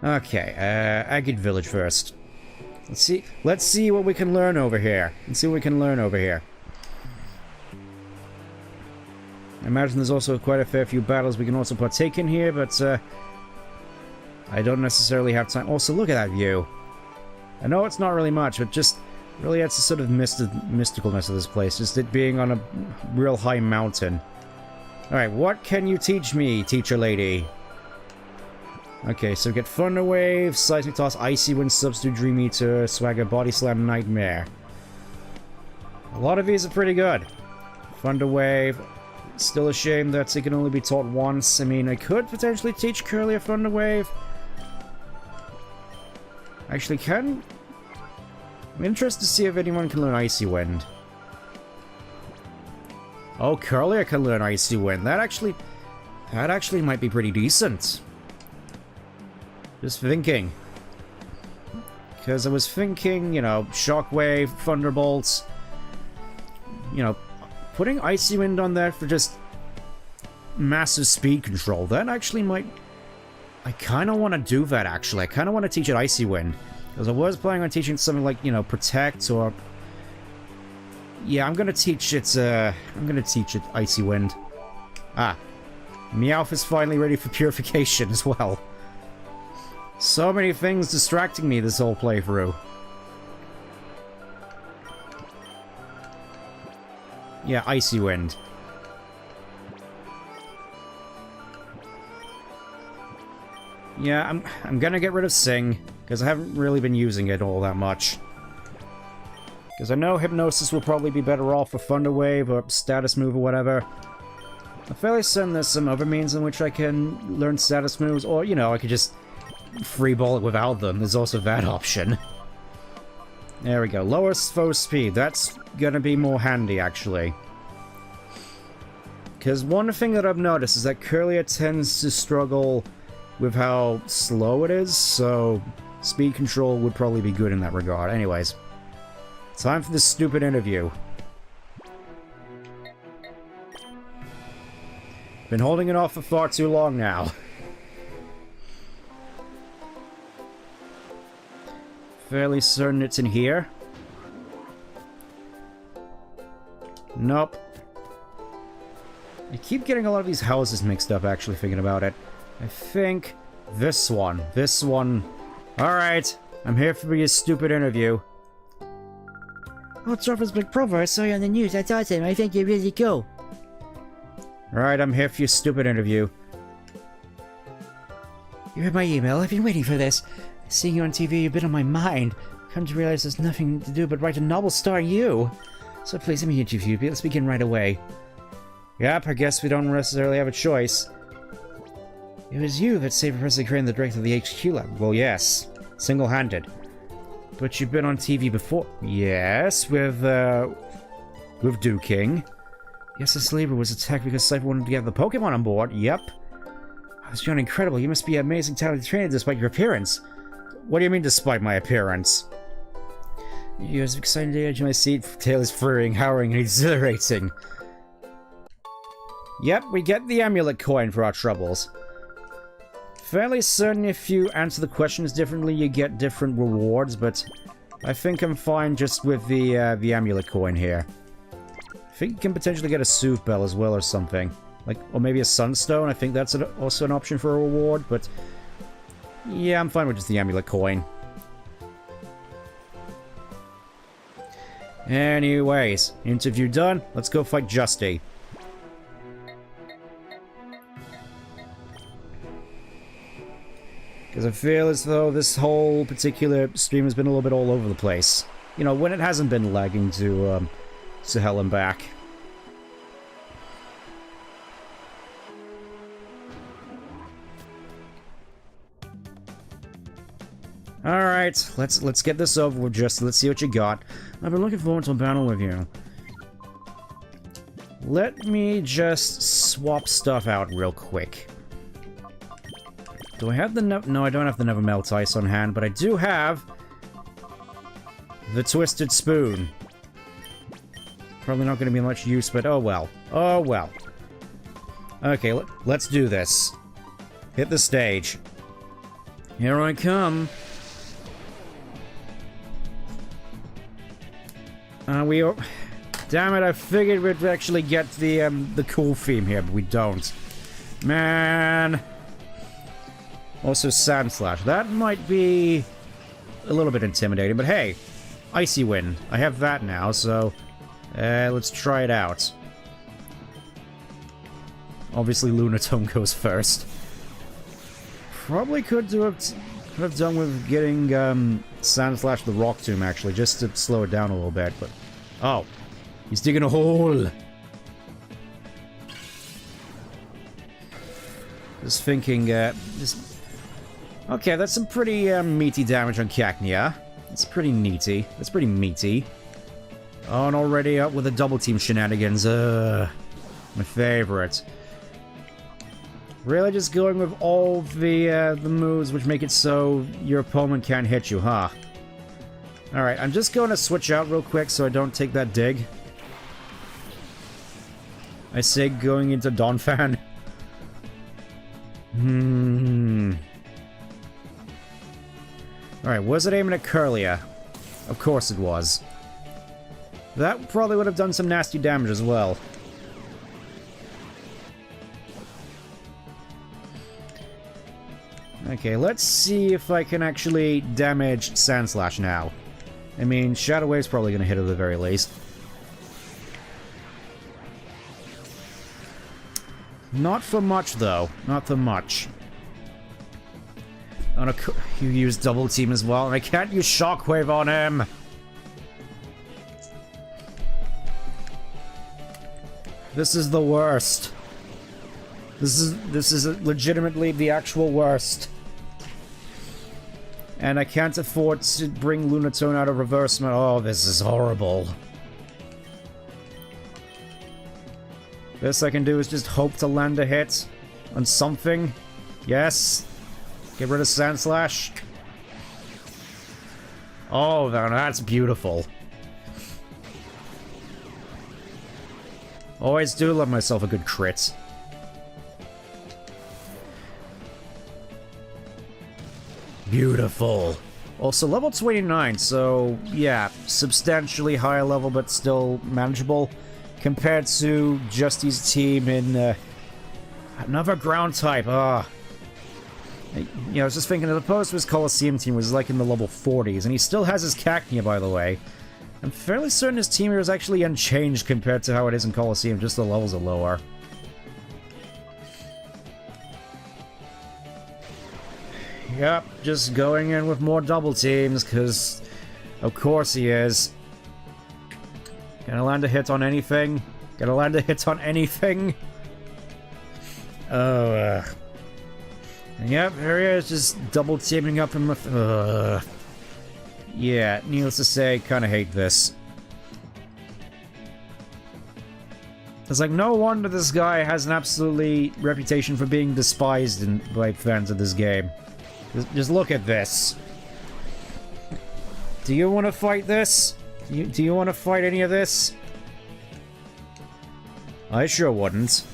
Okay, Agate Village first. Let's see what we can learn over here. I imagine there's also quite a fair few battles we can also partake in here, but I don't necessarily have time. Also, look at that view. I know it's not really much, but just really adds the sort of mysticalness of this place. Just it being on a real high mountain. Alright, what can you teach me, teacher lady? Okay, so get Thunder Wave, Seismic Toss, Icy Wind, Substitute Dream Eater, Swagger, Body Slam, Nightmare. A lot of these are pretty good. Thunder Wave. Still a shame that it can only be taught once. I mean, I could potentially teach Curly a Thunder Wave. Actually, I'm interested to see if anyone can learn Icy Wind. Oh, Curly can learn Icy Wind. That actually might be pretty decent. Just thinking. Because I was thinking, you know, Shockwave, Thunderbolts. You know, putting Icy Wind on there for just massive speed control. That actually might... I kind of want to do that, actually. I kind of want to teach it Icy Wind. Because I was planning on teaching something like, you know, Protect or... Yeah, I'm going to teach it Icy Wind. Ah. Meowth is finally ready for purification as well. So many things distracting me this whole playthrough. Yeah, Icy Wind. Yeah, I'm gonna get rid of Sing, because I haven't really been using it all that much. Because I know Hypnosis will probably be better off for Thunder Wave or Status Move or whatever. I'm fairly certain there's some other means in which I can learn Status Moves, or, you know, I could just freeball it without them. There's also that option. There we go. Lower foe speed. That's gonna be more handy, actually. Because one thing that I've noticed is that Curlia tends to struggle with how slow it is, so speed control would probably be good in that regard. Anyways, time for this stupid interview. Been holding it off for far too long now. Fairly certain it's in here. Nope. I keep getting a lot of these houses mixed up, actually, thinking about it. I think this one. This one. Alright, I'm here for your stupid interview. Oh, Trevor's big brother, I saw you on the news. That's awesome. I think you're really cool. Alright, I'm here for your stupid interview. You read my email. I've been waiting for this. Seeing you on TV, you've been on my mind. Come to realize there's nothing to do but write a novel starring you. So please, let me interview you. Let's begin right away. Yep, I guess we don't necessarily have a choice. It was you that saved Professor Crane, the director of the HQ lab. Well, yes. Single-handed. But you've been on TV before. Yes, with Dew King. Yes, this labor was attacked because Cypher wanted to get the POKéMON on board. Yep. Oh, it's beyond incredible. You must be an amazing talented trainer despite your appearance. What do you mean, despite my appearance? You're as excited to edge my seat. Tail is freeing, harrowing, and exhilarating. Yep, we get the amulet coin for our troubles. Fairly certain if you answer the questions differently, you get different rewards, but I think I'm fine just with the amulet coin here. I think you can potentially get a Soothe Bell as well or something. Like, or maybe a Sunstone. I think that's also an option for a reward, but yeah, I'm fine with just the amulet coin. Anyways, interview done. Let's go fight Justy. Because I feel as though this whole particular stream has been a little bit all over the place. You know, when it hasn't been lagging to hell and back. Alright, let's get this over with, Justy. Let's see what you got. I've been looking forward to a battle with you. Let me just swap stuff out real quick. Do I have the no, I don't have the Never Melt Ice on hand, but I do have the Twisted Spoon. Probably not going to be much use, but oh well. Oh well. Okay, let's do this. Hit the stage. Here I come. Damn it, I figured we'd actually get the cool theme here, but we don't. Man. Also, Sand Slash. That might be a little bit intimidating, but hey, Icy Wind. I have that now, so let's try it out. Obviously, Lunatone goes first. Probably could have done with getting Sand Slash the Rock Tomb, actually, just to slow it down a little bit, but... Oh. He's digging a hole! Just thinking, Okay, that's some pretty meaty damage on Cacnea. It's pretty neaty. That's pretty meaty. Oh, and already up with the double team shenanigans. My favorite. Really just going with all the moves which make it so your opponent can't hit you, huh? Alright, I'm just going to switch out real quick so I don't take that dig. I say going into Donphan. Alright, was it aiming at Curlia? Of course it was. That probably would have done some nasty damage as well. Okay, let's see if I can actually damage Sandslash now. I mean, Shadow Wave's probably going to hit it at the very least. Not for much, though. Not for much. Oh, no, you use Double Team as well, and I can't use Shockwave on him! This is the worst. This is legitimately the actual worst. And I can't afford to bring Lunatone out of reverse mode. Oh, this is horrible. Best I can do is just hope to land a hit on something. Yes. Get rid of Sandslash. Oh, now that's beautiful. Always do love myself a good crit. Beautiful. Also, level 29, so yeah, substantially higher level, but still manageable compared to Justy's team in another ground type. You know, I was just thinking, as opposed to his Colosseum team, was like in the level 40s, and he still has his Cacnea, by the way. I'm fairly certain his team here is actually unchanged compared to how it is in Colosseum, just the levels are lower. Yep, just going in with more double teams, because of course he is. Gonna land a hit on anything. Gonna land a hit on anything. Oh, yep, here he is, just double teaming up him with... Yeah, needless to say, kinda hate this. It's like, no wonder this guy has an absolutely reputation for being despised by fans of this game. Just look at this. Do you want to fight this? Do you want to fight any of this? I sure wouldn't.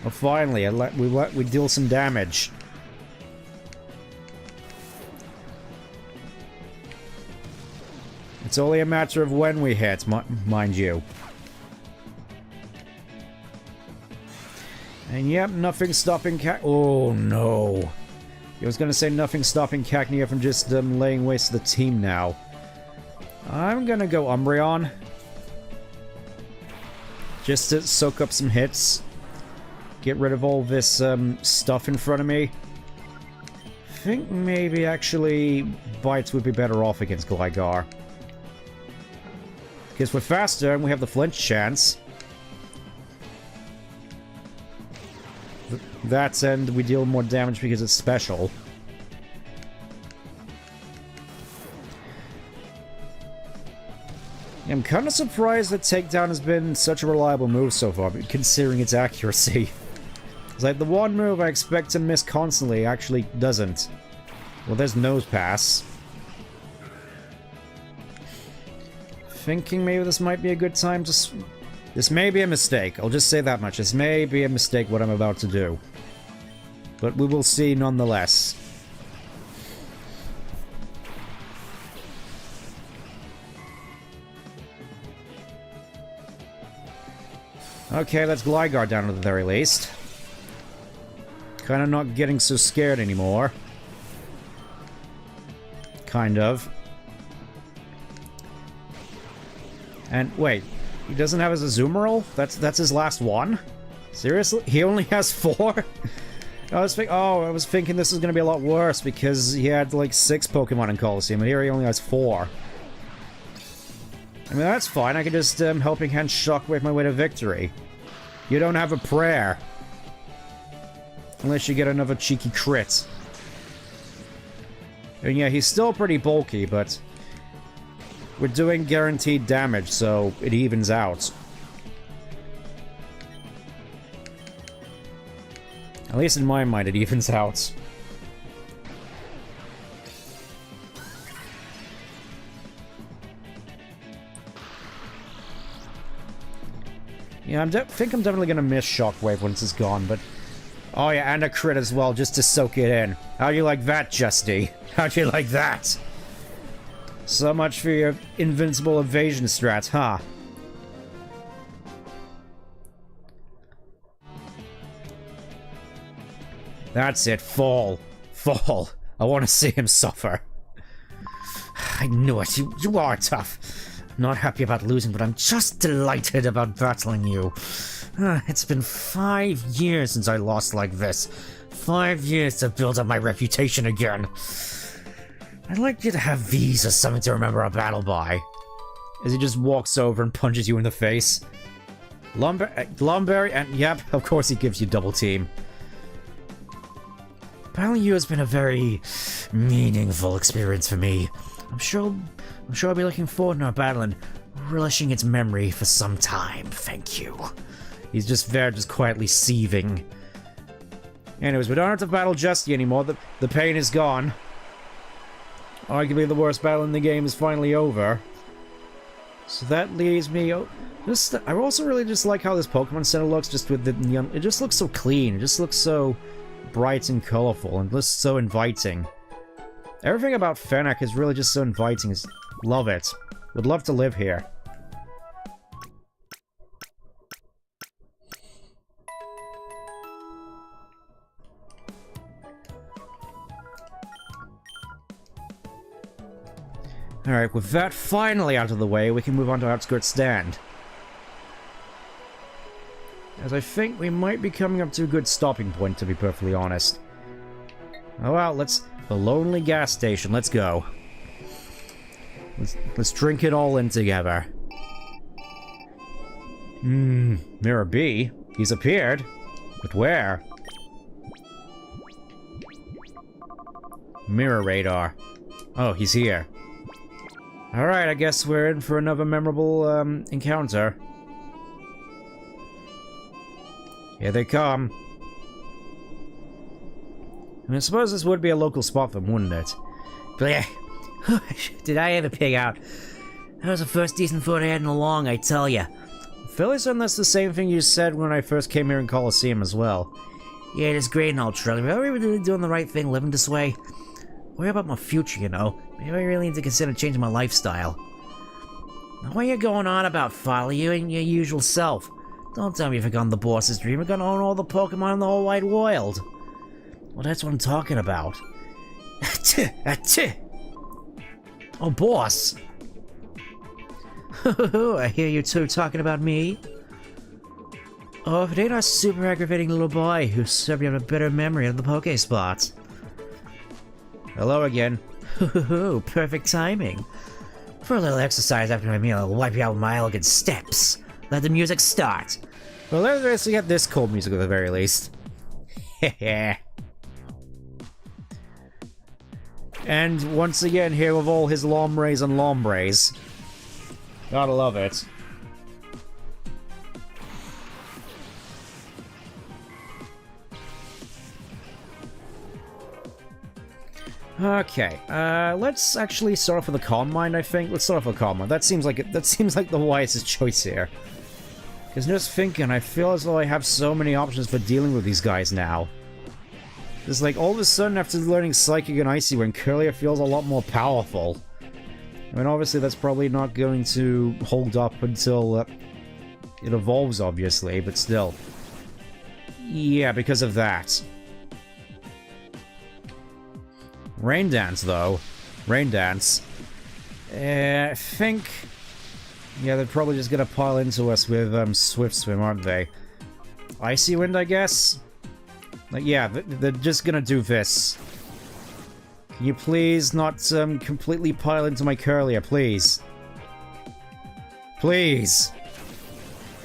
Well, finally, we deal some damage. It's only a matter of when we hit, mind you. And yep, nothing stopping oh no. I was gonna say nothing stopping Cacnea from just laying waste to the team now. I'm gonna go Umbreon. Just to soak up some hits. Get rid of all this stuff in front of me. I think maybe actually Bites would be better off against Gligar. Because we're faster and we have the flinch chance. That's and we deal more damage because it's special. I'm kind of surprised that Takedown has been such a reliable move so far, considering its accuracy. It's like the one move I expect to miss constantly actually doesn't. Well, there's Nose Pass. Thinking maybe this might be a good time to... This may be a mistake, I'll just say that much. This may be a mistake what I'm about to do. But we will see nonetheless. Okay, that's Gligar down at the very least. Kind of not getting so scared anymore. Kind of. And wait, he doesn't have his Azumarill? That's his last one? Seriously? He only has 4? I was thinking this was gonna be a lot worse because he had like 6 Pokemon in Colosseum, and here he only has 4. I mean, that's fine. I can just Helping Hand Shockwave my way to victory. You don't have a prayer. Unless you get another cheeky crit. And yeah, he's still pretty bulky, but we're doing guaranteed damage, so it evens out. At least in my mind, it evens out. Yeah, I think I'm definitely gonna miss Shockwave once it's gone, but... Oh yeah, and a crit as well, just to soak it in. How do you like that, Justy? How do you like that? So much for your invincible evasion strat, huh? That's it, fall. Fall. I want to see him suffer. I knew it, you are tough. Not happy about losing, but I'm just delighted about battling you. It's been 5 years since I lost like this. 5 years to build up my reputation again. I'd like you to have these as something to remember our battle by. As he just walks over and punches you in the face. Glumberry, and yep, of course he gives you double team. Battling you has been a very meaningful experience for me. I'm sure I'll be looking forward to our battle and relishing its memory for some time. Thank you. He's just there, just quietly seething. Anyways, we don't have to battle Justy anymore. The pain is gone. Arguably the worst battle in the game is finally over. So that leaves me... I also really just like how this Pokemon Center looks, just with the neon... It just looks so clean. It just looks so bright and colorful and just so inviting. Everything about Fennec is really just so inviting. Love it. Would love to live here. Alright, with that finally out of the way, we can move on to Outskirts Stand. As I think we might be coming up to a good stopping point, to be perfectly honest. Oh well, the lonely gas station, let's go. Let's drink it all in together. Mirror B? He's appeared? But where? Mirror radar. Oh, he's here. Alright, I guess we're in for another memorable, encounter. Here they come. I mean, I suppose this would be a local spot for them, wouldn't it? But yeah, did I ever pig out? That was the first decent food I had in a long, I tell ya. Fairly certain that's the same thing you said when I first came here in Colosseum as well. Yeah, it is great and all, Trilly, but are we really doing the right thing living this way? Worry about my future, you know. Maybe I really need to consider changing my lifestyle. Now, what are you going on about, Father? You ain't your usual self. Don't tell me you've forgotten the boss's dream. We're gonna own all the Pokemon in the whole wide world. Well, that's what I'm talking about. Oh, boss! I hear you two talking about me. Oh, if it ain't our super aggravating little boy who's serving up a bitter memory of the Pokespot. Hello again. Perfect timing. For a little exercise after my meal, I'll wipe you out with my elegant steps. Let the music start. Well, let's actually get this cold music at the very least. And once again, here with all his Lombres and Lombres. Gotta love it. Okay, let's actually start off with the Calm Mind, I think. Let's start off with Calm Mind. That seems like the wisest choice here. Because just thinking, I feel as though I have so many options for dealing with these guys now. It's like, all of a sudden, after learning Psychic and Icy Wind, Curlier feels a lot more powerful. I mean, obviously that's probably not going to hold up until It evolves, obviously, but still. Yeah, because of that. Rain Dance, though. Rain Dance. I think... Yeah, they're probably just gonna pile into us with Swift Swim, aren't they? Icy Wind, I guess? Like, yeah, they're just gonna do this. Can you please not completely pile into my Curlier, please? Please!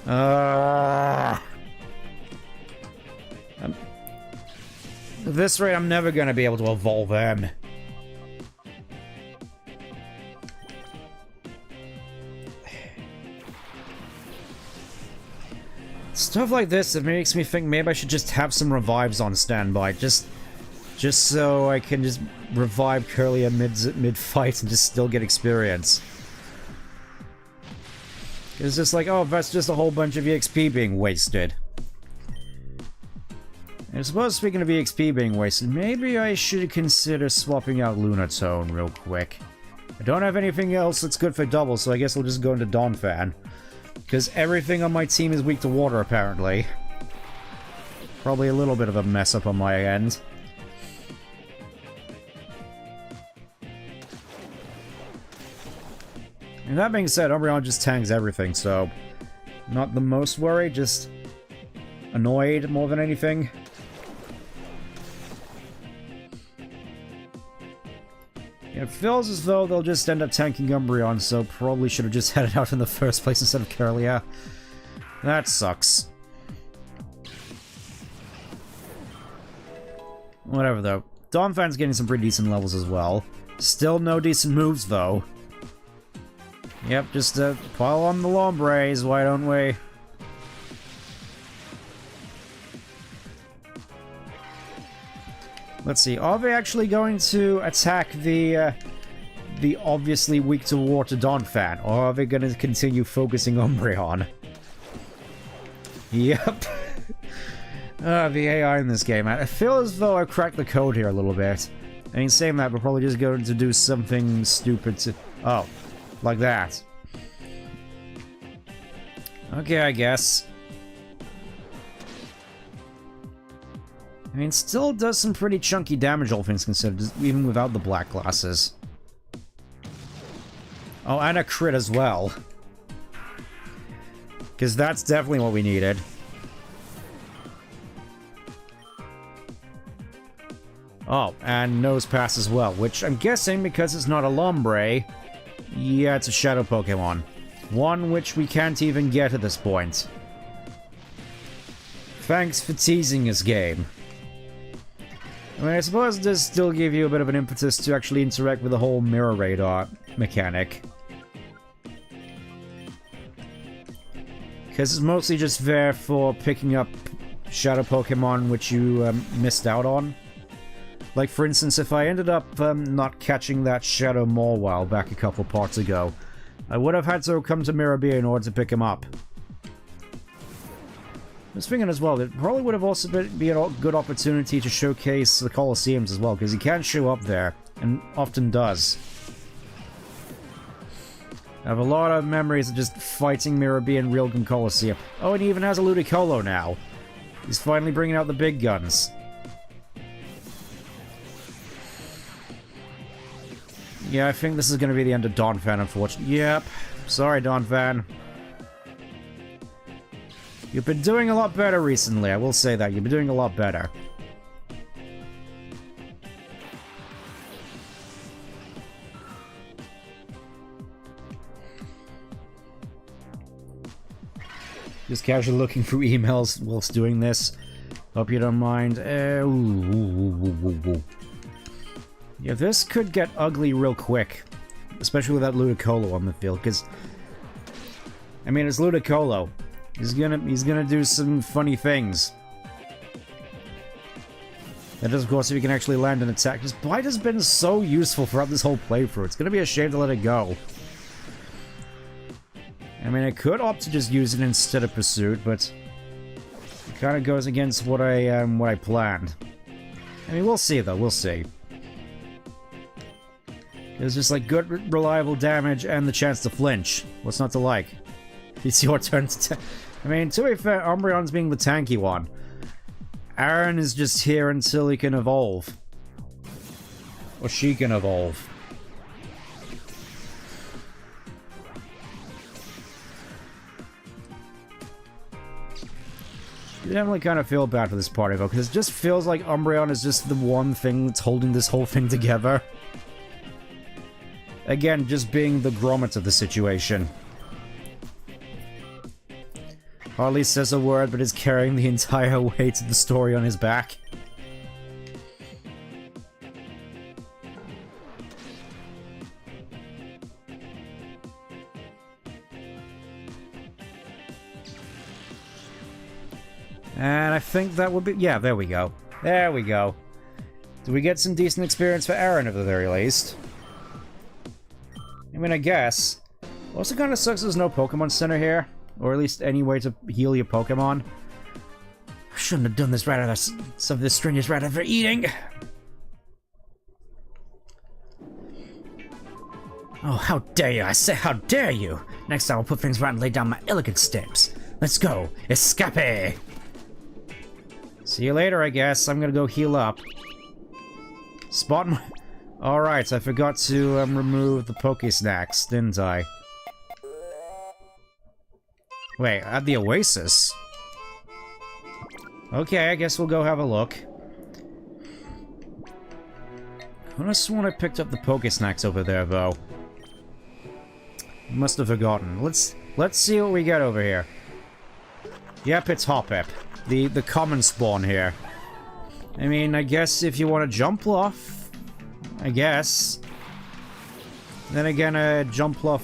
At this rate, I'm never gonna be able to evolve him. Stuff like this, it makes me think maybe I should just have some revives on standby, just so I can just revive Curlier mid-fight and just still get experience. It's just like, oh, that's just a whole bunch of EXP being wasted. And I suppose, speaking of EXP being wasted, maybe I should consider swapping out Lunatone real quick. I don't have anything else that's good for double, so I guess I'll just go into Donphan. Because everything on my team is weak to water, apparently. Probably a little bit of a mess up on my end. And that being said, Umbreon just tanks everything, so... Not the most worried, just... annoyed more than anything. It feels as though they'll just end up tanking Umbreon, so probably should have just headed out in the first place instead of Curlier. That sucks. Whatever, though. Donphan's getting some pretty decent levels as well. Still no decent moves, though. Yep, just pile on the Lombres, why don't we? Let's see, are they actually going to attack the obviously weak to water Donphan, or are they going to continue focusing Umbreon? Yep. The AI in this game, I feel as though I cracked the code here a little bit. I mean, saying that, we're probably just going to do something stupid to... Oh, like that. Okay, I guess. I mean, still does some pretty chunky damage, all things considered, even without the black glasses. Oh, and a crit as well. Because that's definitely what we needed. Oh, and Nose Pass as well, which I'm guessing, because it's not a Lombre, yeah, it's a Shadow Pokemon. One which we can't even get at this point. Thanks for teasing us, game. I mean, I suppose it does still give you a bit of an impetus to actually interact with the whole mirror radar mechanic. Because it's mostly just there for picking up Shadow Pokemon which you missed out on. Like, for instance, if I ended up not catching that Shadow Mawile back a couple parts ago, I would have had to come to Mirror B in order to pick him up. I was thinking as well, it probably would have also been a good opportunity to showcase the Colosseums as well, because he can show up there, and often does. I have a lot of memories of just fighting Mirror B in Realgam Colosseum. Oh, and he even has a Ludicolo now. He's finally bringing out the big guns. Yeah, I think this is going to be the end of Donphan, unfortunately. Yep. Sorry, Donphan. You've been doing a lot better recently, I will say that. You've been doing a lot better. Just casually looking through emails whilst doing this. Hope you don't mind. Yeah, this could get ugly real quick. Especially with that Ludicolo on the field, because... I mean, it's Ludicolo. He's gonna do some funny things. That is, of course, if you can actually land an attack. This Bite has been so useful throughout this whole playthrough. It's gonna be a shame to let it go. I mean, I could opt to just use it instead of Pursuit, but it kind of goes against what I planned. I mean, we'll see though. We'll see. It's just like good, reliable damage and the chance to flinch. What's not to like? It's your turn to I mean, to be fair, Umbreon's being the tanky one. Aaron is just here until he can evolve. Or she can evolve. You definitely kind of feel bad for this party, though, because it just feels like Umbreon is just the one thing that's holding this whole thing together. Again, just being the grommet of the situation. Hardly says a word, but is carrying the entire weight of the story on his back. And I think that would be... yeah, there we go. There we go. Do we get some decent experience for Aaron at the very least? I mean, I guess. Also kind of sucks there's no Pokemon Center here. Or at least any way to heal your Pokemon. I shouldn't have done this right after some of this strenuous right after eating. Oh, how dare you! I say, how dare you! Next time I'll put things right and lay down my elegant steps. Let's go! Escape! See you later, I guess. I'm gonna go heal up. Spot my... Alright, I forgot to remove the Pokésnacks, didn't I? Wait, at the Oasis? Okay, I guess we'll go have a look. I could have sworn I picked up the Pokésnacks over there, though. Must have forgotten. Let's see what we get over here. Yep, it's Hoppip. The common spawn here. I mean, I guess if you want to Jumpluff, I guess. Then again, Jumpluff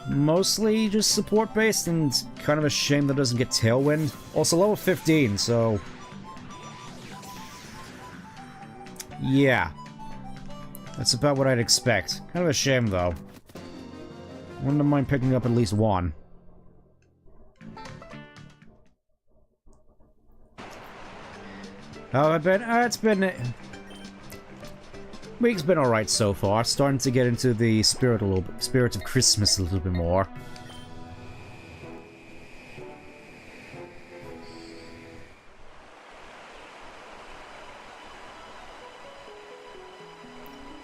mostly just support based, and kind of a shame that it doesn't get Tailwind. Also level 15, so yeah, that's about what I'd expect. Kind of a shame though. Wouldn't mind picking up at least one. How have I been? It's been... week's been alright so far. Starting to get into the spirit of Christmas a little bit more.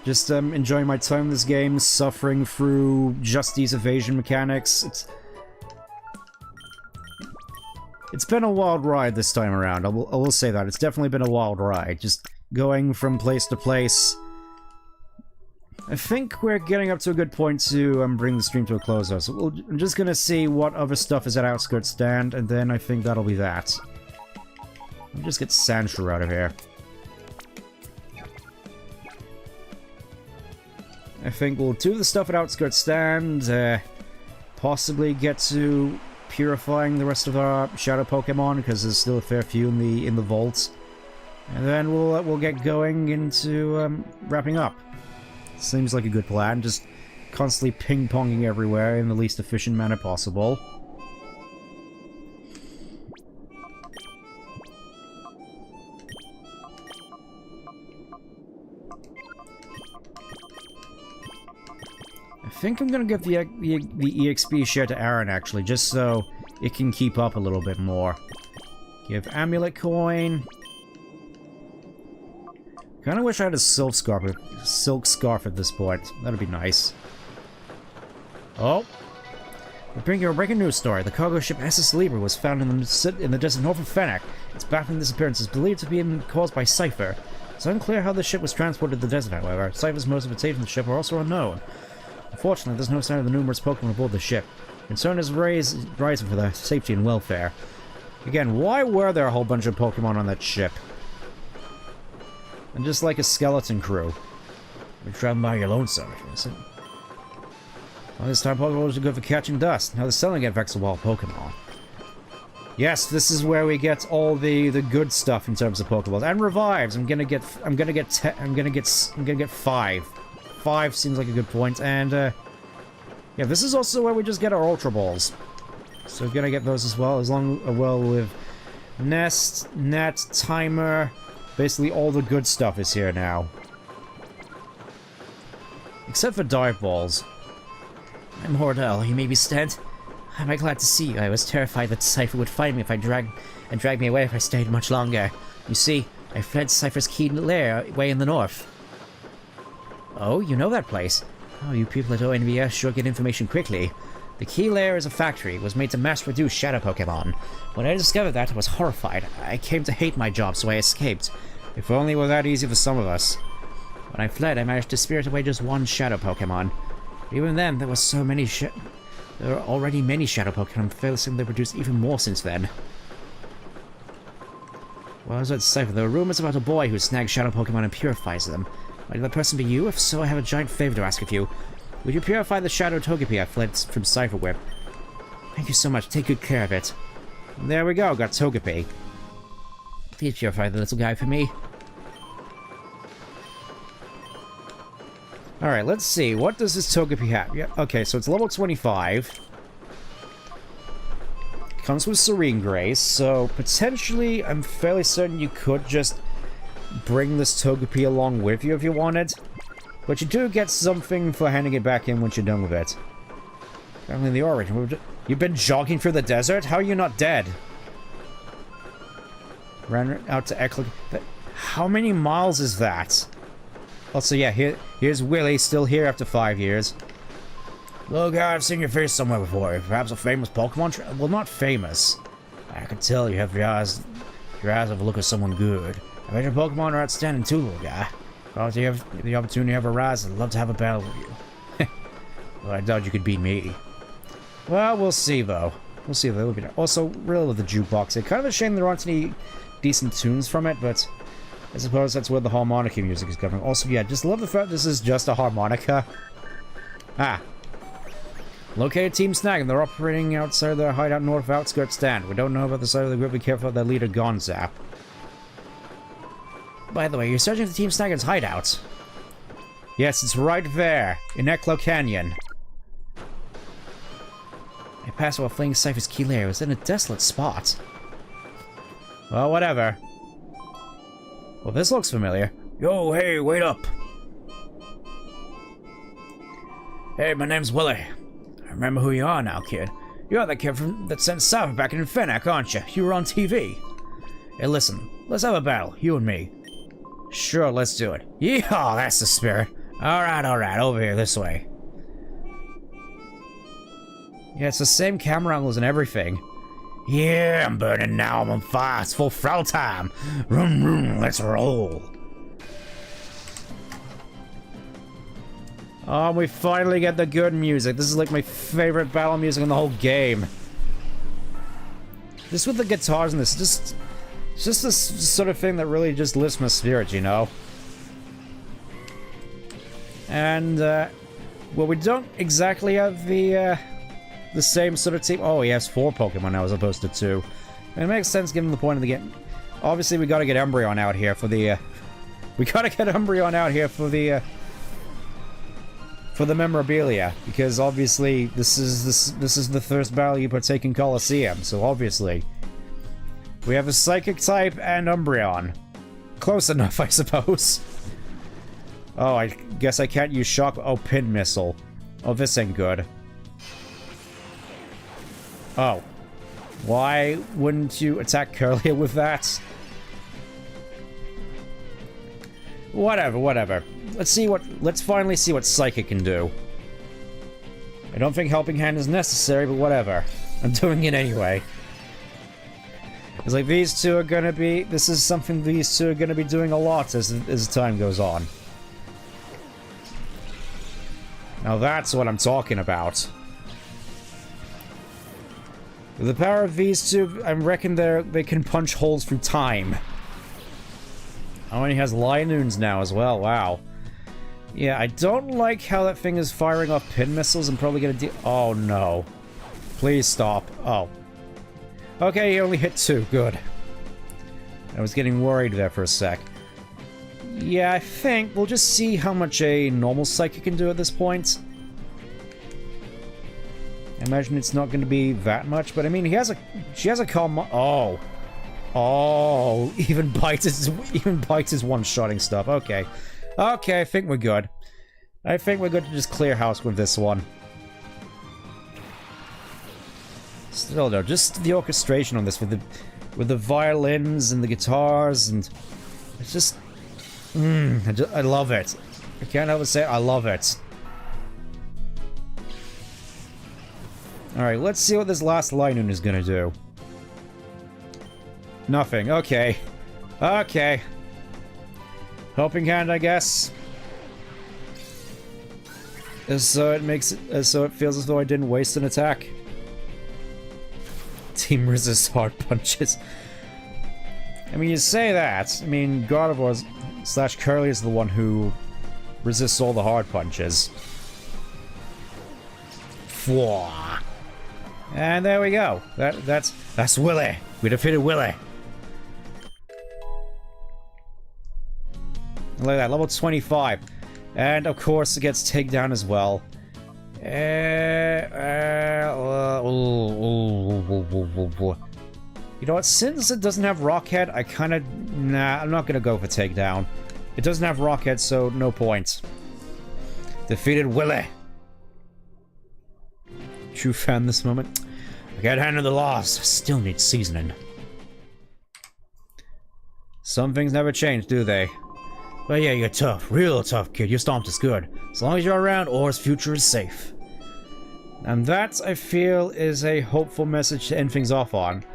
Just enjoying my time in this game, suffering through just these evasion mechanics. It's been a wild ride this time around, I will say that. It's definitely been a wild ride, just going from place to place. I think we're getting up to a good point to bring the stream to a close, though. So I'm just gonna see what other stuff is at Outskirts Stand, and then I think that'll be that. Let me just get Sandshrew out of here. I think we'll do the stuff at Outskirts Stand, possibly get to purifying the rest of our Shadow Pokemon, because there's still a fair few in the vault. And then we'll get going into wrapping up. Seems like a good plan, just constantly ping-ponging everywhere in the least efficient manner possible. I think I'm gonna give the EXP share to Aaron, actually, just so it can keep up a little bit more. Give Amulet Coin. Kinda wish I had a silk scarf at this point. That'd be nice. Oh! We're bringing you a breaking news story. The cargo ship SS Libra was found in the desert north of Fennec. Its baffling disappearance is believed to be caused by Cypher. It's unclear how the ship was transported to the desert, however. Cypher's motives of taking the ship are also unknown. Unfortunately, there's no sign of the numerous Pokemon aboard the ship. Concern is rising for their safety and welfare. Again, why were there a whole bunch of Pokemon on that ship? And just like a skeleton crew. You're traveling by your lonesome, is it? Well, this time Pokeballs are good for catching dust. Now they're selling at Vexel Pokemon. Yes, this is where we get all the good stuff in terms of Pokeballs and revives. I'm gonna get 5. 5 seems like a good point, and yeah, this is also where we just get our Ultra Balls. So we're gonna get those as well, with Nest, Net, Timer. Basically all the good stuff is here now. Except for Dive Balls. I'm Hordell, you may be stead. Am I glad to see you? I was terrified that Cypher would find me if I drag me away if I stayed much longer. You see, I fled Cypher's key lair way in the north. Oh, you know that place? Oh, you people at ONVS sure get information quickly. The key lair is a factory. It was made to mass-produce shadow Pokemon. When I discovered that, I was horrified. I came to hate my job, so I escaped. If only it were that easy for some of us. When I fled, I managed to spirit away just one shadow Pokemon. Even then, there were so many there were already many shadow Pokemon. I'm fairly certain they produced even more since then. Well, I was at Cypher. There were rumors about a boy who snags shadow Pokemon and purifies them. Might that person be you? If so, I have a giant favor to ask of you. Would you purify the shadow Togepi I fled from Cypher with? Thank you so much. Take good care of it. And there we go. Got Togepi. Please purify the little guy for me. Alright, let's see. What does this Togepi have? Yeah, okay, so it's level 25. Comes with Serene Grace, so potentially I'm fairly certain you could just bring this Togepi along with you if you wanted. But you do get something for handing it back in once you're done with it. Apparently the origin. You've been jogging through the desert? How are you not dead? Ran out to Eklik. How many miles is that? Also, yeah, here's Willy, still here after 5 years. Look, I've seen your face somewhere before. Perhaps a famous Pokemon well, not famous. I can tell you have your eyes have a look of someone good. I bet your Pokemon are outstanding too, little guy. If you have the opportunity to have a rise, I'd love to have a battle with you. Well, I doubt you could beat me. Well, we'll see, though. We'll see if they'll be there. Also, really with the jukebox, it's kind of a shame there aren't any decent tunes from it, but I suppose that's where the harmonica music is coming. Also, yeah, just love the fact this is just a harmonica. Ah. Located Team Snag, and they're operating outside their hideout north outskirts stand. We don't know about the side of the group. Be careful of their leader, Gonzap. By the way, you're searching for Team Snag's hideout. Yes, it's right there, in Echo Canyon. I passed while fleeing Cypher's key lair. It was in a desolate spot. Well, whatever. Well, this looks familiar. Yo, hey, wait up. Hey, my name's Willy. I remember who you are now, kid. You're the kid that sent Cypher back in Infernac, aren't you? You were on TV. Hey, listen, let's have a battle, you and me. Sure, let's do it. Yeehaw, that's the spirit. Alright, over here, this way. Yeah, it's the same camera angles and everything. Yeah, I'm burning now, I'm on fire, it's full throttle time. Vroom, vroom, let's roll. Oh, we finally get the good music. This is like my favorite battle music in the whole game. Just with the guitars and this, it's just this sort of thing that really just lifts my spirits, you know? And, well, we don't exactly have the same sort of team. Oh, he has 4 Pokemon now as opposed to 2. And it makes sense given the point of the game. Obviously, we gotta get Umbreon out here for the, for the memorabilia, because obviously this is the first battle you partake in Coliseum, so obviously we have a Psychic type and Umbreon. Close enough, I suppose. Oh, I guess I can't use Shock. Oh, Pin Missile. Oh, this ain't good. Oh. Why wouldn't you attack Curlia with that? Whatever. Let's finally see what Psychic can do. I don't think Helping Hand is necessary, but whatever. I'm doing it anyway. It's like these two are gonna be... This is something these two are gonna be doing a lot as time goes on. Now that's what I'm talking about. With the power of these two, I reckon they can punch holes through time. Oh, and he has Linoons now as well, wow. Yeah, I don't like how that thing is firing off pin missiles. I'm probably gonna oh no. Please stop. Oh. Okay, he only hit 2, good. I was getting worried there for a sec. Yeah, I think we'll just see how much a normal Psychic can do at this point. I imagine it's not going to be that much, but I mean, she has a calm. Oh, even Bite is one-shotting stuff. Okay, I think we're good. I think we're good to just clear house with this one. Still though, just the orchestration on this with the violins and the guitars, and it's just, I love it. I can't help but say I love it. Alright, let's see what this last Linoon is gonna do. Nothing, okay. Okay. Helping hand, I guess. So it feels as though I didn't waste an attack. Team resists hard punches. I mean, you say that. I mean, Gardevoir / Curly is the one who resists all the hard punches. And there we go. That's Willy. We defeated Willy. Look at that, level 25. And of course it gets takedown as well. You know what, since it doesn't have Rockhead, I'm not gonna go for takedown. It doesn't have Rockhead, so no points. Defeated Willy. True fan this moment. I can't handle the loss. Still need seasoning. Some things never change, do they? But yeah, you're tough. Real tough, kid. Your stomped is good. As long as you're around, Or's future is safe. And that, I feel, is a hopeful message to end things off on.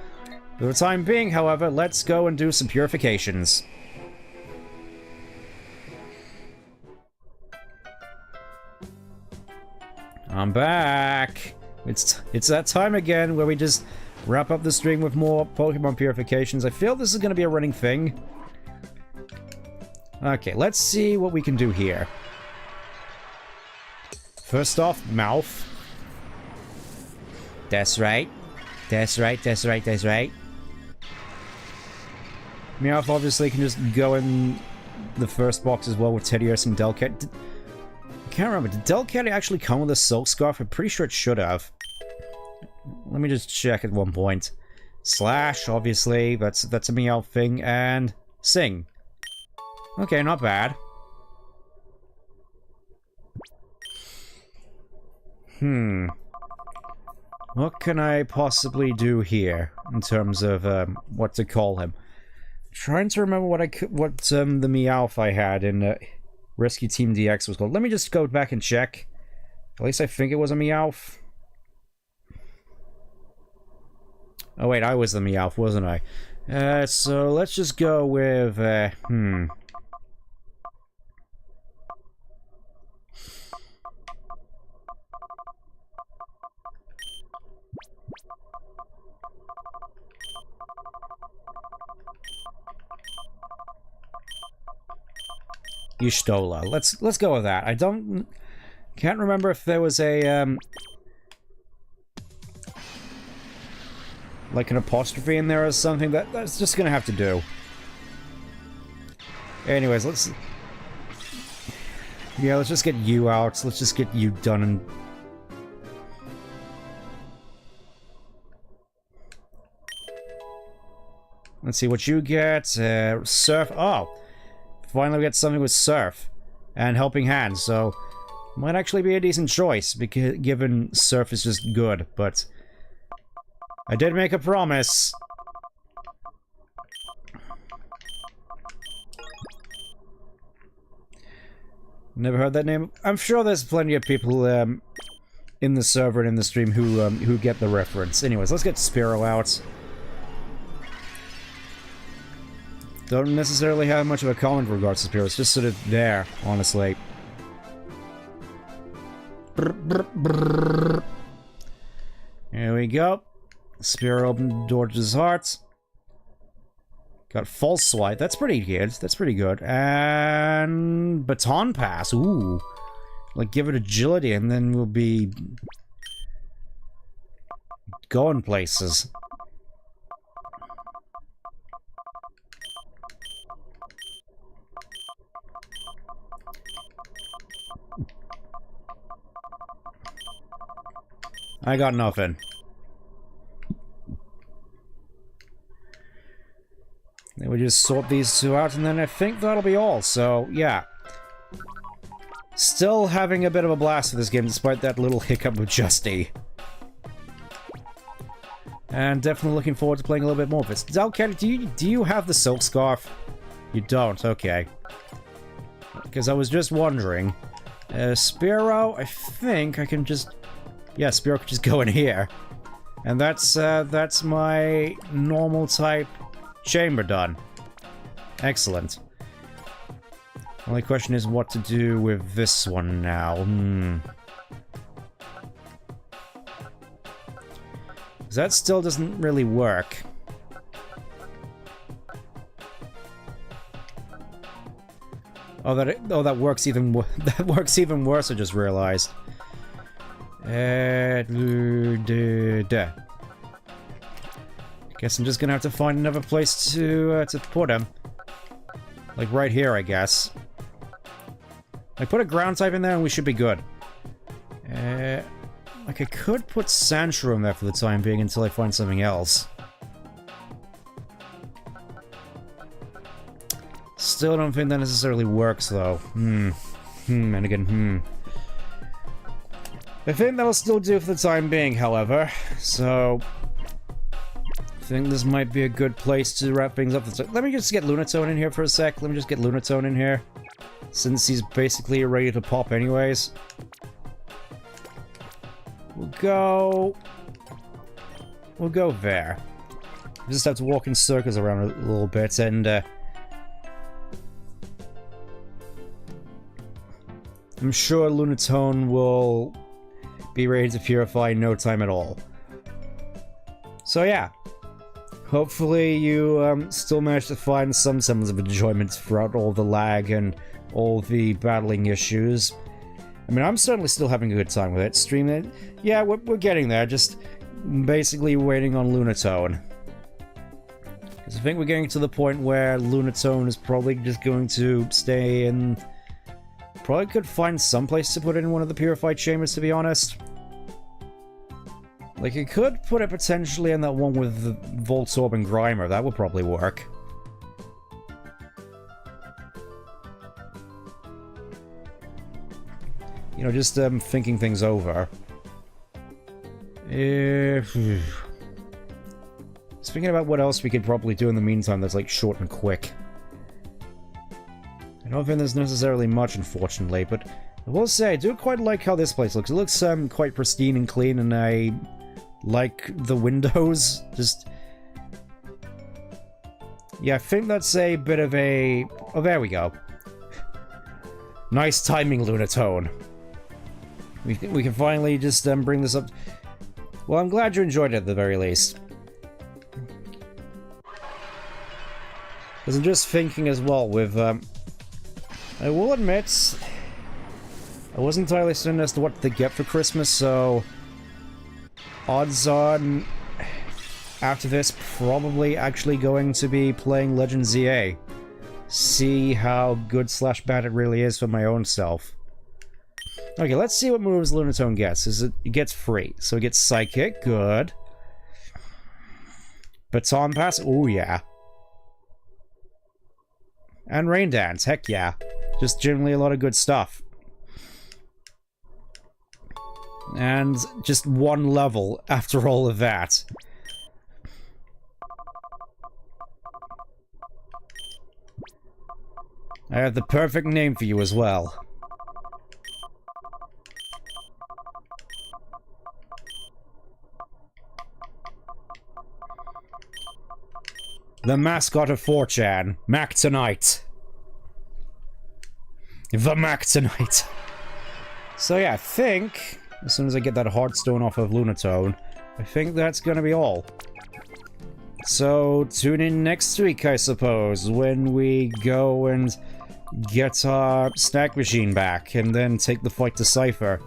For the time being, however, let's go and do some purifications. I'm back! It's that time again where we just wrap up the stream with more Pokemon purifications. I feel this is going to be a running thing. Okay, let's see what we can do here. First off, mouth. That's right. That's right, that's right, that's right. Meowth obviously can just go in the first box as well with Teddiurse and Delcat. I can't remember, did Delcat actually come with a Silk Scarf? I'm pretty sure it should have. Let me just check at one point. Slash, obviously, that's a Meowth thing, and Sing. Okay, not bad. What can I possibly do here in terms of what to call him? Trying to remember what the Meowth I had in Rescue Team DX was called. Let me just go back and check. At least I think it was a Meowth. Oh wait, I was the Meowth, wasn't I? So let's just go with Y'shtola. Let's go with that. I can't remember if there was a like an apostrophe in there or something. That's just gonna have to do. Anyways, let's just get you out. Let's just get you done and let's see what you get. Surf. Oh. Finally we get something with Surf and Helping Hand, so might actually be a decent choice, because given Surf is just good, but I did make a promise. Never heard that name. I'm sure there's plenty of people in the server and in the stream who get the reference. Anyways, let's get Spearow out. Don't necessarily have much of a comment in regards to Spearow. It's just sort of there, honestly. Here we go. Spearow opened the door to his heart. Got False Swipe. That's pretty good. That's pretty good. And Baton Pass. Ooh. Like, give it agility and then we'll be going places. I got nothing. Then we just sort these two out, and then I think that'll be all. So, yeah. Still having a bit of a blast with this game, despite that little hiccup with Justy. And definitely looking forward to playing a little bit more of this. Dalcat, do you have the silk scarf? You don't, okay. Because I was just wondering. Spearow, I think I can just... Yeah, Spearow could just go in here. And that's my normal type chamber done. Excellent. Only question is what to do with this one now. That still doesn't really work. Oh, that works even that works even worse. I just realized. Guess I'm just gonna have to find another place to put him. Like right here, I guess. Like put a ground type in there and we should be good. Like I could put Sandshroom there for the time being until I find something else. Still don't think that necessarily works though. And again, I think that'll still do for the time being, however. So I think this might be a good place to wrap things up. Let me just get Lunatone in here for a sec. Let me just get Lunatone in here. Since he's basically ready to pop anyways. We'll go there. We just have to walk in circles around a little bit, and I'm sure Lunatone will be ready to purify in no time at all. So yeah, hopefully you still manage to find some semblance of enjoyment throughout all the lag and all the battling issues. I mean, I'm certainly still having a good time with it. Streaming it, yeah, we're getting there. Just basically waiting on Lunatone. Because I think we're getting to the point where Lunatone is probably just going to stay in... Probably could find some place to put it in one of the purified chambers, to be honest. Like, I could put it potentially in that one with the Voltorb and Grimer. That would probably work. You know, just thinking things over. Speaking about what else we could probably do in the meantime that's like short and quick. I don't think there's necessarily much, unfortunately, but I will say I do quite like how this place looks. It looks quite pristine and clean, and I like the windows. Just... Yeah, I think that's a bit of a... Oh, there we go. Nice timing, Lunatone. We can finally just bring this up. Well, I'm glad you enjoyed it at the very least. Because I'm just thinking as well with... I will admit, I wasn't entirely certain as to what to get for Christmas, so... Odds on... After this, probably actually going to be playing Legend ZA. See how good/bad it really is for my own self. Okay, let's see what moves Lunatone gets. It gets free. So it gets Psychic, good. Baton Pass, ooh yeah. And Rain Dance, heck yeah. Just generally a lot of good stuff. And just one level after all of that. I have the perfect name for you as well. The mascot of 4chan, Mactonite. The Mactonite. So yeah, I think, as soon as I get that Heartstone off of Lunatone, I think that's gonna be all. So, tune in next week, I suppose, when we go and get our snack machine back, and then take the fight to Cypher.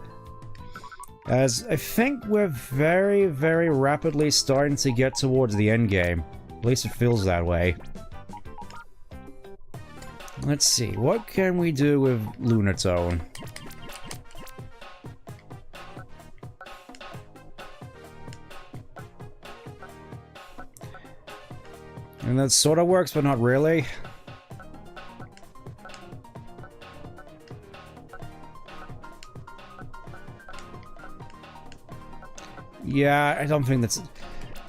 As I think we're very, very rapidly starting to get towards the end game. At least it feels that way. Let's see, what can we do with Lunatone? And that sort of works, but not really. Yeah, I don't think that's...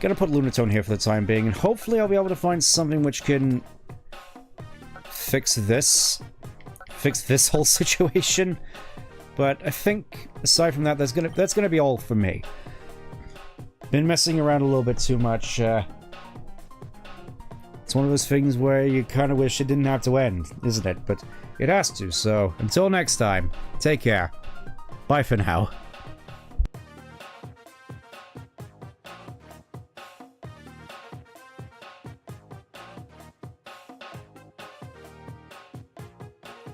Gonna put Lunatone here for the time being, and hopefully I'll be able to find something which can fix this whole situation. But I think aside from that, that's gonna be all for me. Been messing around a little bit too much. It's one of those things where you kind of wish it didn't have to end, isn't it? But it has to. So until next time, take care. Bye for now.